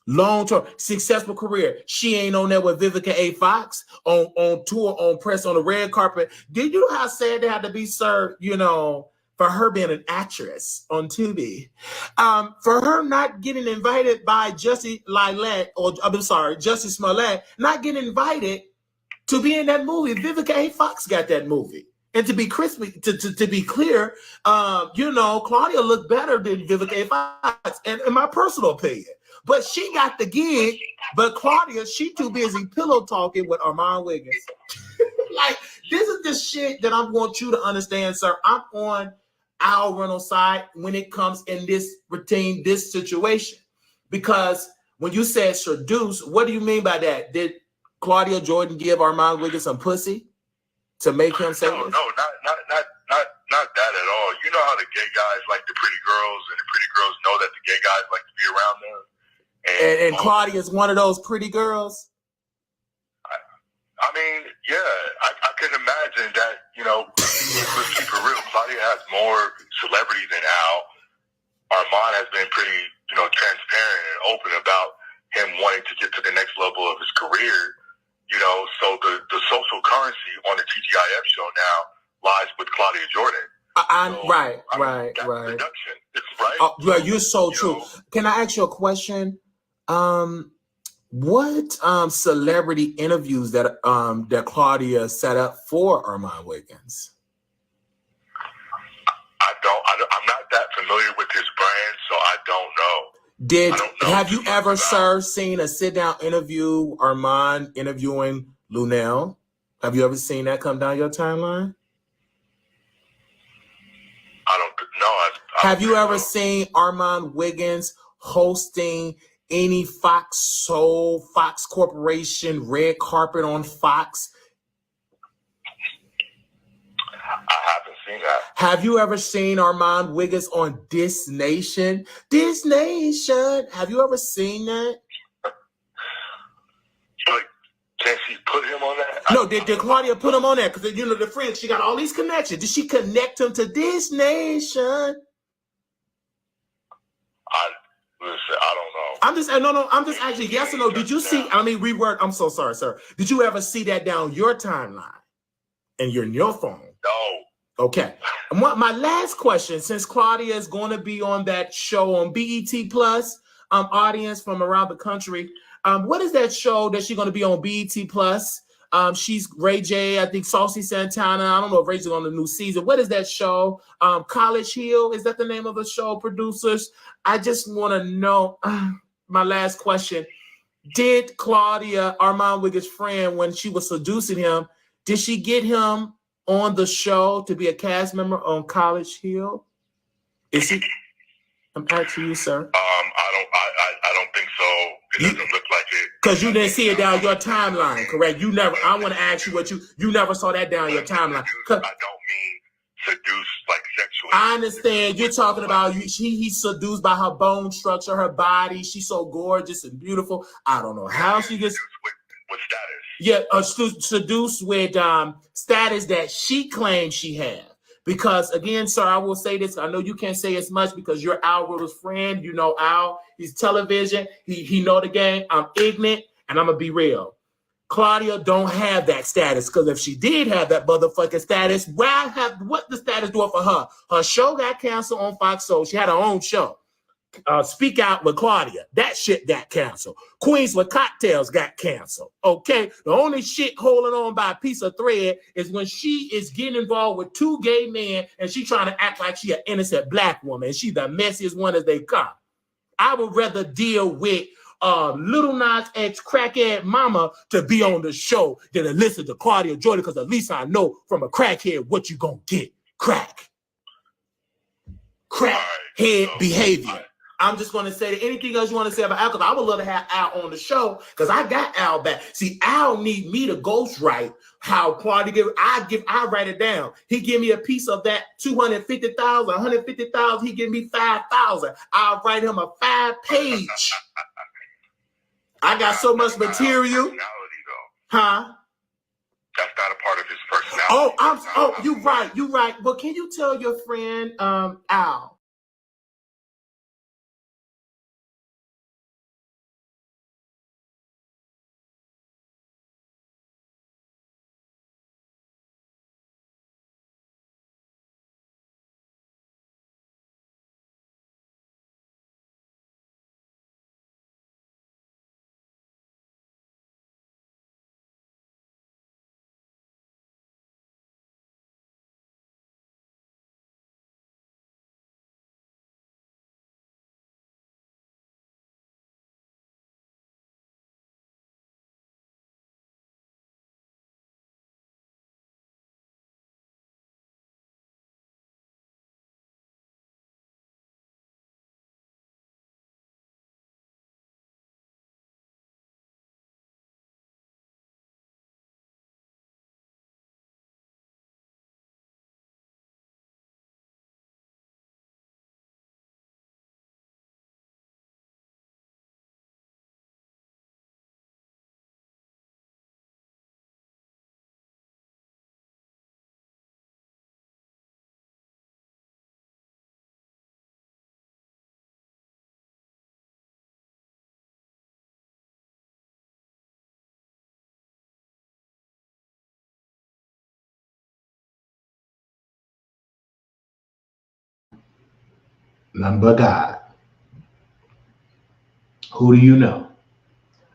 Long-term, successful career. She ain't on there with Vivica A. Fox on tour, on press, on the red carpet. Did you know how sad they had to be served, you know, for her being an actress on TV? For her not getting invited by Jussie Smollett, not getting invited to be in that movie. Vivica A. Fox got that movie. And to be crispy, to be clear, you know, Claudia looked better than Vivica A. Fox, and in my personal opinion. But she got the gig, but Claudia, she too busy pillow talking with Armon Wiggins. Like, this is the shit that I want you to understand, sir. I'm on Al Reynolds' side when it comes in this routine, this situation. Because when you said seduce, what do you mean by that? Did Claudia Jordan give Armon Wiggins some pussy to make him say No, this? not that at all. You know how the gay guys like the pretty girls, and the pretty girls know that the gay guys like to be around them. And Claudia's one of those pretty girls? I mean, yeah, I can imagine that, you know, let's keep it real. Claudia has more celebrity than Al. Armon has been pretty, you know, transparent and open about him wanting to get to the next level of his career. You know, so the social currency on the TGIF show now lies with Claudia Jordan. Right. Production, right? Oh, yeah, you're so true. Can I ask you a question? What celebrity interviews that Claudia set up for Armon Wiggins? I'm not that familiar with his brand, so I don't know. Have you ever, sir, seen a sit-down interview, Armon interviewing Lunel? Have you ever seen that come down your timeline? I don't know. Have you ever seen Armon Wiggins hosting any Fox Soul, Fox Corporation, red carpet on Fox? I haven't seen that. Have you ever seen Armon Wiggins on This Nation? This Nation. Have you ever seen that? Like, can she put him on that? No, did Claudia put him on there? Because, you know, the friends, she got all these connections. Did she connect him to This Nation? Listen, I don't know. I'm just actually, yes or no. Did you see, reword, I'm so sorry, sir. Did you ever see that down your timeline and you're in your phone? No. Okay. And my last question, since Claudia is going to be on that show on BET Plus, audience from around the country, what is that show that she's going to be on BET Plus? She's Ray J, I think Saucy Santana. I don't know if Ray's on the new season. What is that show? College Hill, is that the name of the show? Producers, I just want to know, my last question. Did Claudia, Armon Wiggins' friend, when she was seducing him, did she get him on the show to be a cast member on College Hill? Is he? I'm asking you, sir. I don't think so. It doesn't look like it. Because you didn't see it down your timeline, correct? You never. I want to ask you what you never saw that down your timeline. I don't mean seduce like sexually. I understand you're talking about he's seduced by her bone structure, her body. She's so gorgeous and beautiful. I don't know how she gets with status. Yeah, seduced with status that she claims she has. Because again, sir, I will say this. I know you can't say as much because you're Al Riddle's friend. You know Al. He's television. He know the game. I'm ignorant, and I'm gonna be real. Claudia don't have that status, because if she did have that motherfucking status, what the status doing for her? Her show got canceled on Fox Soul. She had her own show. Speak Out with Claudia. That shit got canceled. Queens with Cocktails got canceled. Okay? The only shit holding on by a piece of thread is when she is getting involved with two gay men and she trying to act like she an innocent black woman and she's the messiest one as they come. I would rather deal with Little Nas X crackhead mama to be on the show than to listen to Claudia Jordan, because at least I know from a crackhead what you gonna get. Crackhead behavior. I'm just going to say that anything else you want to say about Al, because I would love to have Al on the show, because I got Al back. See, Al need me to ghostwrite how Claudia give. I write it down. He give me a piece of that 250,000, 150,000. He give me 5,000. I'll write him a 5-page. I got so much material. Huh? That's not a part of his personality. You're right. Well, can you tell your friend Al? None but God. Who do you know?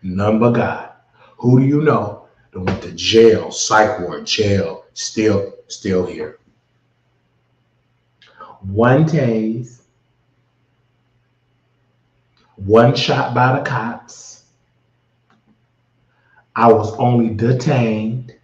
None but God. Who do you know that went to jail, psych ward, jail, still here? One tase, one shot by the cops. I was only detained.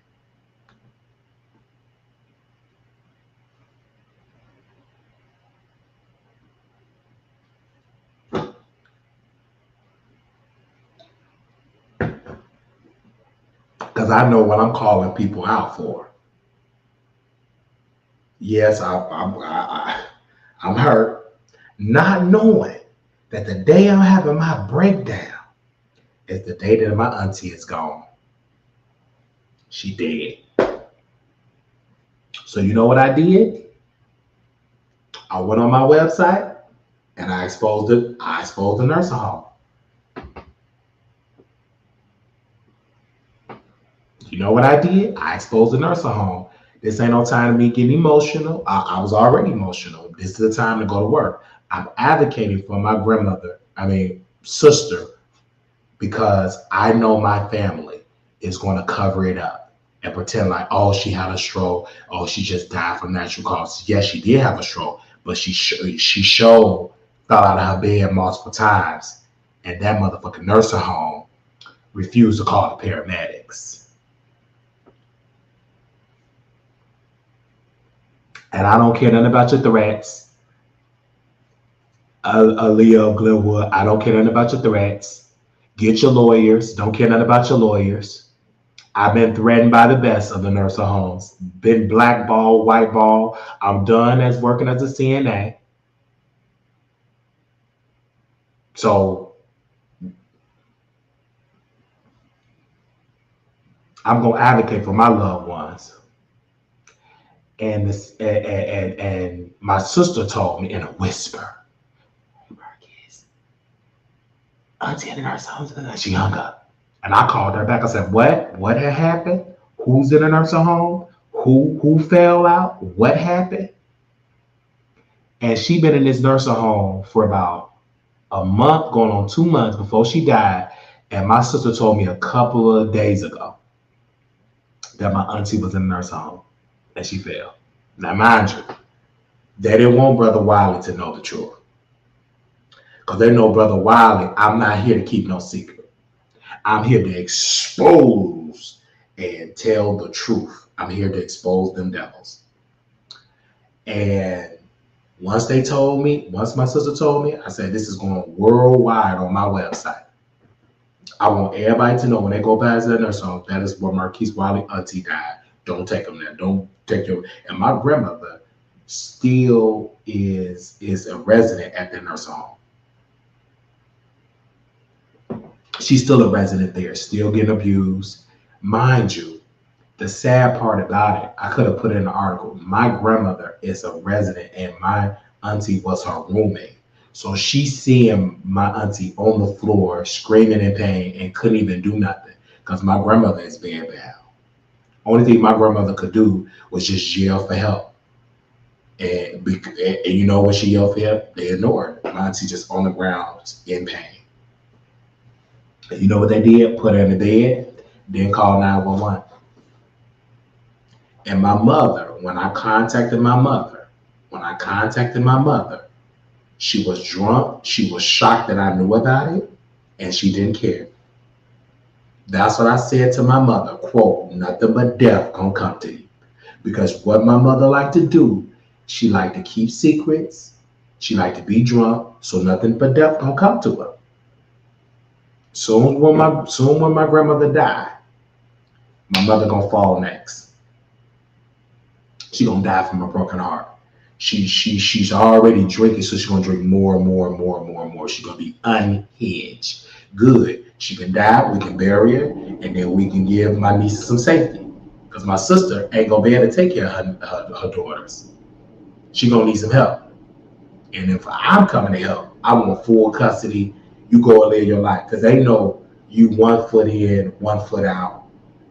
Because I know what I'm calling people out for. Yes, I'm hurt, not knowing that the day I'm having my breakdown is the day that my auntie is gone. She dead. So you know what I did? I went on my website and I exposed the nursing home. You know what I did? I exposed the nursing home. This ain't no time to me getting emotional. I was already emotional. This is the time to go to work. I'm advocating for my sister, because I know my family is going to cover it up and pretend like, oh, she had a stroke. Oh, she just died from natural causes. Yes, she did have a stroke, but she fell out of her bed multiple times, and that motherfucking nursing home refused to call the paramedics. And I don't care nothing about your threats. Leo Glenwood, I don't care nothing about your threats. Get your lawyers. Don't care nothing about your lawyers. I've been threatened by the best of the nursing homes. Been blackballed, whiteballed. I'm done as working as a CNA. So I'm going to advocate for my loved ones. And my sister told me in a whisper, Marcus, Auntie in the nursing home, she hung up. And I called her back. I said, what? What had happened? Who's in a nursing home? Who fell out? What happened? And she been in this nursing home for about a month, going on 2 months before she died. And my sister told me a couple of days ago that my auntie was in a nursing home and she fell. Now, mind you, they didn't want Brother Wiley to know the truth. Because they know Brother Wiley, I'm not here to keep no secret. I'm here to expose and tell the truth. I'm here to expose them devils. And once my sister told me, I said, this is going worldwide on my website. I want everybody to know when they go past that nursing home, that is where Marquise Wiley auntie died. Don't take them there. Don't take your. And my grandmother still is a resident at the nursing home. She's still a resident there, still getting abused. Mind you, the sad part about it, I could have put in an article. My grandmother is a resident and my auntie was her roommate. So she's seeing my auntie on the floor screaming in pain and couldn't even do nothing because my grandmother is being bad. Only thing my grandmother could do was just yell for help. And you know when she yelled for help, they ignored her. My auntie just on the ground in pain. And you know what they did? Put her in the bed, then call 911. And my mother, when I contacted my mother, she was drunk. She was shocked that I knew about it, and she didn't care. That's what I said to my mother, quote, nothing but death gonna come to you. Because what my mother liked to do, she liked to keep secrets. She liked to be drunk, so nothing but death gonna come to her. Soon when my grandmother died, my mother gonna fall next. She gonna die from a broken heart. She's already drinking, so she's gonna drink more and more and more and more and more. She's gonna be unhinged. Good. She can die, we can bury her, and then we can give my niece some safety. Because my sister ain't gonna be able to take care of her daughters. She gonna need some help. And if I'm coming to help, I want full custody. You go and live your life. Because they know you 1 foot in, 1 foot out.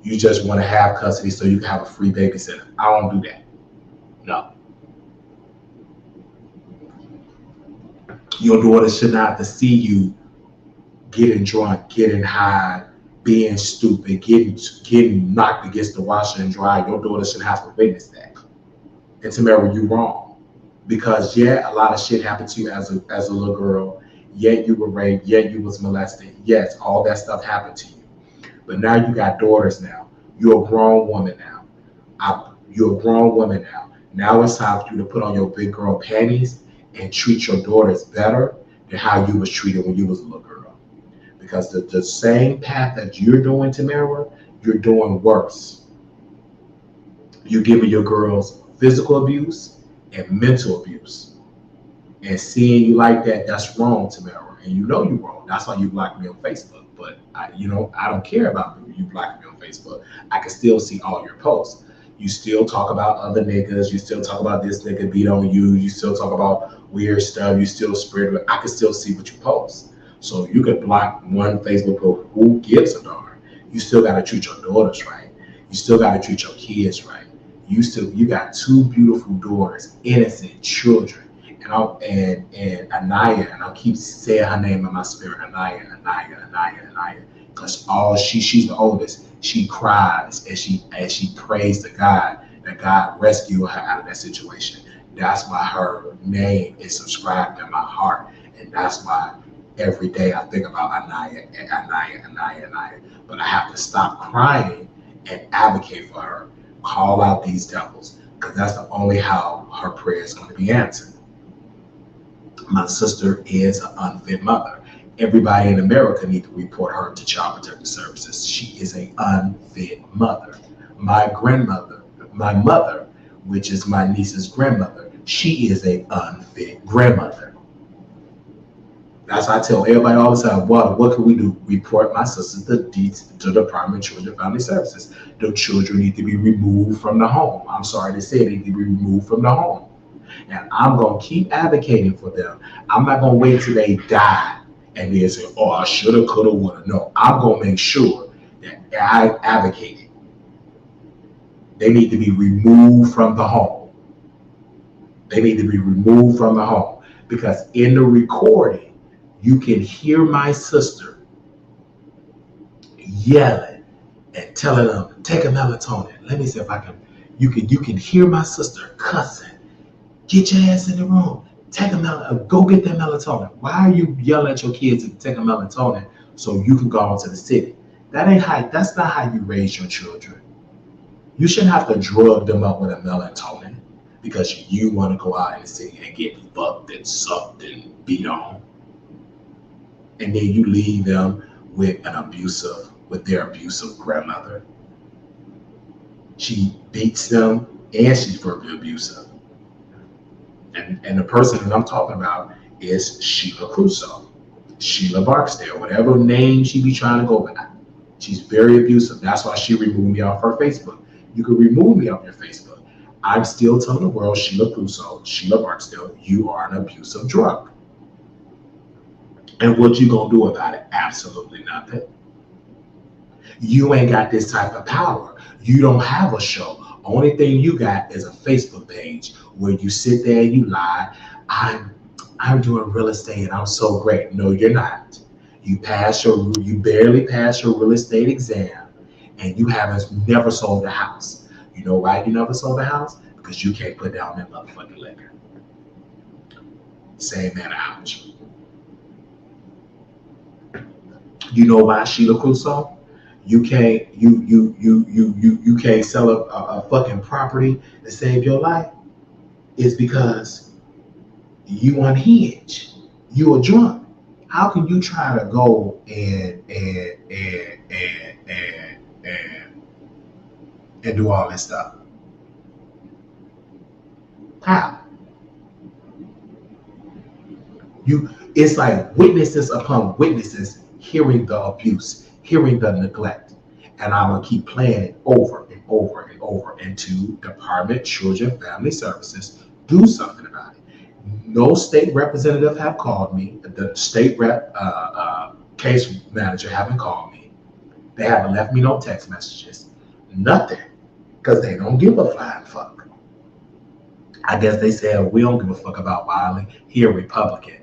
You just want to have custody so you can have a free babysitter. I don't do that. No. Your daughter should not have to see you getting drunk, getting high, being stupid, getting knocked against the washer and dry. Your daughter shouldn't have to witness that. And Tamara, you're wrong. Because a lot of shit happened to you as a little girl. Yet you were raped, yet you was molested. Yes, all that stuff happened to you. But now you got daughters now. You're a grown woman now. You're a grown woman now. Now it's time for you to put on your big girl panties and treat your daughters better than how you was treated when you was a little girl. Because the same path that you're doing, Tamara, you're doing worse. You're giving your girls physical abuse and mental abuse. And seeing you like that, that's wrong, Tamara. And you know you're wrong. That's why you blocked me on Facebook. But I don't care about you blocking me on Facebook. I can still see all your posts. You still talk about other niggas. You still talk about this nigga beat on you. You still talk about weird stuff. You still spread it. I can still see what you post. So you could block one Facebook post. Who gives a darn? You still got to treat your daughters right. You still got to treat your kids right. You got 2 beautiful daughters, innocent children. And Anaya, and I'll keep saying her name in my spirit, Anaya. Because she's the oldest. She cries and she prays to God that God rescue her out of that situation. That's why her name is subscribed in my heart, and that's why every day I think about Anaya. But I have to stop crying and advocate for her. Call out these devils, because that's the only how her prayer is going to be answered. My sister is an unfit mother. Everybody in America needs to report her to Child Protective Services. She is an unfit mother. My mother, which is my niece's grandmother, she is an unfit grandmother. That's why I tell everybody all the time, what can we do? Report my sister to the Department of Children and Family Services. The children need to be removed from the home. I'm sorry to say, they need to be removed from the home. And I'm going to keep advocating for them. I'm not going to wait till they die and then say, oh, I shoulda, coulda, woulda. No, I'm gonna make sure that I advocated. They need to be removed from the home. They need to be removed from the home, because in the recording, you can hear my sister yelling and telling them, take a melatonin. Let me see if I can. You can hear my sister cussing. Get your ass in the room. Take a go get that melatonin. Why are you yelling at your kids to take a melatonin so you can go out to the city? That's not how you raise your children. You shouldn't have to drug them up with a melatonin because you want to go out in the city and get fucked and sucked and beat on. And then you leave them with their abusive grandmother. She beats them and she's verbally abusive. And the person that I'm talking about is Sheila Crusoe, Sheila Barksdale, whatever name she be trying to go by. She's very abusive. That's why she removed me off her Facebook. You can remove me off your Facebook. I'm still telling the world, Sheila Crusoe, Sheila Barksdale, you are an abusive drug. And what you gonna do about it? Absolutely nothing. You ain't got this type of power. You don't have a show. Only thing you got is a Facebook page where you sit there and you lie. I'm doing real estate and I'm so great. No, you're not. You barely passed your real estate exam, and you haven't never sold a house. You know why you never sold a house? Because you can't put down that motherfucking liquor. Same man, ouch. You know why, Sheila Crusoe? You can't sell a fucking property to save your life. It's because you unhinged. You a drunk. How can you try to go and do all this stuff? How? It's like witnesses upon witnesses hearing the abuse, hearing the neglect. And I'm gonna keep playing it over and over and over until Department Children Family Services do something about it. No state representative have called me. The state rep case manager haven't called me. They haven't left me no text messages. Nothing. Because they don't give a flying fuck. I guess they said, we don't give a fuck about Wiley. He a Republican.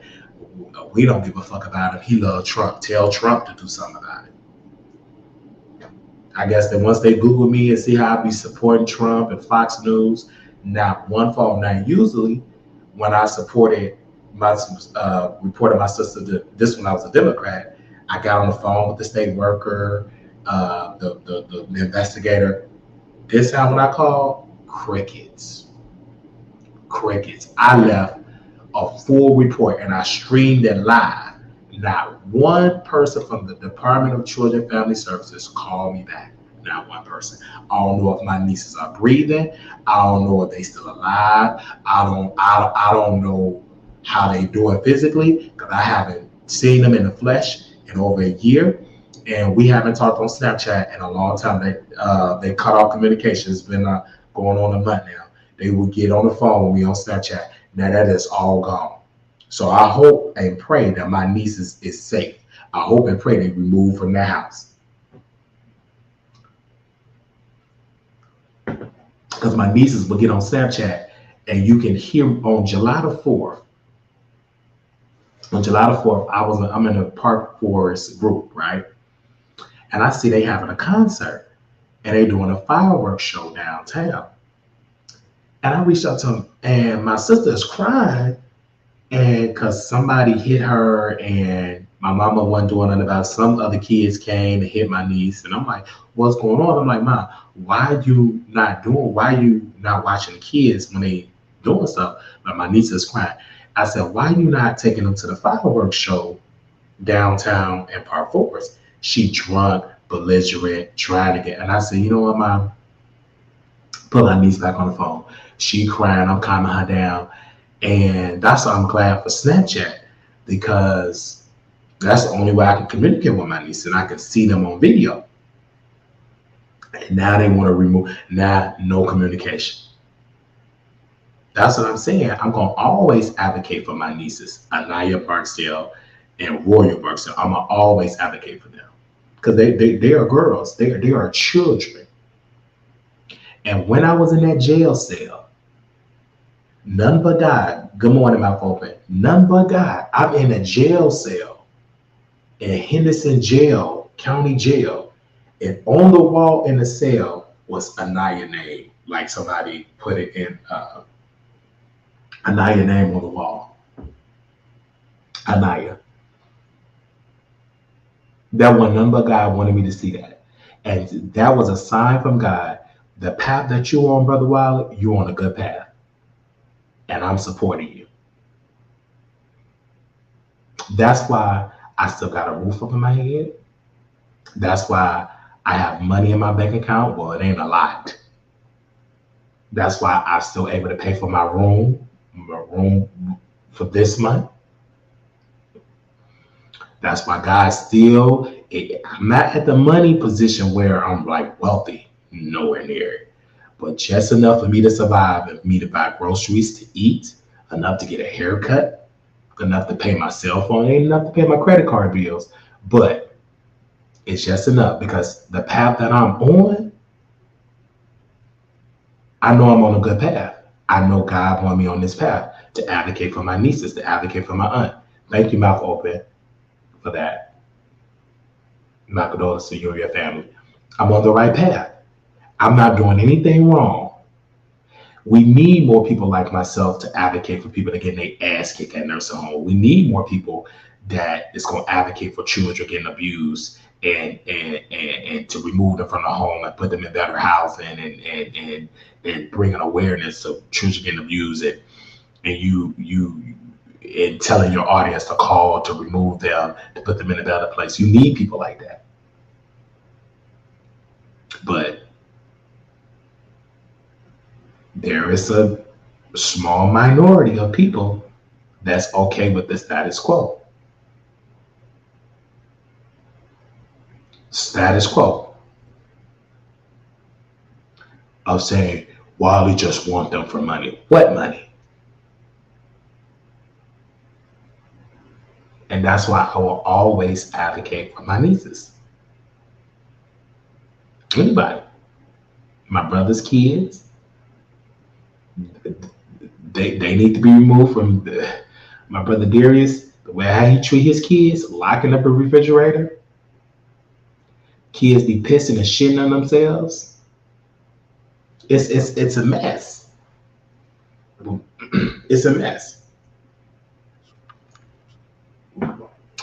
We don't give a fuck about him. He loves Trump. Tell Trump to do something about it. I guess that once they Google me and see how I be supporting Trump and Fox News, not one fault. Now, usually when I reported my sister, this when I was a Democrat, I got on the phone with the state worker, the investigator. This time when I called, crickets. I left a full report and I streamed it live. Not one person from the Department of Children and Family Services called me back. Not one person. I don't know if my nieces are breathing. I don't know if they still alive. I don't know how they do it physically, because I haven't seen them in the flesh in over a year. And we haven't talked on Snapchat in a long time. They cut off communication. It's been going on a month now. They will get on the phone with me on Snapchat. Now that is all gone. So I hope and pray that my nieces is safe. I hope and pray they removed from their house. Because my nieces will get on Snapchat and you can hear on July the 4th. On July the 4th, I'm in a Park Forest group, right? And I see they having a concert and they doing a fireworks show downtown. And I reached out to them, and my sister is crying, and because somebody hit her, and my mama wasn't doing nothing about it. Some other kids came and hit my niece, and I'm like, what's going on? I'm like, Mom, why you not watching the kids when they doing stuff? But my niece is crying. I said, why you not taking them to the fireworks show downtown in Park Forest? She drunk, belligerent, trying to get, and I said, you know what, Mom? Put my niece back on the phone. She crying, I'm calming her down. And that's why I'm glad for Snapchat, because that's the only way I can communicate with my niece, and I can see them on video. And now they want to remove, now no communication. That's what I'm saying. I'm going to always advocate for my nieces, Anaya Barksdale, and Royalburg. So I'm gonna always advocate for them because they are girls. They are children. And when I was in that jail cell, none but God. Good morning, mouth open. None but God. I'm in a jail cell in Henderson Jail, County Jail, and on the wall in the cell was Anaya name, like somebody put it in Anaya name on the wall. Anaya. That one none but God wanted me to see that. And that was a sign from God. The path that you're on, Brother Wiley, you're on a good path. And I'm supporting you. That's why I still got a roof over my head. That's why I have money in my bank account. Well, it ain't a lot. That's why I'm still able to pay for my room for this month. That's why God still, I'm not at the money position where I'm like wealthy, nowhere near it, but just enough for me to survive and for me to buy groceries to eat, enough to get a haircut, enough to pay my cell phone, ain't enough to pay my credit card bills, but it's just enough because the path that I'm on, I know I'm on a good path. I know God wanted me on this path to advocate for my nieces, to advocate for my aunt. Thank you, mouth open, for that. My condolences to you and your family. I'm on the right path. I'm not doing anything wrong. We need more people like myself to advocate for people that get their ass kicked at nursing home. We need more people that is going to advocate for children getting abused and to remove them from the home and put them in better housing and bring an awareness of children getting abused and and telling your audience to call to remove them, to put them in a better place. You need people like that. But there is a small minority of people that's okay with the status quo. Status quo. Of saying, Wiley just want them for money. What money? And that's why I will always advocate for my nieces. Anybody. My brother's kids. They need to be removed from my brother Darius, the way how he treat his kids, locking up a refrigerator. Kids be pissing and shitting on themselves. It's a mess. It's a mess.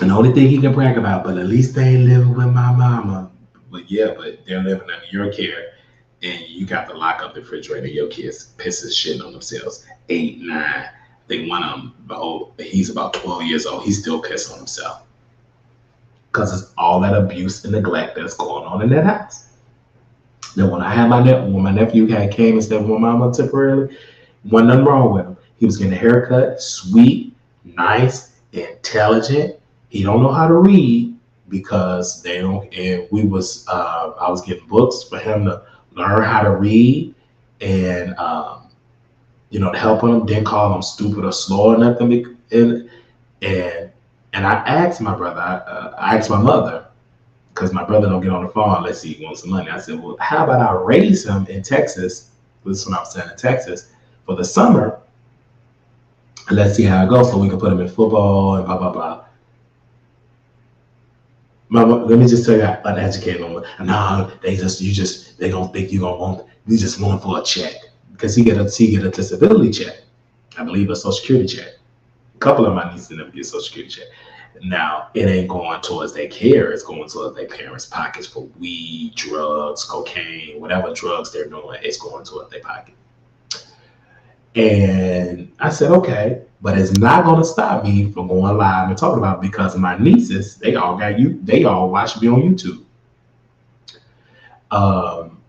And the only thing he can brag about, but at least they ain't living with my mama. But yeah, but they're living under your care, and you got to lock up the refrigerator. Your kids pisses shit on themselves. 8, 9. I think one of them, he's about 12 years old. He's still pissing on himself because it's all that abuse and neglect that's going on in that house. Then when I had when my nephew came and stayed with my mama temporarily, wasn't nothing wrong with him. He was getting a haircut, sweet, nice, intelligent. He don't know how to read because they don't. And I was getting books for him to learn how to read and to help him. Didn't call him stupid or slow or nothing. And I asked my brother. I asked my mother because my brother don't get on the phone unless he wants some money. I said, well, how about I raise him in Texas? This is when I was saying in Texas for the summer. And let's see how it goes so we can put him in football and blah, blah, blah. Mama, let me just tell you how uneducated woman. No, they gonna think you just want him for a check. Because he get a disability check. I believe a social security check. A couple of my nieces never get a social security check. Now, it ain't going towards their care, it's going towards their parents' pockets for weed, drugs, cocaine, whatever drugs they're doing, it's going towards their pocket. And I said, okay, but it's not going to stop me from going live and talking about it because my nieces, they all watch me on YouTube.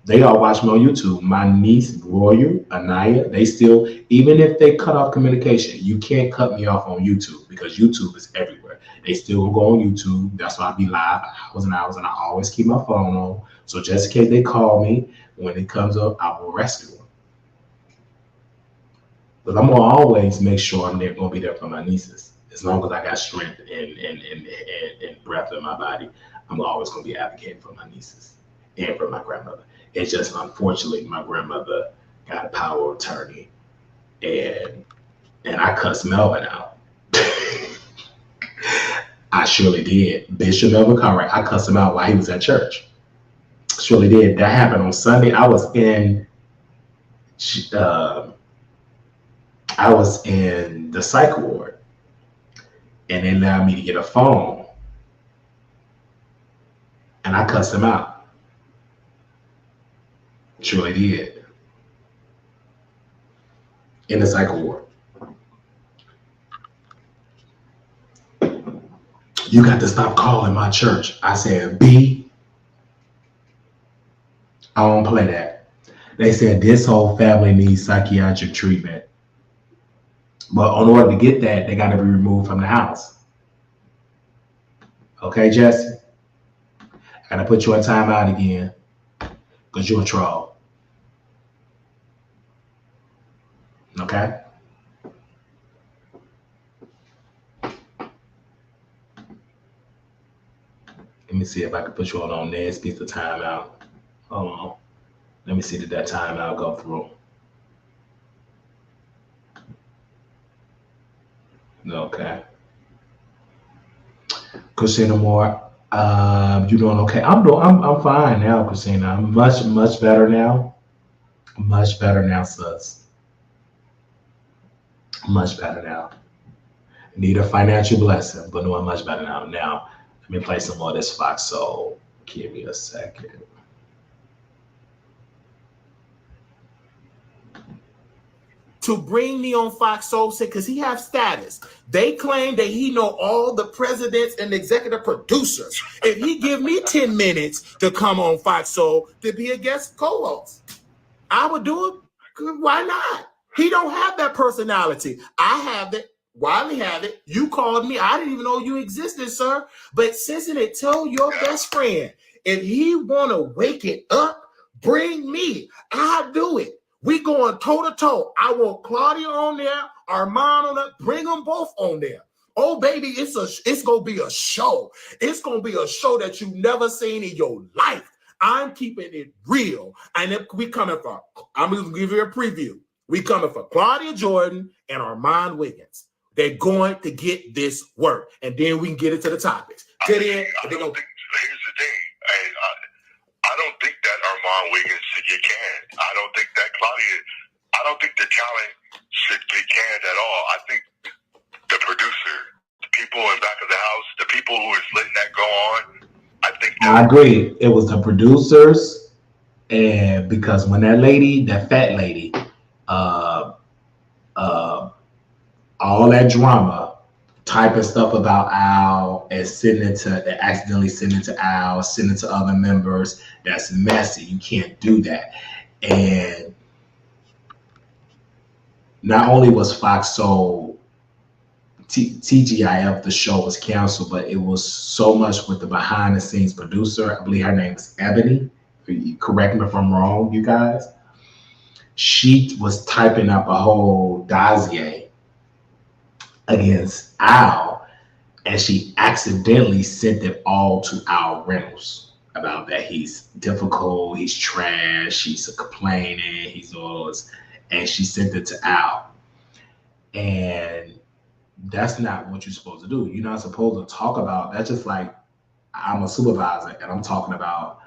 They all watch me on YouTube. My niece, Royal, Anaya, they still, even if they cut off communication, you can't cut me off on YouTube because YouTube is everywhere. They still go on YouTube. That's why I be live hours and hours, and I always keep my phone on. So just in case they call me, when it comes up, I will rescue them. But I'm gonna always make sure I'm going to be there for my nieces. as long as I got strength and breath in my body, I'm always going to be advocating for my nieces and for my grandmother. It's just unfortunately my grandmother got a power of attorney, and I cussed Melvin out. I surely did. Bishop Melvin Conrad, I cussed him out while he was at church. Surely did. That happened on Sunday. I was in the psych ward, and they allowed me to get a phone, and I cussed him out. Surely did. In the psych ward. You got to stop calling my church. I said, B, I don't play that. They said this whole family needs psychiatric treatment. But in order to get that, they got to be removed from the house. Okay, Jesse? I got to put you in timeout again because you're a troll. Okay? Let me see if I can put you on next piece of timeout. Hold on. Let me see did that timeout go through. Okay. Christina Moore, you doing okay? I'm fine now, Christina. I'm much better now. Much better now, sis. Much better now. Need a financial blessing, but no, I'm much better now. Now, let me play some more of this Fox Soul. Give me a second. To bring me on Fox Soul, because he have status. They claim that he know all the presidents and executive producers. If he give me 10 minutes to come on Fox Soul to be a guest co-host, I would do it. Why not? He don't have that personality. I have it. Wiley have it. You called me. I didn't even know you existed, sir. But since it tell your best friend, if he want to wake it up, bring me. I'll do it. We going toe to toe. I want Claudia on there, Armon on there. Bring them both on there. Oh, baby, it's gonna be a show. It's gonna be a show that you never seen in your life. I'm keeping it real. And if we coming for, I'm gonna give you a preview. We coming for Claudia Jordan and Armon Wiggins. They're going to get this work, and then we can get into the topics. Here's the thing. I don't think that Armon Wiggins should get canned. I don't think that I don't think the talent should get canned at all. I think the producer, the people in back of the house, the people who is letting that go on, I agree. It was the producers, and because when that fat lady, all that drama, typing stuff about Al and accidentally sending to Al, sending to other members, that's messy. You can't do that. And not only was Fox Soul TGIF, the show was canceled, but it was so much with the behind the scenes producer. I believe her name is Ebony. Correct me if I'm wrong, you guys. She was typing up a whole dossier against Al, and she accidentally sent it all to Al Reynolds about that he's difficult, he's trash, he's complaining, he's all this, and she sent it to Al. And that's not what you're supposed to do. You're not supposed to talk about, that's just like I'm a supervisor and I'm talking about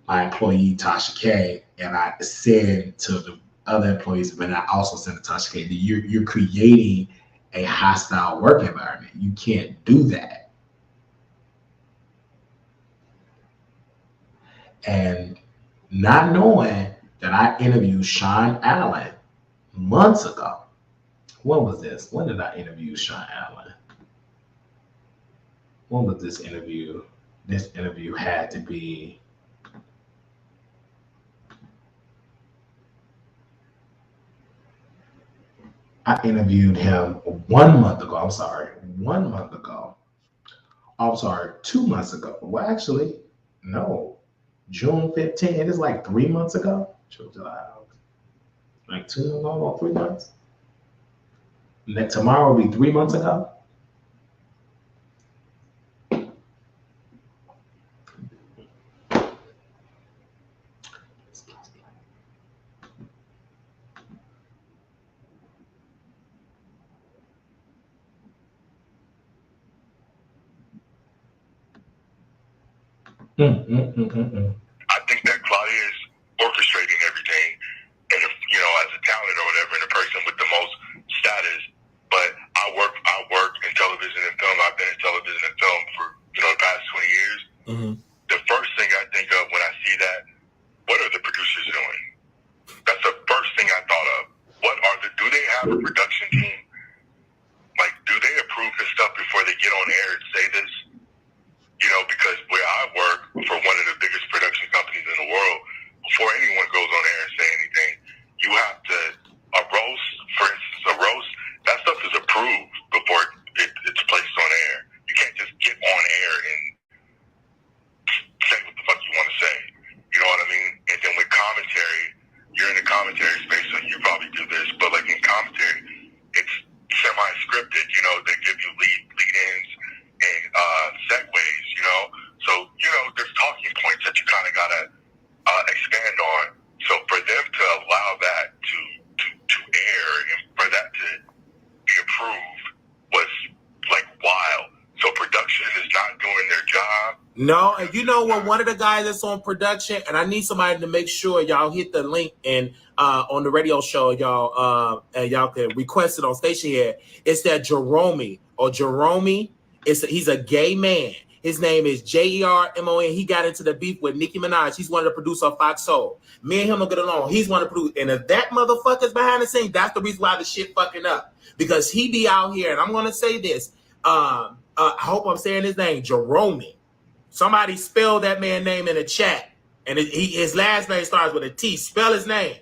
my employee Tasha K, and I send to the other employees, but I also send to Tasha K. You're creating a hostile work environment. You can't do that. And not knowing that I interviewed Sean Allen months ago. When was this? When did I interview Sean Allen? When was this interview? This interview had to be I interviewed him 1 month ago. I'm sorry, 1 month ago. I'm sorry, 2 months ago. Well, actually, no. June 15th. It's like 3 months ago. July, like 2 months, 3 months. Tomorrow will be 3 months ago. I think that Claudia is orchestrating everything, and if, you know, as a talent or whatever, and a person with the most status. But I work in television and film. I've been in television and film for, you know, the past 20 years. Mm-hmm. The first thing I think of when I see that, what are the producers doing? That's the first thing I thought of. Do they have a production team? Like, do they approve this stuff before they get on air and say this? You know, because where I work for one of the biggest production companies in the world, before anyone goes on air and say anything, you have to, a roast, for instance, that stuff is approved before it's placed on air. You can't just get on air and say what the fuck you want to say. You know what I mean? And then with commentary, you're in the commentary space, so you probably do this, but like in commentary, it's semi-scripted, you know, they give you lead-ins and segues, you know. So, you know, there's talking points that you kind of got to expand on. So for them to allow that to air and for that to be approved was like wild. So production is not doing their job. No, and you know what? One of the guys that's on production, and I need somebody to make sure y'all hit the link and on the radio show, y'all, and y'all can request it on station here. It's that Jerome. He's a gay man. His name is Jermon. He got into the beef with Nicki Minaj. He's one of the producers of Fox Soul. Me and him will get along. He's one of the producers. And if that motherfucker's behind the scenes, that's the reason why the shit fucking up. Because he be out here, and I'm going to say this. I hope I'm saying his name, Jerome. Somebody spell that man's name in the chat. And his last name starts with a T. Spell his name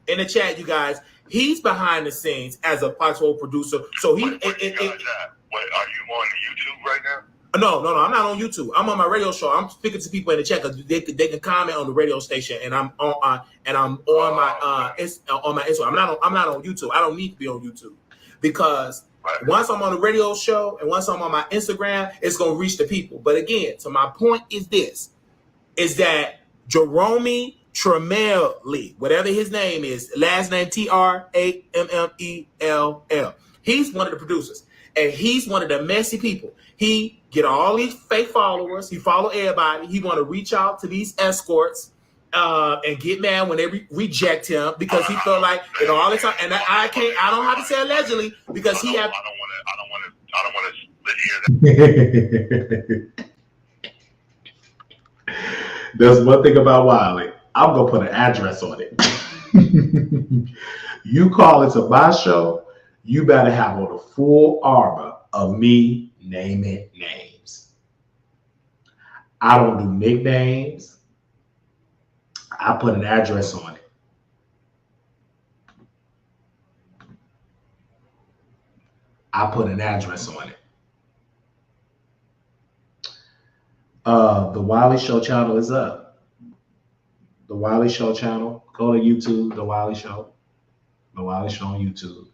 in the chat, you guys. He's behind the scenes as a Fox Soul producer. So he... Wait, are you on YouTube right now? No, I'm not on YouTube. I'm on my radio show. I'm speaking to people in the chat because they can comment on the radio station, and I'm on my Instagram. I'm not on YouTube. I don't need to be on YouTube because once I'm on the radio show and once I'm on my Instagram, it's gonna reach the people. But again, so my point is this: is that Jerome Tremell, whatever his name is, last name Trammell. He's one of the producers, and he's one of the messy people. He get all these fake followers. He follow everybody. He want to reach out to these escorts and get mad when they reject him because he feel like, you know, all the time. And I don't have to say allegedly because he have. I don't want to hear that. There's one thing about Wiley. I'm gonna put an address on it. You call it to my show, you better have on the full armor of me naming names. I don't do nicknames. I put an address on it. The Wiley Show channel is up. The Wiley Show channel. Go to YouTube, The Wiley Show. The Wiley Show on YouTube.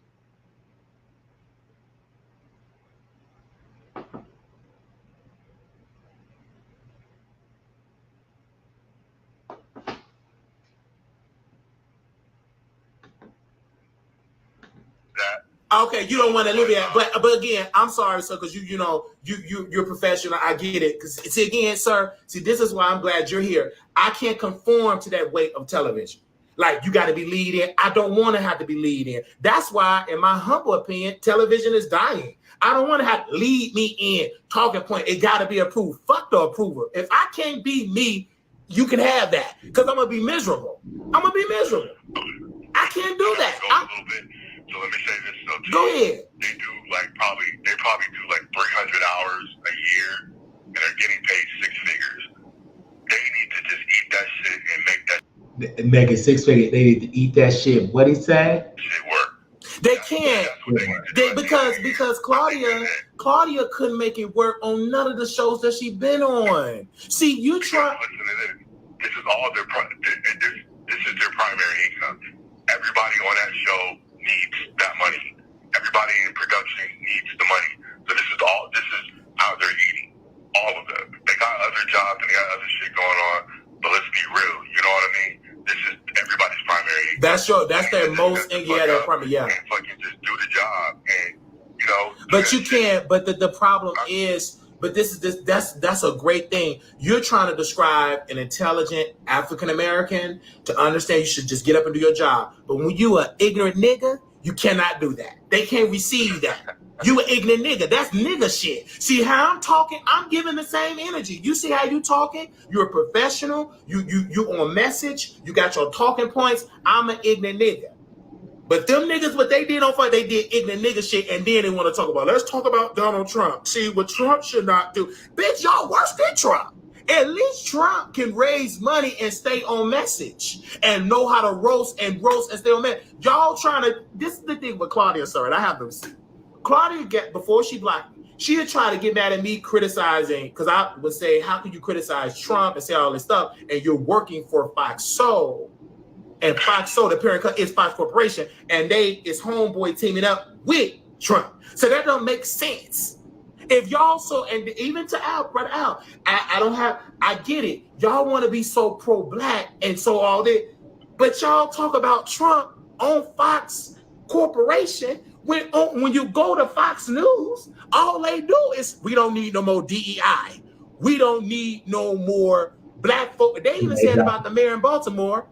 Okay, you don't want to live it, but again, I'm sorry, sir, because you're professional. I get it. Because see, again, sir, this is why I'm glad you're here. I can't conform to that weight of television. Like you got to be lead in. I don't want to have to be lead in. That's why, in my humble opinion, television is dying. I don't want to have to lead me in talking point. It got to be approved. Fuck the approval. If I can't be me, you can have that because I'm gonna be miserable. I can't do that. So let me say this though. Go ahead. They probably do like 300 hours a year, and they're getting paid 6 figures. They need to just eat that shit and make it 6 figures. They need to eat that shit. What he said? Shit work. They can't. Because Claudia couldn't make it work on none of the shows that she's been on. See, you try. Listen to this. This is all their. This is their primary income. Everybody on that show needs that money. Everybody in production needs the money. So this is how they're eating. All of them. They got other jobs and they got other shit going on. But let's be real. You know what I mean? This is everybody's primary income. That's their most their primary. Yeah. And fucking just do the job, and you know. But you can't. But the problem is but that's a great thing. You're trying to describe an intelligent African American to understand you should just get up and do your job. But when you an ignorant nigga, you cannot do that. They can't receive that. You an ignorant nigga. That's nigga shit. See how I'm talking? I'm giving the same energy. You see how you talking? You're a professional. You on message. You got your talking points. I'm an ignorant nigga. But them niggas, what they did on Friday, they did ignorant nigga shit, and then they want to talk about, let's talk about Donald Trump. See, what Trump should not do. Bitch, y'all worse than Trump. At least Trump can raise money and stay on message and know how to roast and stay on message. Y'all trying to, this is the thing with Claudia, sir, and I have to see. Claudia, before she blocked me, she had tried to get mad at me criticizing, because I would say, how could you criticize Trump and say all this stuff, and you're working for Fox Soul? And Fox Soul, the parent company, is Fox Corporation, and it's homeboy teaming up with Trump. So that don't make sense. If y'all and even to Al, brother Al, I get it. Y'all want to be so pro-black and so all that, but y'all talk about Trump on Fox Corporation. When you go to Fox News, all they do is, we don't need no more DEI. We don't need no more black folk. They even said about the mayor in Baltimore,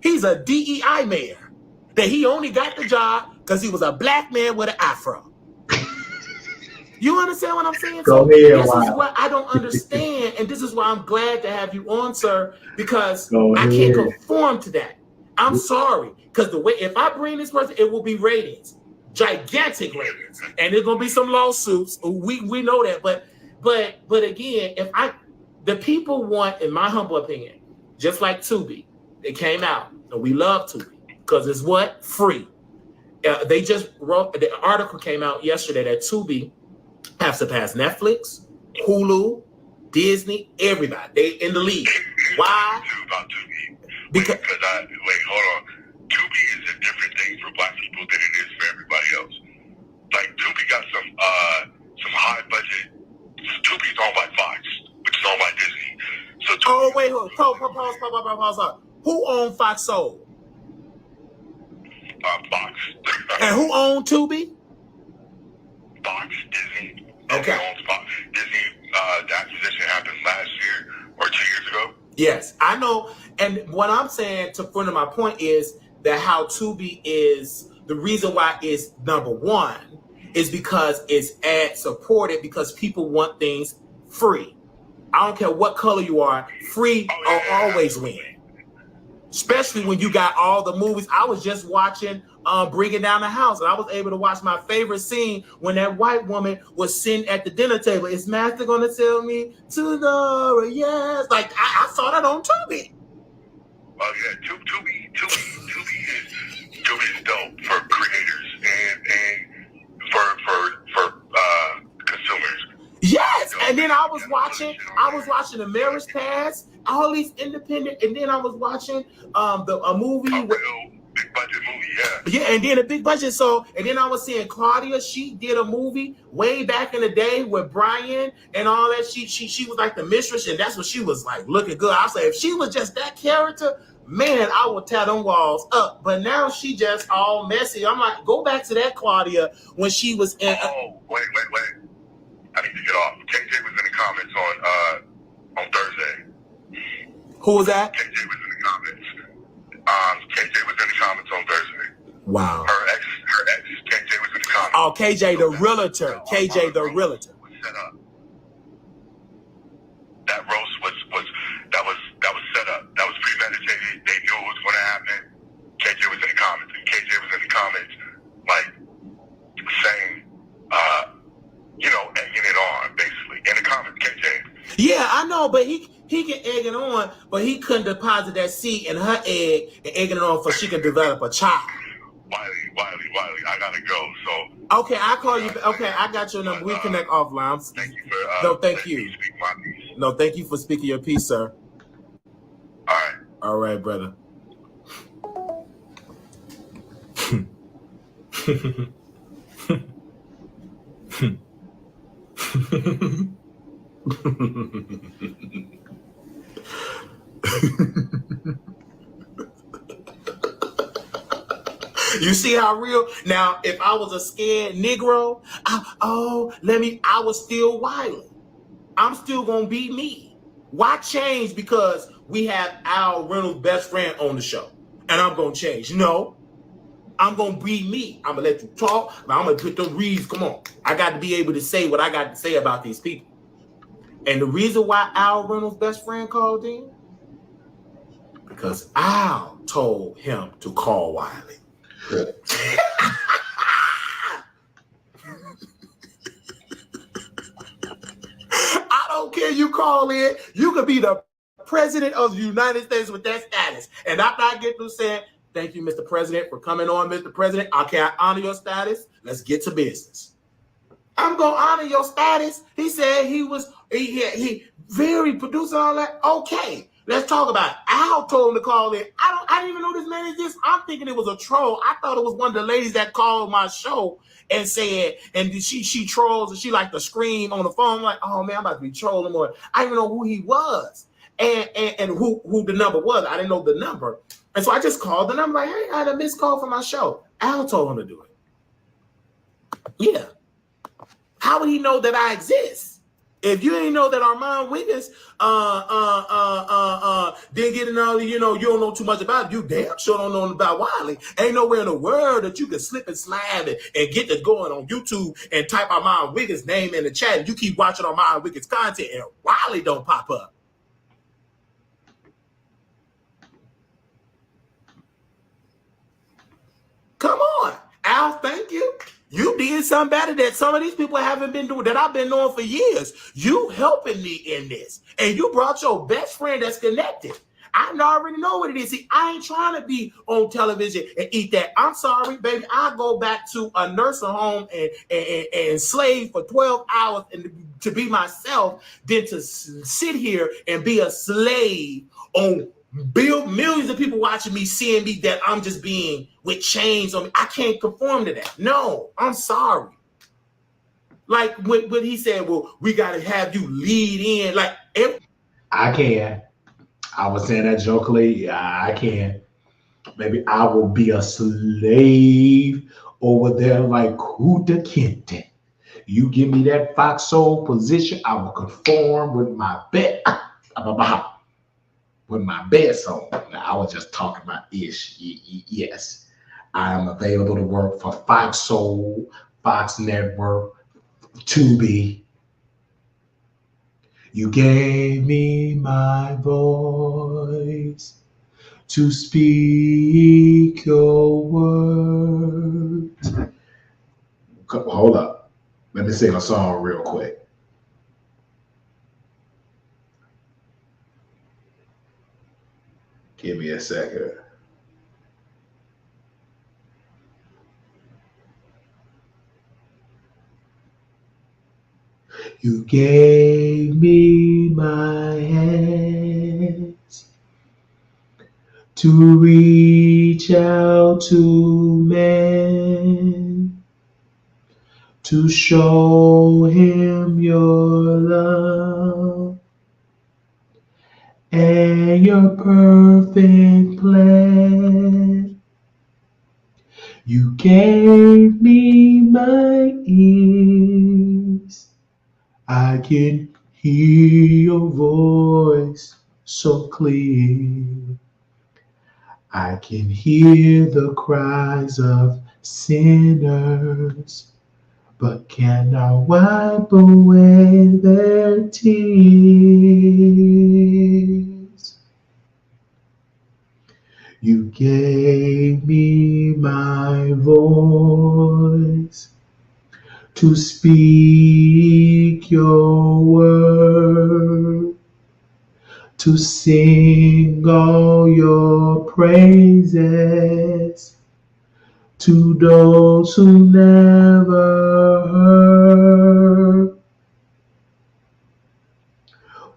he's a DEI mayor. That he only got the job because he was a black man with an afro. You understand what I'm saying? This is what I don't understand, and this is why I'm glad to have you on, sir, because I can't conform to that. I'm sorry, because the way, if I bring this person, it will be ratings. Gigantic ratings, and there's gonna be some lawsuits. We know that, but again, the people want, in my humble opinion, just like Tubi, it came out, and we love Tubi because it's what? Free. They just wrote, the article came out yesterday that Tubi have surpassed Netflix, Hulu, Disney, everybody. They in the league. Why? About Tubi. Because hold on. Tubi is a different thing for black people than it is for everybody else. Like, Tubi got some high budget. Tubi's owned by Fox, which is owned by Disney. So Tubi, wait, pause. Who owned Fox Soul? Fox. And who owned Tubi? Fox, Disney. Okay. Disney owns Fox. Disney, the acquisition happened last year or 2 years ago. Yes, I know. And what I'm saying, to further my point, is that how Tubi is, the reason why it's number one is because it's ad supported, because people want things free. I don't care what color you are, free will always win. Especially when you got all the movies. I was just watching Bringing Down the House, and I was able to watch my favorite scene when that white woman was sitting at the dinner table. Is Master gonna tell me to yes? Like, I saw that on Tubi. Oh yeah, Tubi is dope for creators and for consumers. Yes, and then I was watching The Marriage Pass, all these independent, and then I was watching a movie. Big budget movie, yeah. Yeah, and then a big budget. So, and then I was seeing Claudia. She did a movie way back in the day with Brian and all that. She was like the mistress, and that's what she was like, looking good. I say, if she was just that character, man, I would tear them walls up. But now she just all messy. I'm like, go back to that Claudia when she was in. Oh, wait. I need to get off. KJ was in the comments on Thursday. Who was that? KJ was in the comments. KJ was in the comments on Thursday. Wow. Her ex, KJ was in the comments. Oh, KJ the realtor. KJ the realtor. Was set up. That roast was set up. That was premeditated. They knew it was going to happen. KJ was in the comments, and KJ was in the comments, like, saying, egging it on, basically. In the comments, KJ. Yeah, I know, but he can egg it on, but he couldn't deposit that seed in her egg and egg it on for she can develop a child. Wiley, I gotta go. So okay, I call you. Okay, I got your number. We connect offline. Thank you for thank you. Speak my piece. No, thank you for speaking your piece, sir. All right, brother. You see how real? Now, if I was a scared Negro, I was still Wiley. I'm still gonna be me. Why change because we have Al Reynolds' best friend on the show and I'm gonna change? No, I'm gonna be me. I'm gonna let you talk. I'm gonna put the reads. Come on, I got to be able to say what I got to say about these people. And the reason why Al Reynolds' best friend called in, because Al told him to call Wiley. I don't care. You call in. You could be the president of the United States with that status, and I'm not getting to saying thank you, Mr. President, for coming on, Mr. President. Okay, I honor your status. Let's get to business. I'm gonna honor your status. He said he very producing all that. Okay, let's talk about it. Al told him to call in. I didn't even know this man exists. I'm thinking it was a troll. I thought it was one of the ladies that called my show and said, and she trolls and she like to scream on the phone. I'm like, oh man, I'm about to be trolling more. I didn't even know who he was and who the number was. I didn't know the number. And so I just called and I'm like, hey, I had a missed call from my show. Al told him to do it. Yeah. How would he know that I exist? If you ain't know that Armon Wiggins didn't get in all the, you don't know too much about it, you damn sure don't know about Wiley. Ain't nowhere in the world that you can slip and slide and get to going on YouTube and type Armon Wiggins' name in the chat and you keep watching Armon Wiggins content and Wiley don't pop up. Come on, Al, thank you. You did something better that some of these people haven't been doing, that I've been knowing for years. You helping me in this. And you brought your best friend that's connected. I already know what it is. See, I ain't trying to be on television and eat that. I'm sorry, baby. I'll go back to a nursing home and slave for 12 hours and to be myself than to sit here and be a slave on millions of people watching me, seeing me that I'm just being with chains on me. I can't conform to that. No, I'm sorry. Like when he said, well, we got to have you lead in. Like, I can. I was saying that jokingly. Yeah, I can. Maybe I will be a slave over there like Kuta Kente. You give me that foxhole position, I will conform with my bed. With my bed song. Now, I was just talking about ish. Yes, I am available to work for Fox Soul, Fox Network, Tubi. You gave me my voice to speak your words. Hold up. Let me sing a song real quick. Give me a second. You gave me my hands to reach out to man, to show him your love and your perfect plan. You gave me my ears. I can hear your voice so clear. I can hear the cries of sinners, but cannot wipe away their tears. You gave me my voice to speak your word, to sing all your praises to those who never heard.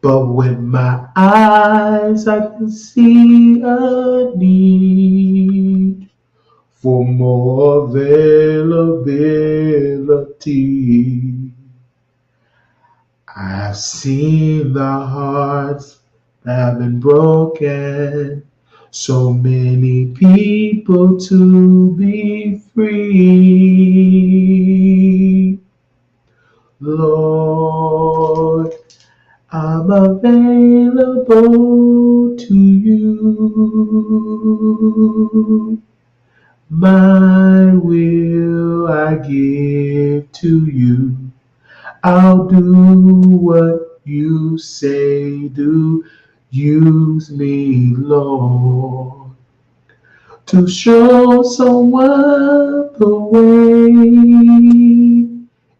But with my eyes I can see a need for more availability. I've seen the hearts that have been broken, so many people to be free. Lord, available to you. My will I give to you. I'll do what you say, do. Use me, Lord, to show someone the way,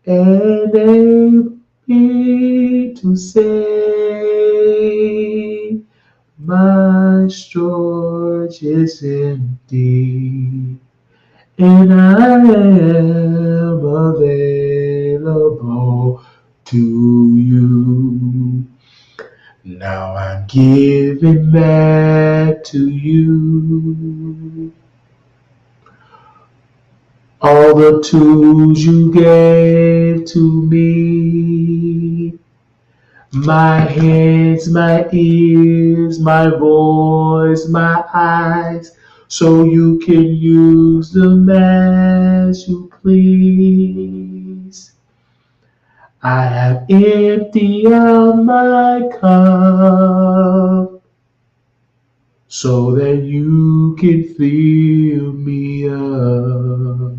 enable me to say, my storage is empty, and I am available to you. Now I'm giving back to you all the tools you gave to me. My hands, my ears, my voice, my eyes, so you can use them as you please. I have emptied out my cup so that you can fill me up.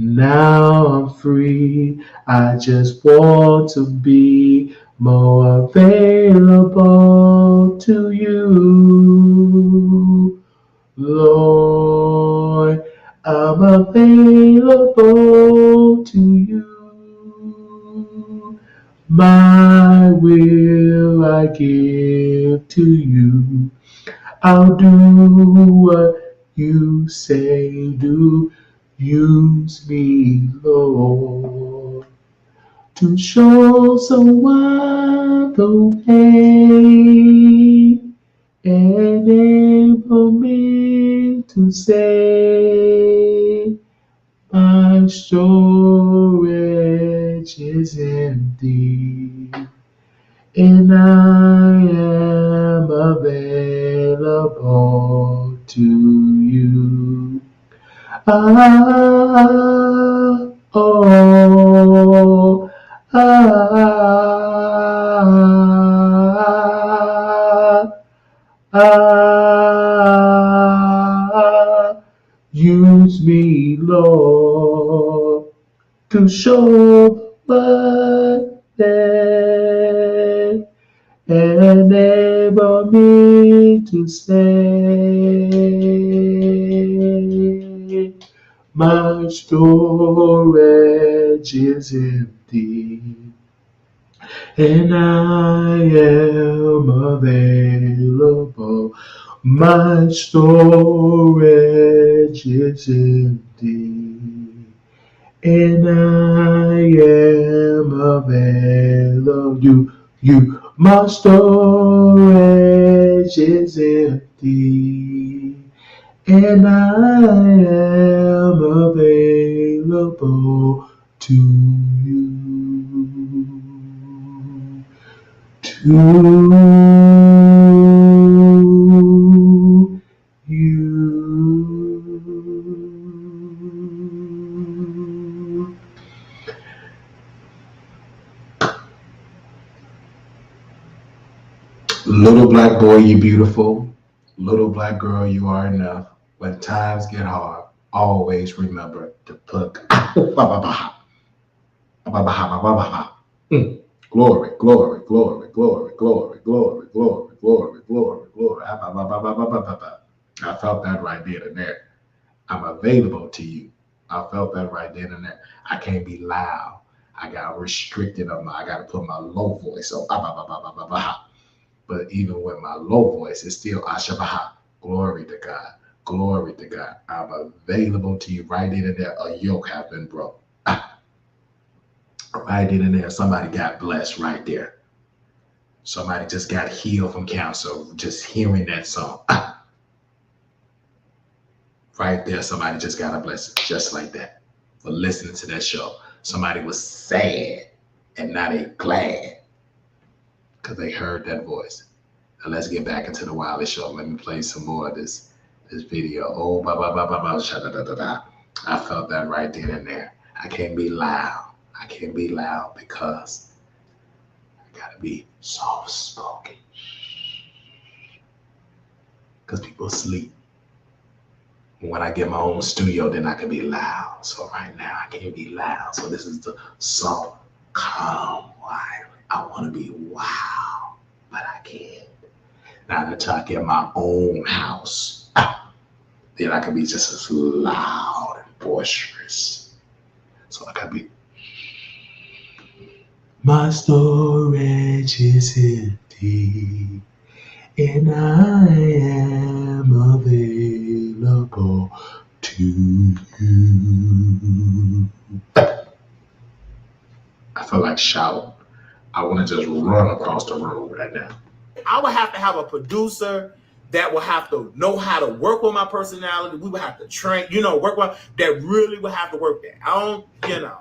Now I'm free, I just want to be more available to you. Lord, I'm available to you. My will I give to you. I'll do what you say, do. Use me, Lord, to show someone the way, enable me to say, my storage is empty, and I am available to you. Use me, Lord, to show the way, enable me to say, my storage is empty, and I am available. My storage is empty, and I am available. My storage is empty, and I am available to you. To you. Little black boy, you beautiful. Little black girl, you are enough. When times get hard, always remember to put glory, glory, glory, glory, glory, glory, glory, glory, glory, glory. I felt that right then and there. I'm available to you. I felt that right then and there. I can't be loud. I got restricted on I got to put my low voice on. But even with my low voice, it's still Ashabaha. Glory to God. Glory to God. I'm available to you right then and there. A yoke has been broke. Right then and there. Somebody got blessed right there. Somebody just got healed from cancer. Just hearing that song. Right there. Somebody just got a blessing. Just like that. For listening to that show. Somebody was sad and now they glad. Because they heard that voice. Now let's get back into the Wiley Show. Let me play some more of this video. Oh, I felt that right then and there. I can't be loud. I can't be loud because I gotta be soft spoken. Because people sleep. When I get my own studio, then I can be loud. So right now I can't be loud. So this is the soft, calm, Wiley. I want to be wow, but I can't. Now until I get my own house, then I can be just as loud and boisterous. So I can be. My storage is empty, and I am available to you. I feel like shouting. I want to just run across the room right now. I would have to have a producer that would have to know how to work with my personality. We would have to train, work with that really would have to work there. I don't know.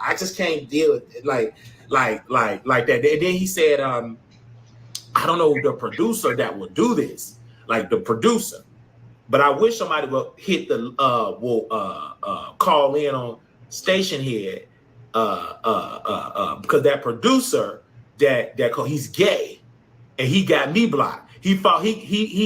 I just can't deal with it like that. And then he said, I don't know the producer that will do this, like the producer. But I wish somebody would hit the call in on station head because that producer that he's gay and he got me blocked. He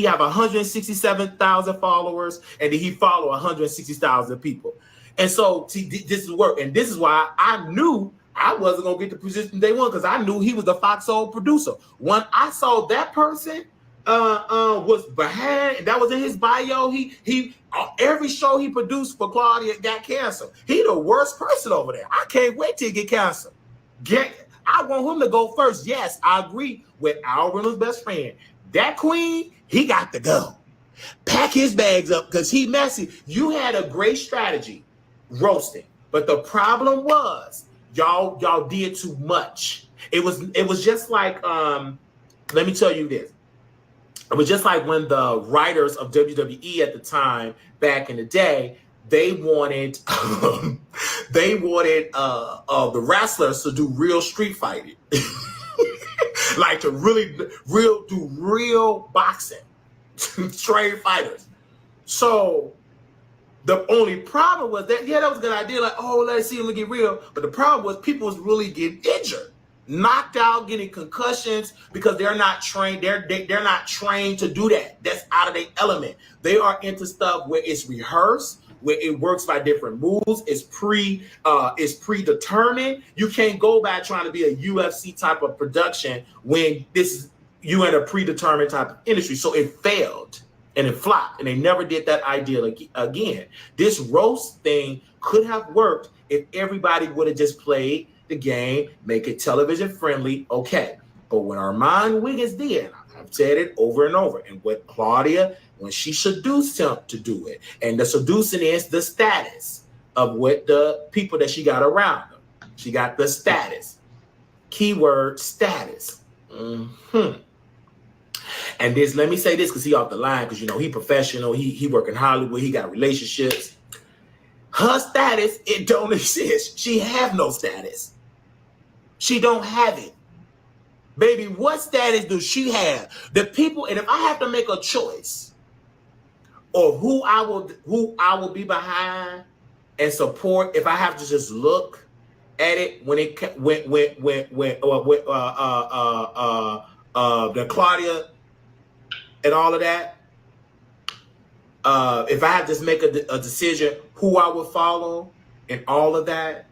have 167,000 followers and then he follow 160,000 people. And so this is work. And this is why I knew I wasn't gonna get the position day one because I knew he was the Foxhole producer. When I saw that person was behind, and that was in his bio. He every show he produced for Claudia got canceled. He the worst person over there. I can't wait till he get canceled. I want him to go first. Yes, I agree with Al Reynolds' best friend. That queen, he got to go. Pack his bags up because he messy. You had a great strategy, roasting, but the problem was y'all did too much. It was just like let me tell you this. It was just like when the writers of WWE at the time, back in the day, they wanted the wrestlers to do real street fighting, like to do real boxing, trained fighters. So the only problem was that that was a good idea. Like, let's see them get real. But the problem was people was really getting injured, knocked out, getting concussions because they're not trained. They're not trained to do that. That's out of their element. They are into stuff where it's rehearsed, where it works by different moves. It's predetermined. You can't go back trying to be a UFC type of production when you in a predetermined type of industry. So it failed and it flopped, and they never did that idea again. This roast thing could have worked if everybody would have just played the game, make it television friendly, okay. But what Armon Wiggins did, I've said it over and over, and what Claudia, when she seduced him to do it, and the seducing is the status of what the people that she got around her. She got the status. Keyword status. And this, let me say this because he off the line, because he professional, he work in Hollywood, he got relationships. Her status, it don't exist. She have no status. She don't have it. Baby, what status do she have? The people, and if I have to make a choice of who I will be behind and support, if I have to just look at it when the Claudia and all of that, if I have to make a decision who I would follow and all of that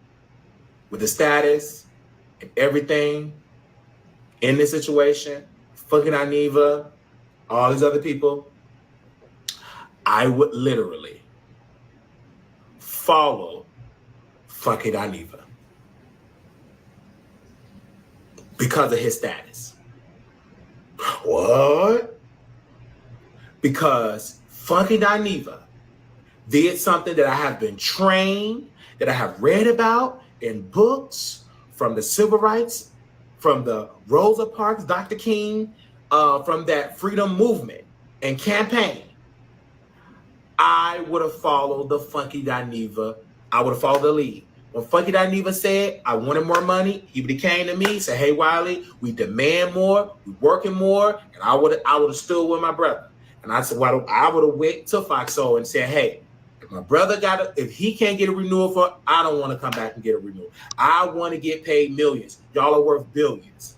with the status and everything in this situation, fucking Aniva, all these other people, I would literally follow fucking Aniva because of his status. What? Because fucking Aniva did something that I have been trained, that I have read about in books from the civil rights, from the Rosa Parks, Dr. King, from that freedom movement and campaign. I would have followed the Funky Dineva. I would have followed the lead. When Funky Dineva said I wanted more money, he would have came to me, said, "Hey Wiley, we demand more, we working more," and I would have stood with my brother. And I said, "Well, I would have went to Foxhole and said, hey, If my brother if he can't get a renewal I don't want to come back and get a renewal. I want to get paid millions. Y'all are worth billions.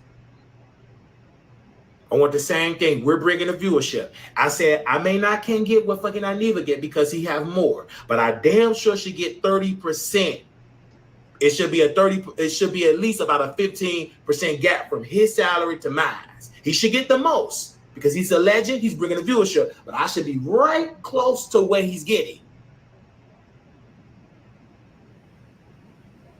I want the same thing. We're bringing the viewership. I said I may not can get what fucking Aniva get because he have more, but I damn sure should get 30%. It should be it should be at least about a 15% gap from his salary to mine. He should get the most because he's a legend. He's bringing the viewership, but I should be right close to what he's getting.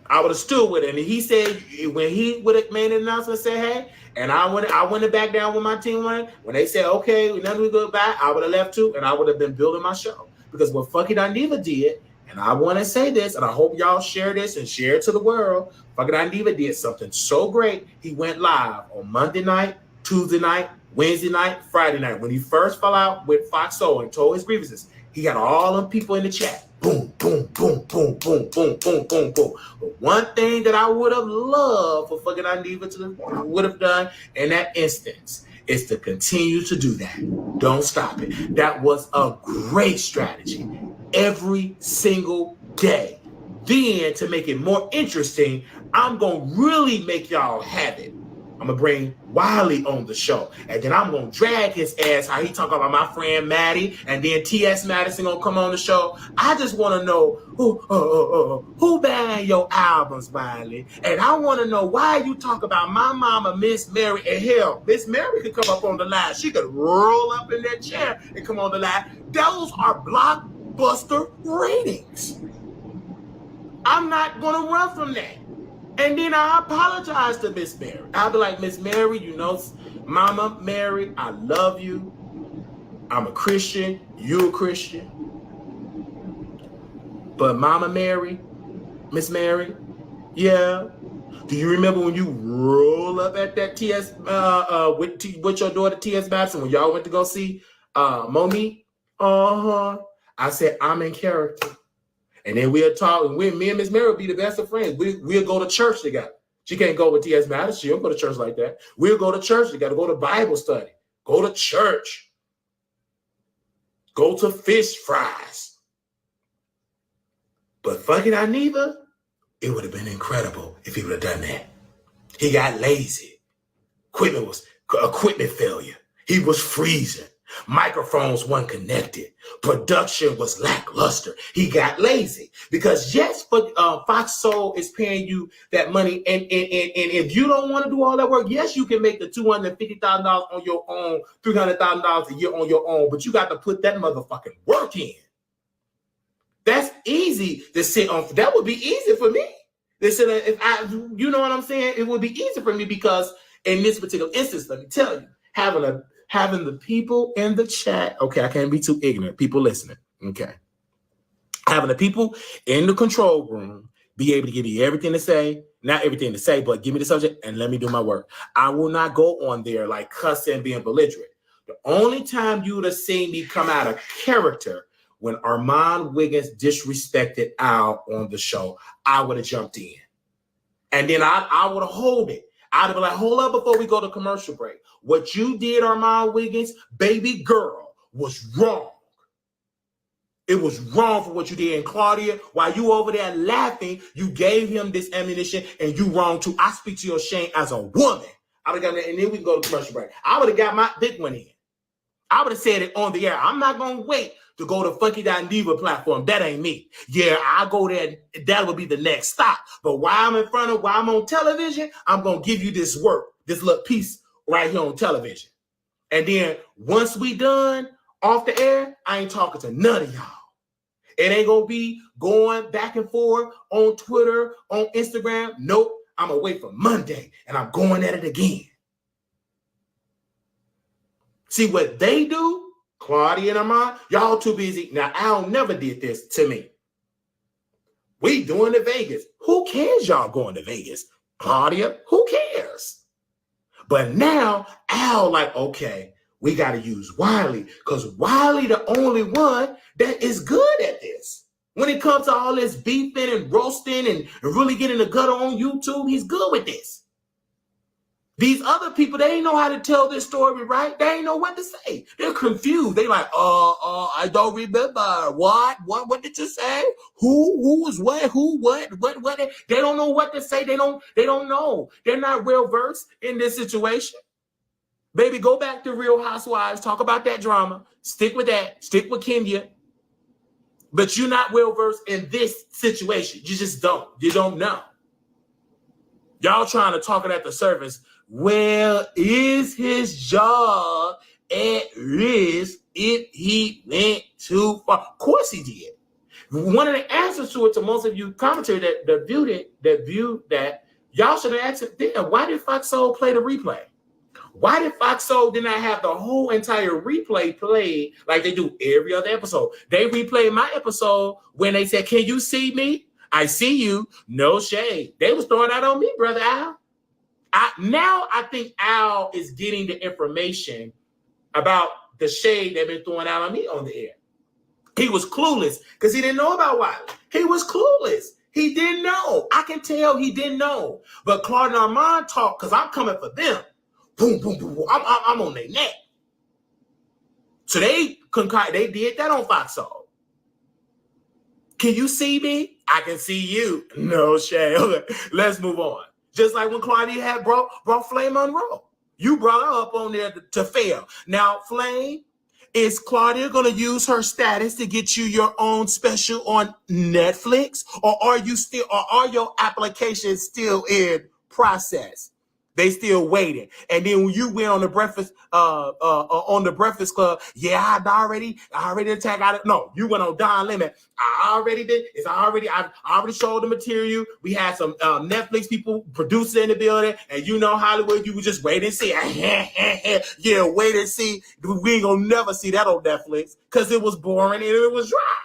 I would have stood with him. And he said when he would have made an announcement, say, hey, and I went back down with my team when they said, okay, then we go back, I would have left too, and I would have been building my show. Because what fucking Aniva did, and I want to say this, and I hope y'all share this and share it to the world, fucking Aniva did something so great. He went live on Monday night, Tuesday night, Wednesday night, Friday night. When he first fell out with Fox Soul and told his grievances, he got all them people in the chat. Boom, boom, boom, boom, boom, boom, boom, boom, boom. But one thing that I would have loved for fucking Aniva to would have done in that instance is to continue to do that. Don't stop it. That was a great strategy every single day. Then to make it more interesting, I'm going to really make y'all have it. I'm going to bring Wiley on the show. And then I'm going to drag his ass, how he talk about my friend Maddie. And then T.S. Madison going to come on the show. I just want to know who banned your albums, Wiley. And I want to know why you talk about my mama, Miss Mary. And hell, Miss Mary could come up on the line. She could roll up in that chair and come on the line. Those are blockbuster ratings. I'm not going to run from that. And then I apologize to Miss Mary. I'll be like, Miss Mary, you know, Mama Mary, I love you. I'm a Christian. You're a Christian. But Mama Mary, Miss Mary, yeah. Do you remember when you roll up at that TS with your daughter T.S. Babson when y'all went to go see Monique? I said, I'm in character. And then we'll talk, and me and Miss Mary will be the best of friends. We'll go to church together. She can't go with T.S. Madison. She don't go to church like that. We'll go to church together, go to Bible study, go to church, go to fish fries. But fucking Aniva, it would have been incredible if he would have done that. He got lazy. Equipment failure. He was freezing. Microphones weren't connected. Production was lackluster. He got lazy because yes, but Fox Soul is paying you that money, and if you don't want to do all that work, yes, you can make the $250,000 on your own, $300,000 a year on your own, but you got to put that motherfucking work in. That's easy to sit on. That would be easy for me. You know what I'm saying? It would be easy for me because in this particular instance, let me tell you, having the people in the chat, okay, I can't be too ignorant, people listening, okay. Having the people in the control room be able to give you everything to say, not everything to say, but give me the subject and let me do my work. I will not go on there like cussing and being belligerent. The only time you would have seen me come out of character when Armon Wiggins disrespected Al on the show, I would have jumped in. And then I would have hold it. I'd be like, hold up before we go to commercial break. What you did, Armon Wiggins, baby girl, was wrong. It was wrong for what you did. And Claudia, while you over there laughing, you gave him this ammunition and you wrong too. I speak to your shame as a woman. I would have got that, and then we can go to commercial break. I would have got my big one in. I would have said it on the air. I'm not going to wait to go to Funky.Diva platform. That ain't me. Yeah, I'll go there. That would be the next stop. But while I'm on television, I'm going to give you this work, this little piece right here on television. And then once we done off the air, I ain't talking to none of y'all. It ain't going to be going back and forth on Twitter, on Instagram. Nope. I'm going to wait for Monday and I'm going at it again. See what they do, Claudia and Armon, y'all too busy. Now, Al never did this to me. We doing to Vegas. Who cares y'all going to Vegas? Claudia, who cares? But now, Al like, okay, we got to use Wiley because Wiley the only one that is good at this. When it comes to all this beefing and roasting and really getting the gutter on YouTube, he's good with this. These other people, they ain't know how to tell this story, right? They ain't know what to say. They're confused. They like, I don't remember. What did you say? Who was what? Who, what? They don't know what to say. They don't know. They're not well versed in this situation. Baby, go back to Real Housewives. Talk about that drama. Stick with that. Stick with Kenya. But you're not well versed in this situation. You just don't. You don't know. Y'all trying to talk it at the surface. Well, is his job at risk if he went too far? Of course he did. One of the answers to it to most of you commentators that viewed that, y'all should have asked it then. Why did Fox Soul play the replay? Why did Fox Soul did not have the whole entire replay played like they do every other episode? They replayed my episode when they said, "Can you see me? I see you. No shade." They was throwing that on me, brother Al. Now I think Al is getting the information about the shade they've been throwing out on me on the air. He was clueless because he didn't know about Wiley. He was clueless. He didn't know. I can tell he didn't know. But Claude and Armon talk because I'm coming for them. Boom, boom, boom, boom. I'm on their neck. So they did that on Fox Soul. Can you see me? I can see you. No shade. Okay, let's move on. Just like when Claudia had brought Flame Monroe. You brought her up on there to fail. Now, Flame, is Claudia going to use her status to get you your own special on Netflix? Or are your applications still in process? They still waiting. And then when you went on the Breakfast Club, yeah, I already attacked out it. No, you went on Don Lemon. I already did. I already showed the material. We had some Netflix people, producers in the building, and you know Hollywood, you would just wait and see. Yeah, wait and see. We ain't gonna never see that on Netflix because it was boring and it was dry.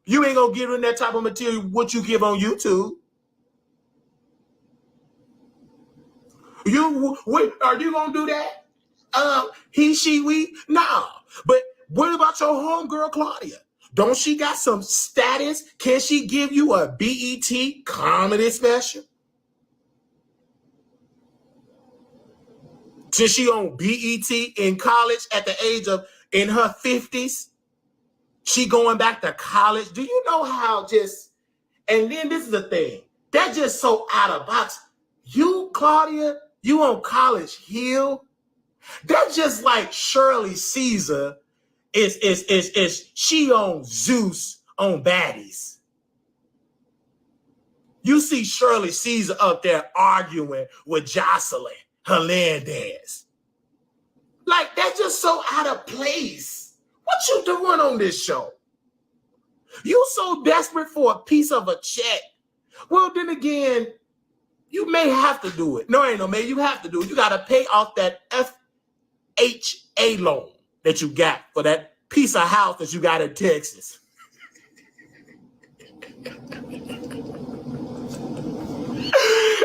You ain't gonna give them that type of material what you give on YouTube. Are you gonna do that? He, she, we? No. But what about your homegirl Claudia? Don't she got some status? Can she give you a BET comedy special? Since she on BET in college at the age of in her 50s, she going back to college. Do you know how just? And then this is the thing. That's just so out of box. You, Claudia. You on College Hill? That's just like Shirley Caesar is she on Zeus on Baddies. You see Shirley Caesar up there arguing with Jocelyn Hernandez. Like, that's just so out of place. What you doing on this show? You so desperate for a piece of a check. Well, then again, you may have to do it. No, ain't no may. You have to do it. You got to pay off that FHA loan that you got for that piece of house that you got in Texas.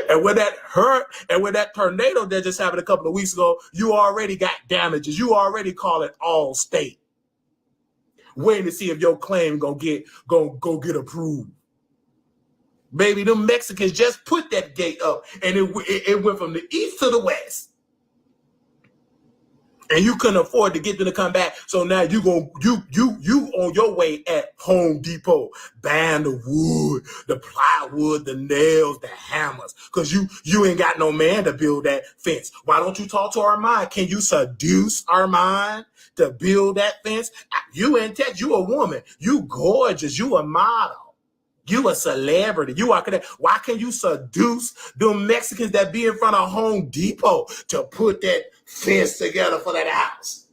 And when that hurt, and when that tornado that just happened a couple of weeks ago, you already got damages. You already call it all state. Waiting to see if your claim go get approved. Baby, them Mexicans just put that gate up, and it went from the east to the west. And you couldn't afford to get them to come back, so now you on your way at Home Depot, buying the wood, the plywood, the nails, the hammers, because you ain't got no man to build that fence. Why don't you talk to Armon? Can you seduce Armon to build that fence? You in tech, you a woman, you gorgeous, you a model. You a celebrity. You are connected. Why can you seduce them Mexicans that be in front of Home Depot to put that fence together for that house?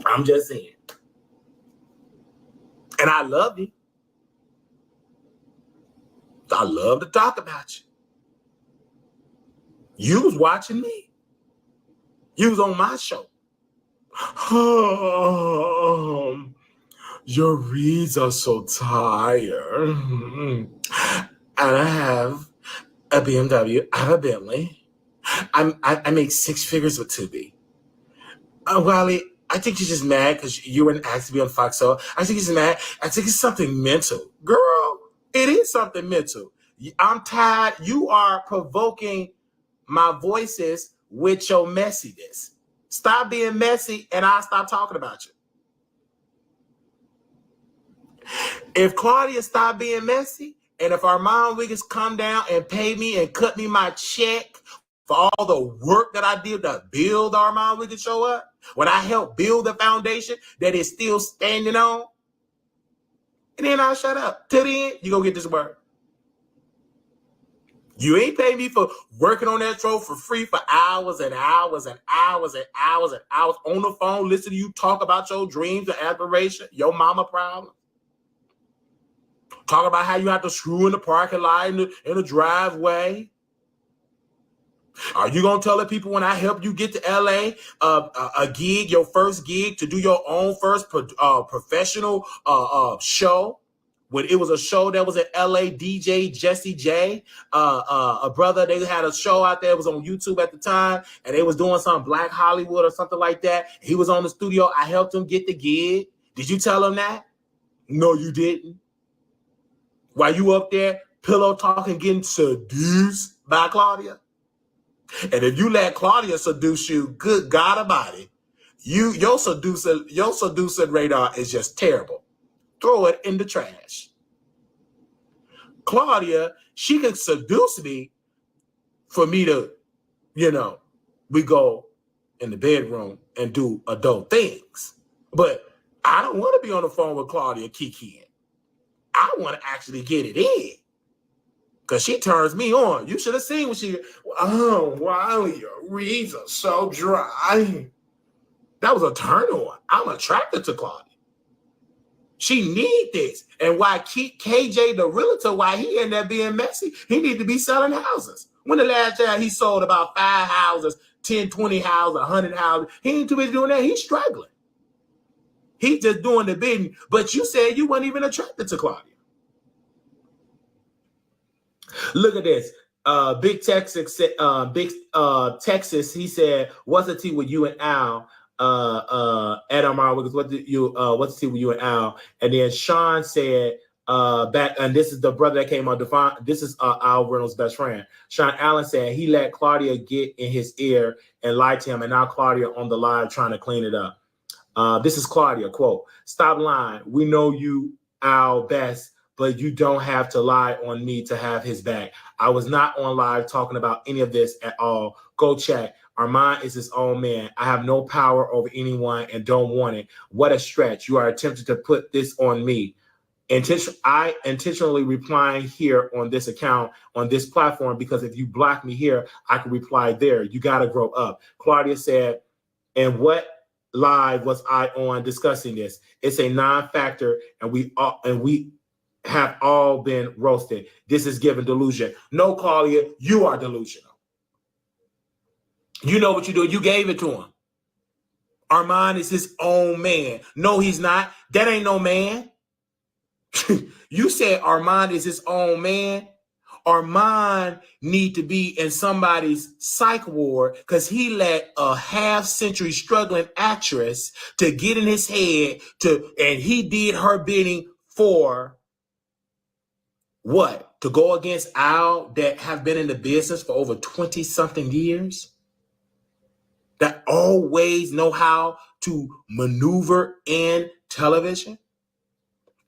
I'm just saying. And I love you. I love to talk about you. You was watching me. You was on my show. Your reads are so tired. And I have a BMW. I have a Bentley. I make 6 figures with Tubi. Wiley, I think you're just mad because you were asked to be on Fox. So I think he's mad. I think it's something mental. Girl, it is something mental. I'm tired. You are provoking my voices with your messiness. Stop being messy and I'll stop talking about you. If Claudia stopped being messy, and if Armon Wiggins come down and pay me and cut me my check for all the work that I did to build Armon Wiggins Show up, when I helped build the foundation that is still standing on, and then I'll shut up. Till then, you go get this work. You ain't paying me for working on that show for free for hours and hours and hours and hours and hours on the phone, listening to you talk about your dreams and aspiration, your mama problem. Talk about how you have to screw in the parking lot in the driveway. Are you going to tell the people when I help you get to LA, a gig, your first gig, to do your own first professional show? When it was a show that was at LA, DJ Jesse J, a brother, they had a show out there. It was on YouTube at the time, and they was doing some Black Hollywood or something like that. He was on the studio. I helped him get the gig. Did you tell him that? No, you didn't. While you up there pillow talking, getting seduced by Claudia. And if you let Claudia seduce you, good God Almighty, your seducing radar is just terrible. Throw it in the trash. Claudia, she could seduce me for me to, we go in the bedroom and do adult things. But I don't want to be on the phone with Claudia kikiing. I want to actually get it in. Because she turns me on. You should have seen when she, Wiley, your reads are so dry. That was a turn on. I'm attracted to Claudia. She need this. And why KJ, the realtor, why he in there being messy, he need to be selling houses. When the last time he sold about 5 houses, 10, 20 houses, 100 houses, he ain't too busy doing that. He's struggling. He just doing the bidding. But you said you weren't even attracted to Claudia. Look at this. Big Texas, Texas. He said, "What's the tea with you and Al?" Adam Wiggins, what's the tea with you and Al? And then Sean said, back, and this is the brother that came on. This is Al Reynolds' best friend. Sean Allen said he let Claudia get in his ear and lie to him, and now Claudia on the live trying to clean it up. This is Claudia, quote, "Stop lying. We know you, Al, best, but you don't have to lie on me to have his back. I was not on live talking about any of this at all. Go check. Armon is his own man. I have no power over anyone and don't want it. What a stretch. You are attempting to put this on me. I intentionally replying here on this account, on this platform, because if you block me here, I can reply there. You got to grow up." Claudia said, "And what live was I on discussing this? It's a non-factor, and we have all been roasted. This is given delusion." No, Claudia, you are delusional. You know what you do. You gave it to him. Armon is his own man. No, he's not. That ain't no man. You said Armon is his own man. Armon need to be in somebody's psych ward because he let a half-century struggling actress to get in his head and he did her bidding for what? To go against Al that have been in the business for over 20-something years? That always know how to maneuver in television?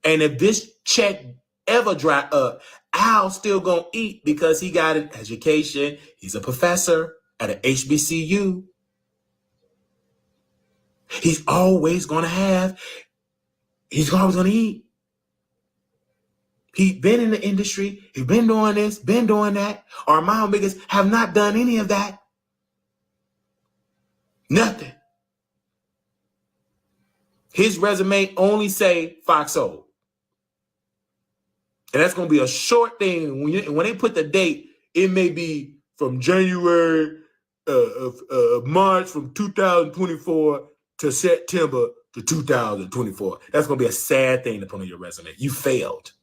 And if this check ever dry up, Al's still gonna eat because he got an education. He's a professor at an HBCU. He's always gonna eat. He's been in the industry. He's been doing this, been doing that. Armon Wiggins have not done any of that. Nothing. His resume only say Foxhole. And that's going to be a short thing. When they put the date, it may be from January of March from 2024 to September to 2024. That's going to be a sad thing to put on your resume. You failed.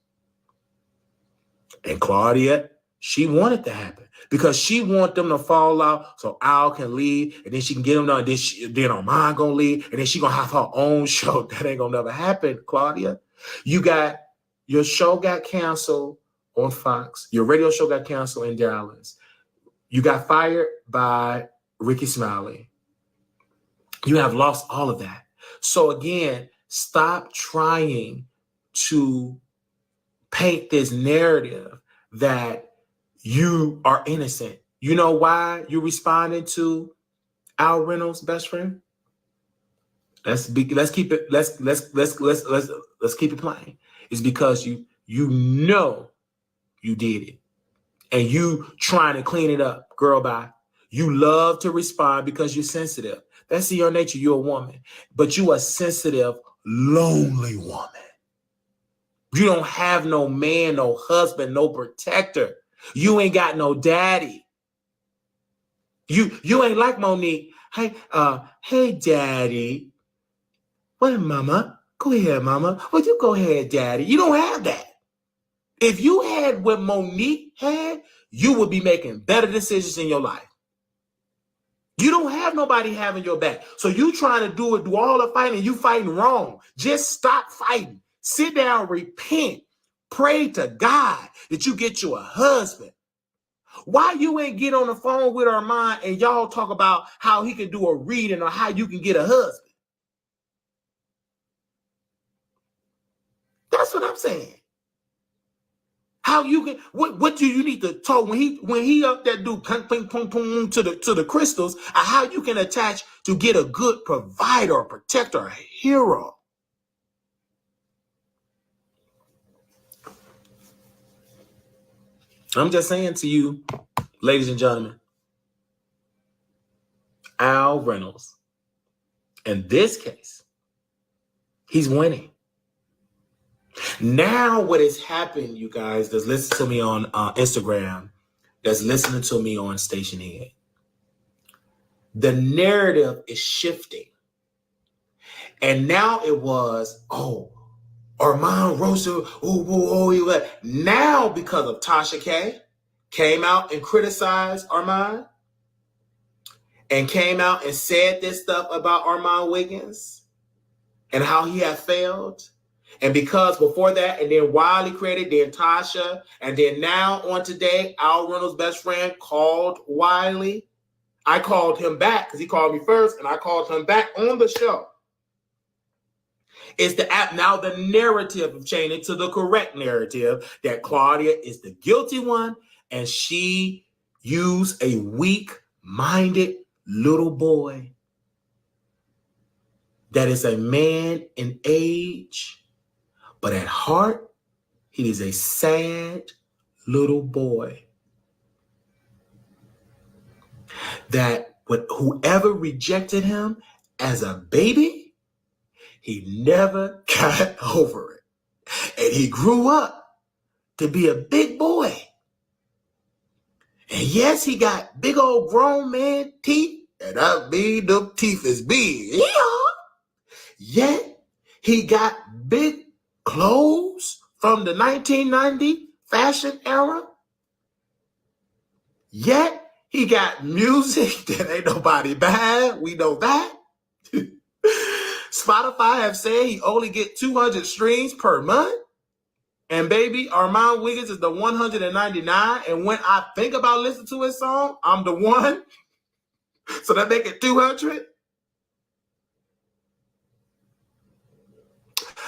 And Claudia She wanted to happen because she want them to fall out so Al can leave, and then she can get them done. Then Armon gonna leave, and then she gonna have her own show. That ain't gonna never happen, Claudia. Your show got canceled on Fox. Your radio show got canceled in Dallas. You got fired by Ricky Smiley. You have lost all of that. So again, stop trying to paint this narrative that you are innocent. You know why you're responding to Al Reynolds' best friend? Let's keep it plain. It's because you know you did it. And you trying to clean it up. Girl, bye. You love to respond because you're sensitive. That's in your nature. You're a woman. But you a sensitive, lonely woman. You don't have no man, no husband, no protector. You ain't got no daddy. You ain't like Monique. Hey, daddy. Well, mama, go ahead, mama. Well, you go ahead, daddy. You don't have that. If you had what Monique had, you would be making better decisions in your life. You don't have nobody having your back. So you trying to do all the fighting, you fighting wrong. Just stop fighting. Sit down, repent, pray to God that you get you a husband. Why you ain't get on the phone with Armon and y'all talk about how he can do a reading or how you can get a husband? That's what I'm saying. How you can? What do you need to talk when he up there do ping ping pong pong to the crystals? How you can attach to get a good provider, protector, a hero? I'm just saying to you, ladies and gentlemen, Al Reynolds, in this case, he's winning. Now what has happened, you guys, that's listening to me on Instagram, that's listening to me on Station Head, the narrative is shifting. And now it was, Armon Rosa, now because of Tasha K, came out and criticized Armon and came out and said this stuff about Armon Wiggins and how he had failed. And because before that, and then Wiley created, then Tasha, and then now on today, Al Reynolds' best friend called Wiley. I called him back because he called me first, and I called him back on the show. It's the app now, the narrative of changing to the correct narrative that Claudia is the guilty one, and she used a weak-minded little boy that is a man in age, but at heart, he is a sad little boy that whoever rejected him as a baby, he never got over it. And he grew up to be a big boy. And yes, he got big old grown man teeth, and I mean them teeth is big. Yeah. Yet he got big clothes from the 1990 fashion era. Yet he got music that ain't nobody buying. We know that. Spotify have said he only get 200 streams per month. And baby, Armon Wiggins is the 199. And when I think about listening to his song, I'm the one. So that make it 200.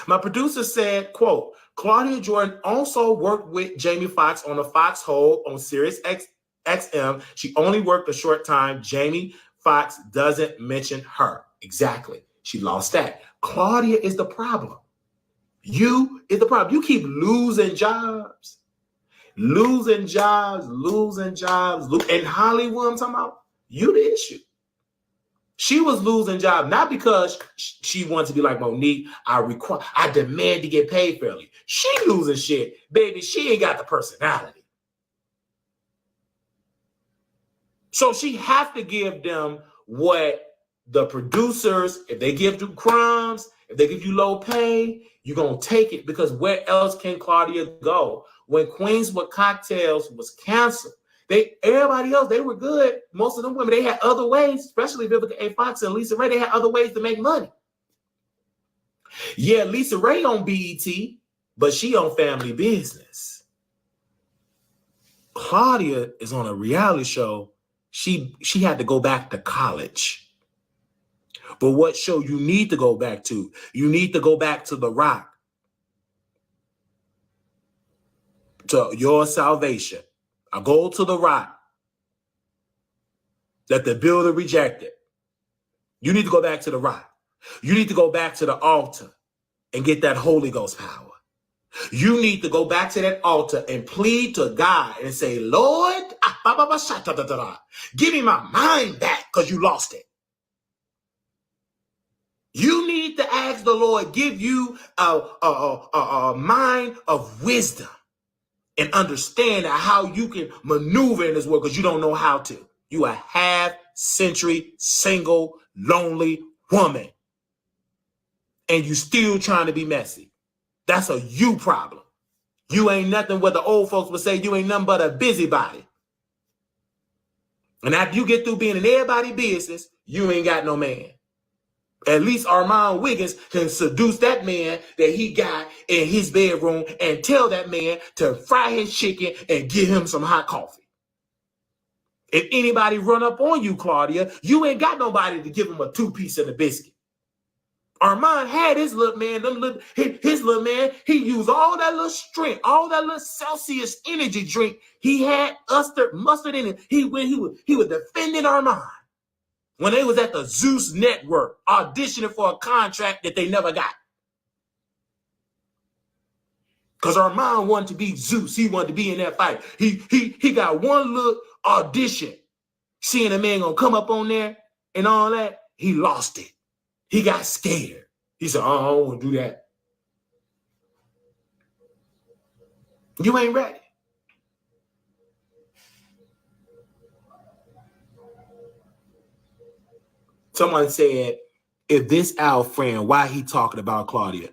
My producer said, quote, Claudia Jordan also worked with Jamie Foxx on the Fox Hold on Sirius XM. She only worked a short time. Jamie Foxx doesn't mention her. Exactly. She lost that. Claudia is the problem. You is the problem. You keep losing jobs. In Hollywood, I'm talking about, you the issue. She was losing jobs, not because she wanted to be like Monique. I demand to get paid fairly. She losing shit. Baby, she ain't got the personality. So she have to give them what the producers, if they give you crumbs, if they give you low pay, you're going to take it, because where else can Claudia go when Queens with Cocktails was canceled, everybody else, they were good. Most of them women, they had other ways, especially Vivica A. Fox and Lisa Ray, they had other ways to make money. Yeah, Lisa Ray on BET, but she on Family Business. Claudia is on a reality show. She had to go back to college. But what show you need to go back to? You need to go back to The Rock. To Your Salvation. I go to The Rock. That the builder rejected. You need to go back to The Rock. You need to go back to the altar and get that Holy Ghost power. You need to go back to that altar and plead to God and say, Lord, give me my mind back because you lost it. You need to ask the Lord, give you a mind of wisdom and understand how you can maneuver in this world because you don't know how to. You a half-century, single, lonely woman. And you still trying to be messy. That's a you problem. You ain't nothing what the old folks would say. You ain't nothing but a busybody. And after you get through being in everybody's business, you ain't got no man. At least Armon Wiggins can seduce that man that he got in his bedroom and tell that man to fry his chicken and give him some hot coffee. If anybody run up on you, Claudia, you ain't got nobody to give him a 2-piece of the biscuit. Armon had his little man, his little man, he used all that little strength, all that little Celsius energy drink he had mustard in it. He was defending Armon when they was at the Zeus Network auditioning for a contract that they never got. Because Armon wanted to be Zeus. He wanted to be in that fight. He got one little audition. Seeing a man gonna come up on there and all that, he lost it. He got scared. He said, oh, I don't want to do that. You ain't ready. Someone said, if this Al friend, why he talking about Claudia?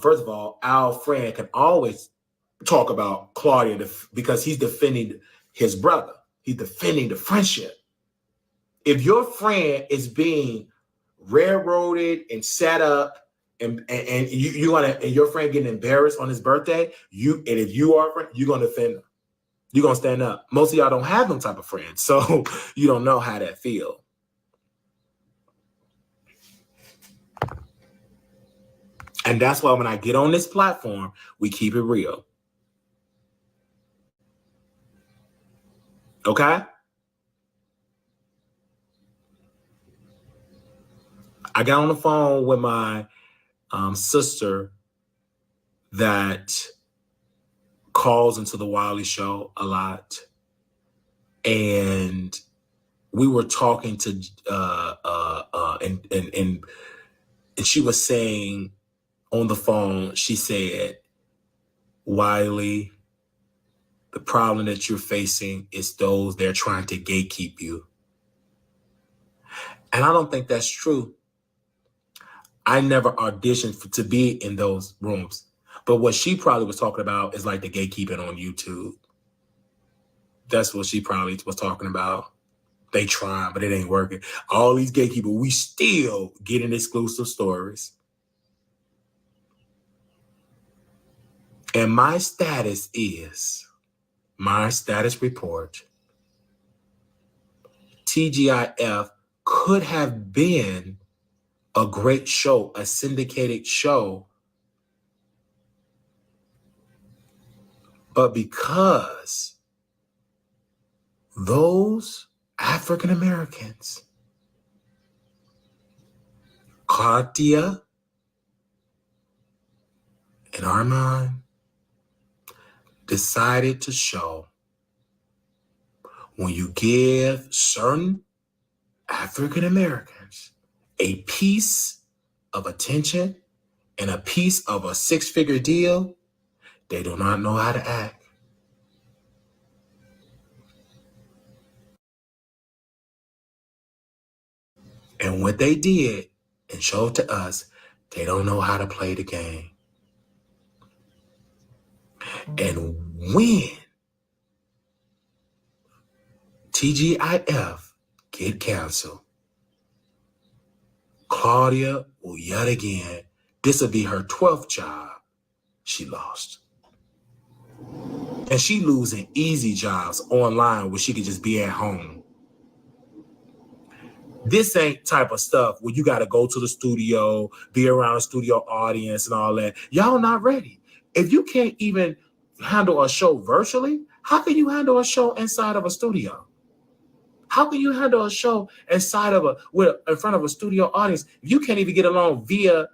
First of all, Al friend can always talk about Claudia because he's defending his brother. He's defending the friendship. If your friend is being railroaded and set up, and your friend getting embarrassed on his birthday, if you are a friend, you're gonna defend them. You're gonna stand up. Most of y'all don't have them type of friends, so you don't know how that feel. And that's why when I get on this platform, we keep it real. Okay? I got on the phone with my sister that calls into the Wiley Show a lot. And we were talking to, and she was saying on the phone, she said, Wiley, the problem that you're facing is those they're trying to gatekeep you. And I don't think that's true. I never auditioned to be in those rooms. But what she probably was talking about is like the gatekeeping on YouTube. That's what she probably was talking about. They trying, but it ain't working. All these gatekeepers, we still getting exclusive stories. And my status report, TGIF could have been a great show, a syndicated show. But because those African Americans, Claudia and Armon, decided to show when you give certain African Americans a piece of attention and a piece of a 6-figure deal, they do not know how to act. And what they did and showed to us, they don't know how to play the game. And when TGIF get canceled, Claudia will yet again, this will be her 12th job she lost. And she losing easy jobs online where she could just be at home. This ain't type of stuff where you got to go to the studio, be around a studio audience and all that. Y'all not ready. If you can't even handle a show virtually, how can you handle a show inside of a studio? How can you handle a show inside of in front of a studio audience if you can't even get along via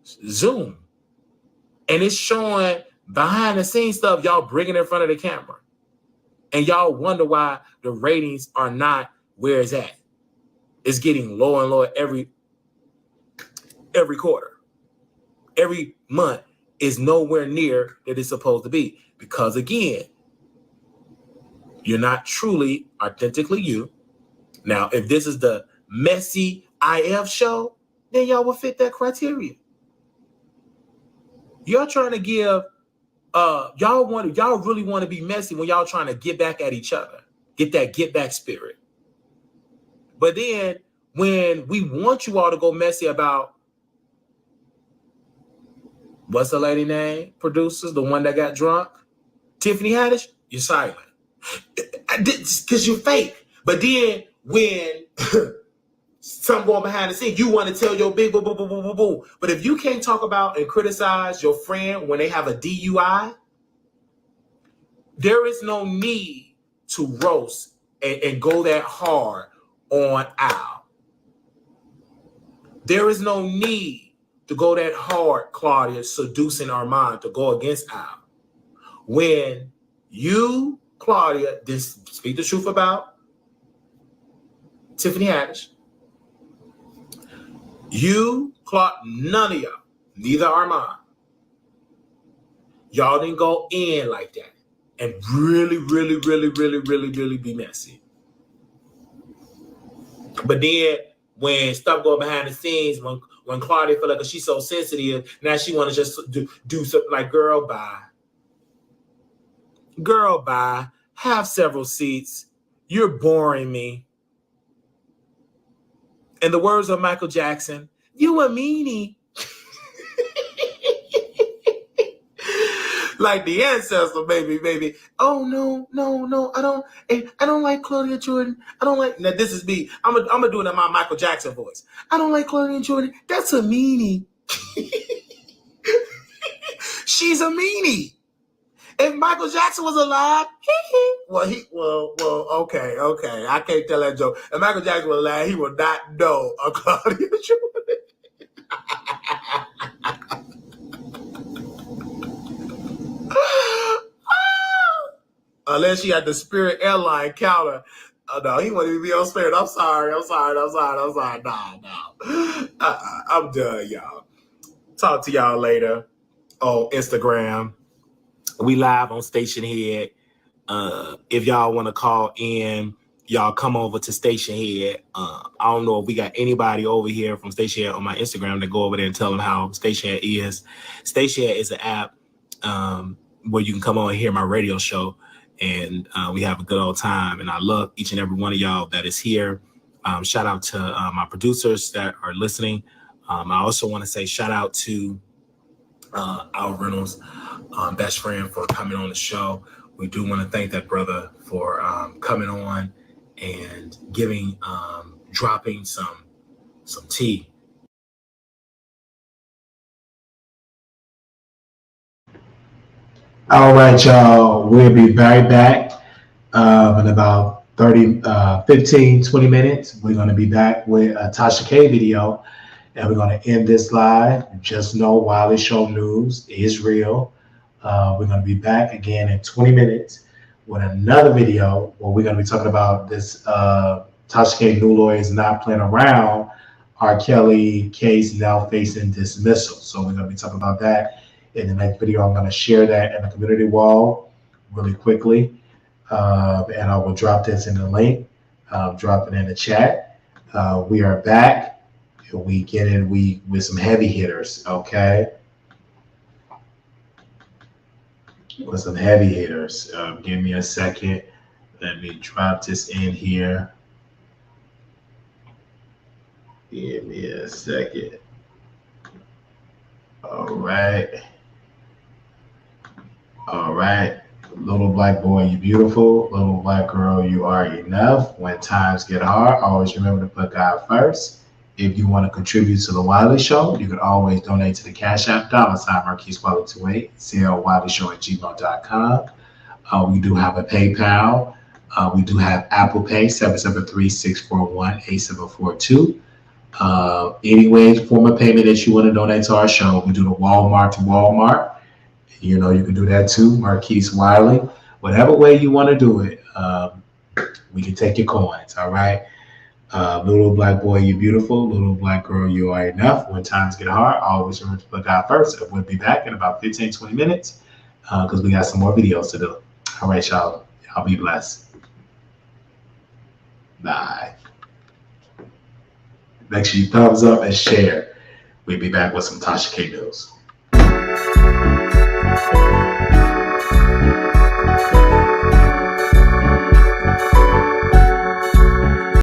Zoom? And it's showing behind the scenes stuff y'all bringing in front of the camera. And y'all wonder why the ratings are not where it's at. It's getting lower and lower every quarter. Every month is nowhere near that it's supposed to be. Because again, you're not truly authentically you. Now, if this is the messy IF show, then y'all will fit that criteria. Y'all trying to give, y'all really want to be messy when y'all trying to get back at each other. Get that get back spirit. But then when we want you all to go messy about, what's the lady name? Producers, the one that got drunk? Tiffany Haddish, you're silent. Because you're fake. But then when something going behind the scenes, you want to tell your big boo, boo, boo, boo, boo, boo. But if you can't talk about and criticize your friend when they have a DUI, there is no need to roast and go that hard on Al. There is no need to go that hard, Claudia, seducing Armon to go against Al. When you, Claudia, just speak the truth about Tiffany Haddish, you, none of y'all, neither Armon, y'all didn't go in like that and really be messy. But then when stuff go behind the scenes, when Claudia feel like she's so sensitive, now she want to just do something like, girl, bye. Girl, bye. Have several seats. You're boring me. In the words of Michael Jackson, you a meanie. Like the ancestor, baby. Oh no, I don't like Claudia Jordan. I don't like. Now this is me. I'm gonna do it in my Michael Jackson voice. I don't like Claudia Jordan. That's a meanie. She's a meanie. If Michael Jackson was alive, okay. I can't tell that joke. If Michael Jackson was alive, he would not know a Claudia Jordan. Unless she had the Spirit Airline counter. No, he wouldn't even be on Spirit. I'm sorry. No. I'm done, y'all. Talk to y'all later on Instagram. We live on Station Head. If y'all want to call in, y'all come over to Station Head. I don't know if we got anybody over here from Station Head on my Instagram to go over there and tell them how Station Head is. Station Head is an app where you can come on and hear my radio show. And we have a good old time. And I love each and every one of y'all that is here. Shout out to my producers that are listening. I also want to say shout out to Al Reynolds, best friend, for coming on the show. We do want to thank that brother for coming on and dropping some tea. All right, y'all. We'll be right back in about 15, 20 minutes. We're going to be back with a Tasha K video, and we're going to end this live. Just know Wiley Show news is real. We're going to be back again in 20 minutes with another video where we're going to be talking about this Tasha K new lawyer is not playing around. R. Kelly case now facing dismissal. So we're going to be talking about that in the next video. I'm going to share that in the community wall really quickly. And I will drop this in the link, drop it in the chat. We are back. We get in with some heavy hitters, okay? with some heavy hitters. Give me a second. Let me drop this in here. Give me a second. All right. All right. Little black boy, you beautiful. Little black girl, you are enough. When times get hard, always remember to put God first. If you want to contribute to the Wiley Show, you can always donate to the Cash App, $Marquise Wiley 28, CLWileyShow@gmail.com. We do have a PayPal. We do have Apple Pay, 773-641-8742. Any way, form of payment that you want to donate to our show, we do the Walmart to Walmart. You know, you can do that too, Marquise Wiley. Whatever way you want to do it, we can take your coins, all right? Little black boy, you're beautiful. Little black girl, you are enough. When times get hard, always remember to put God first. We'll be back in about 15, 20 minutes because we got some more videos to do. All right, y'all. Y'all be blessed. Bye. Make sure you thumbs up and share. We'll be back with some Tasha K News.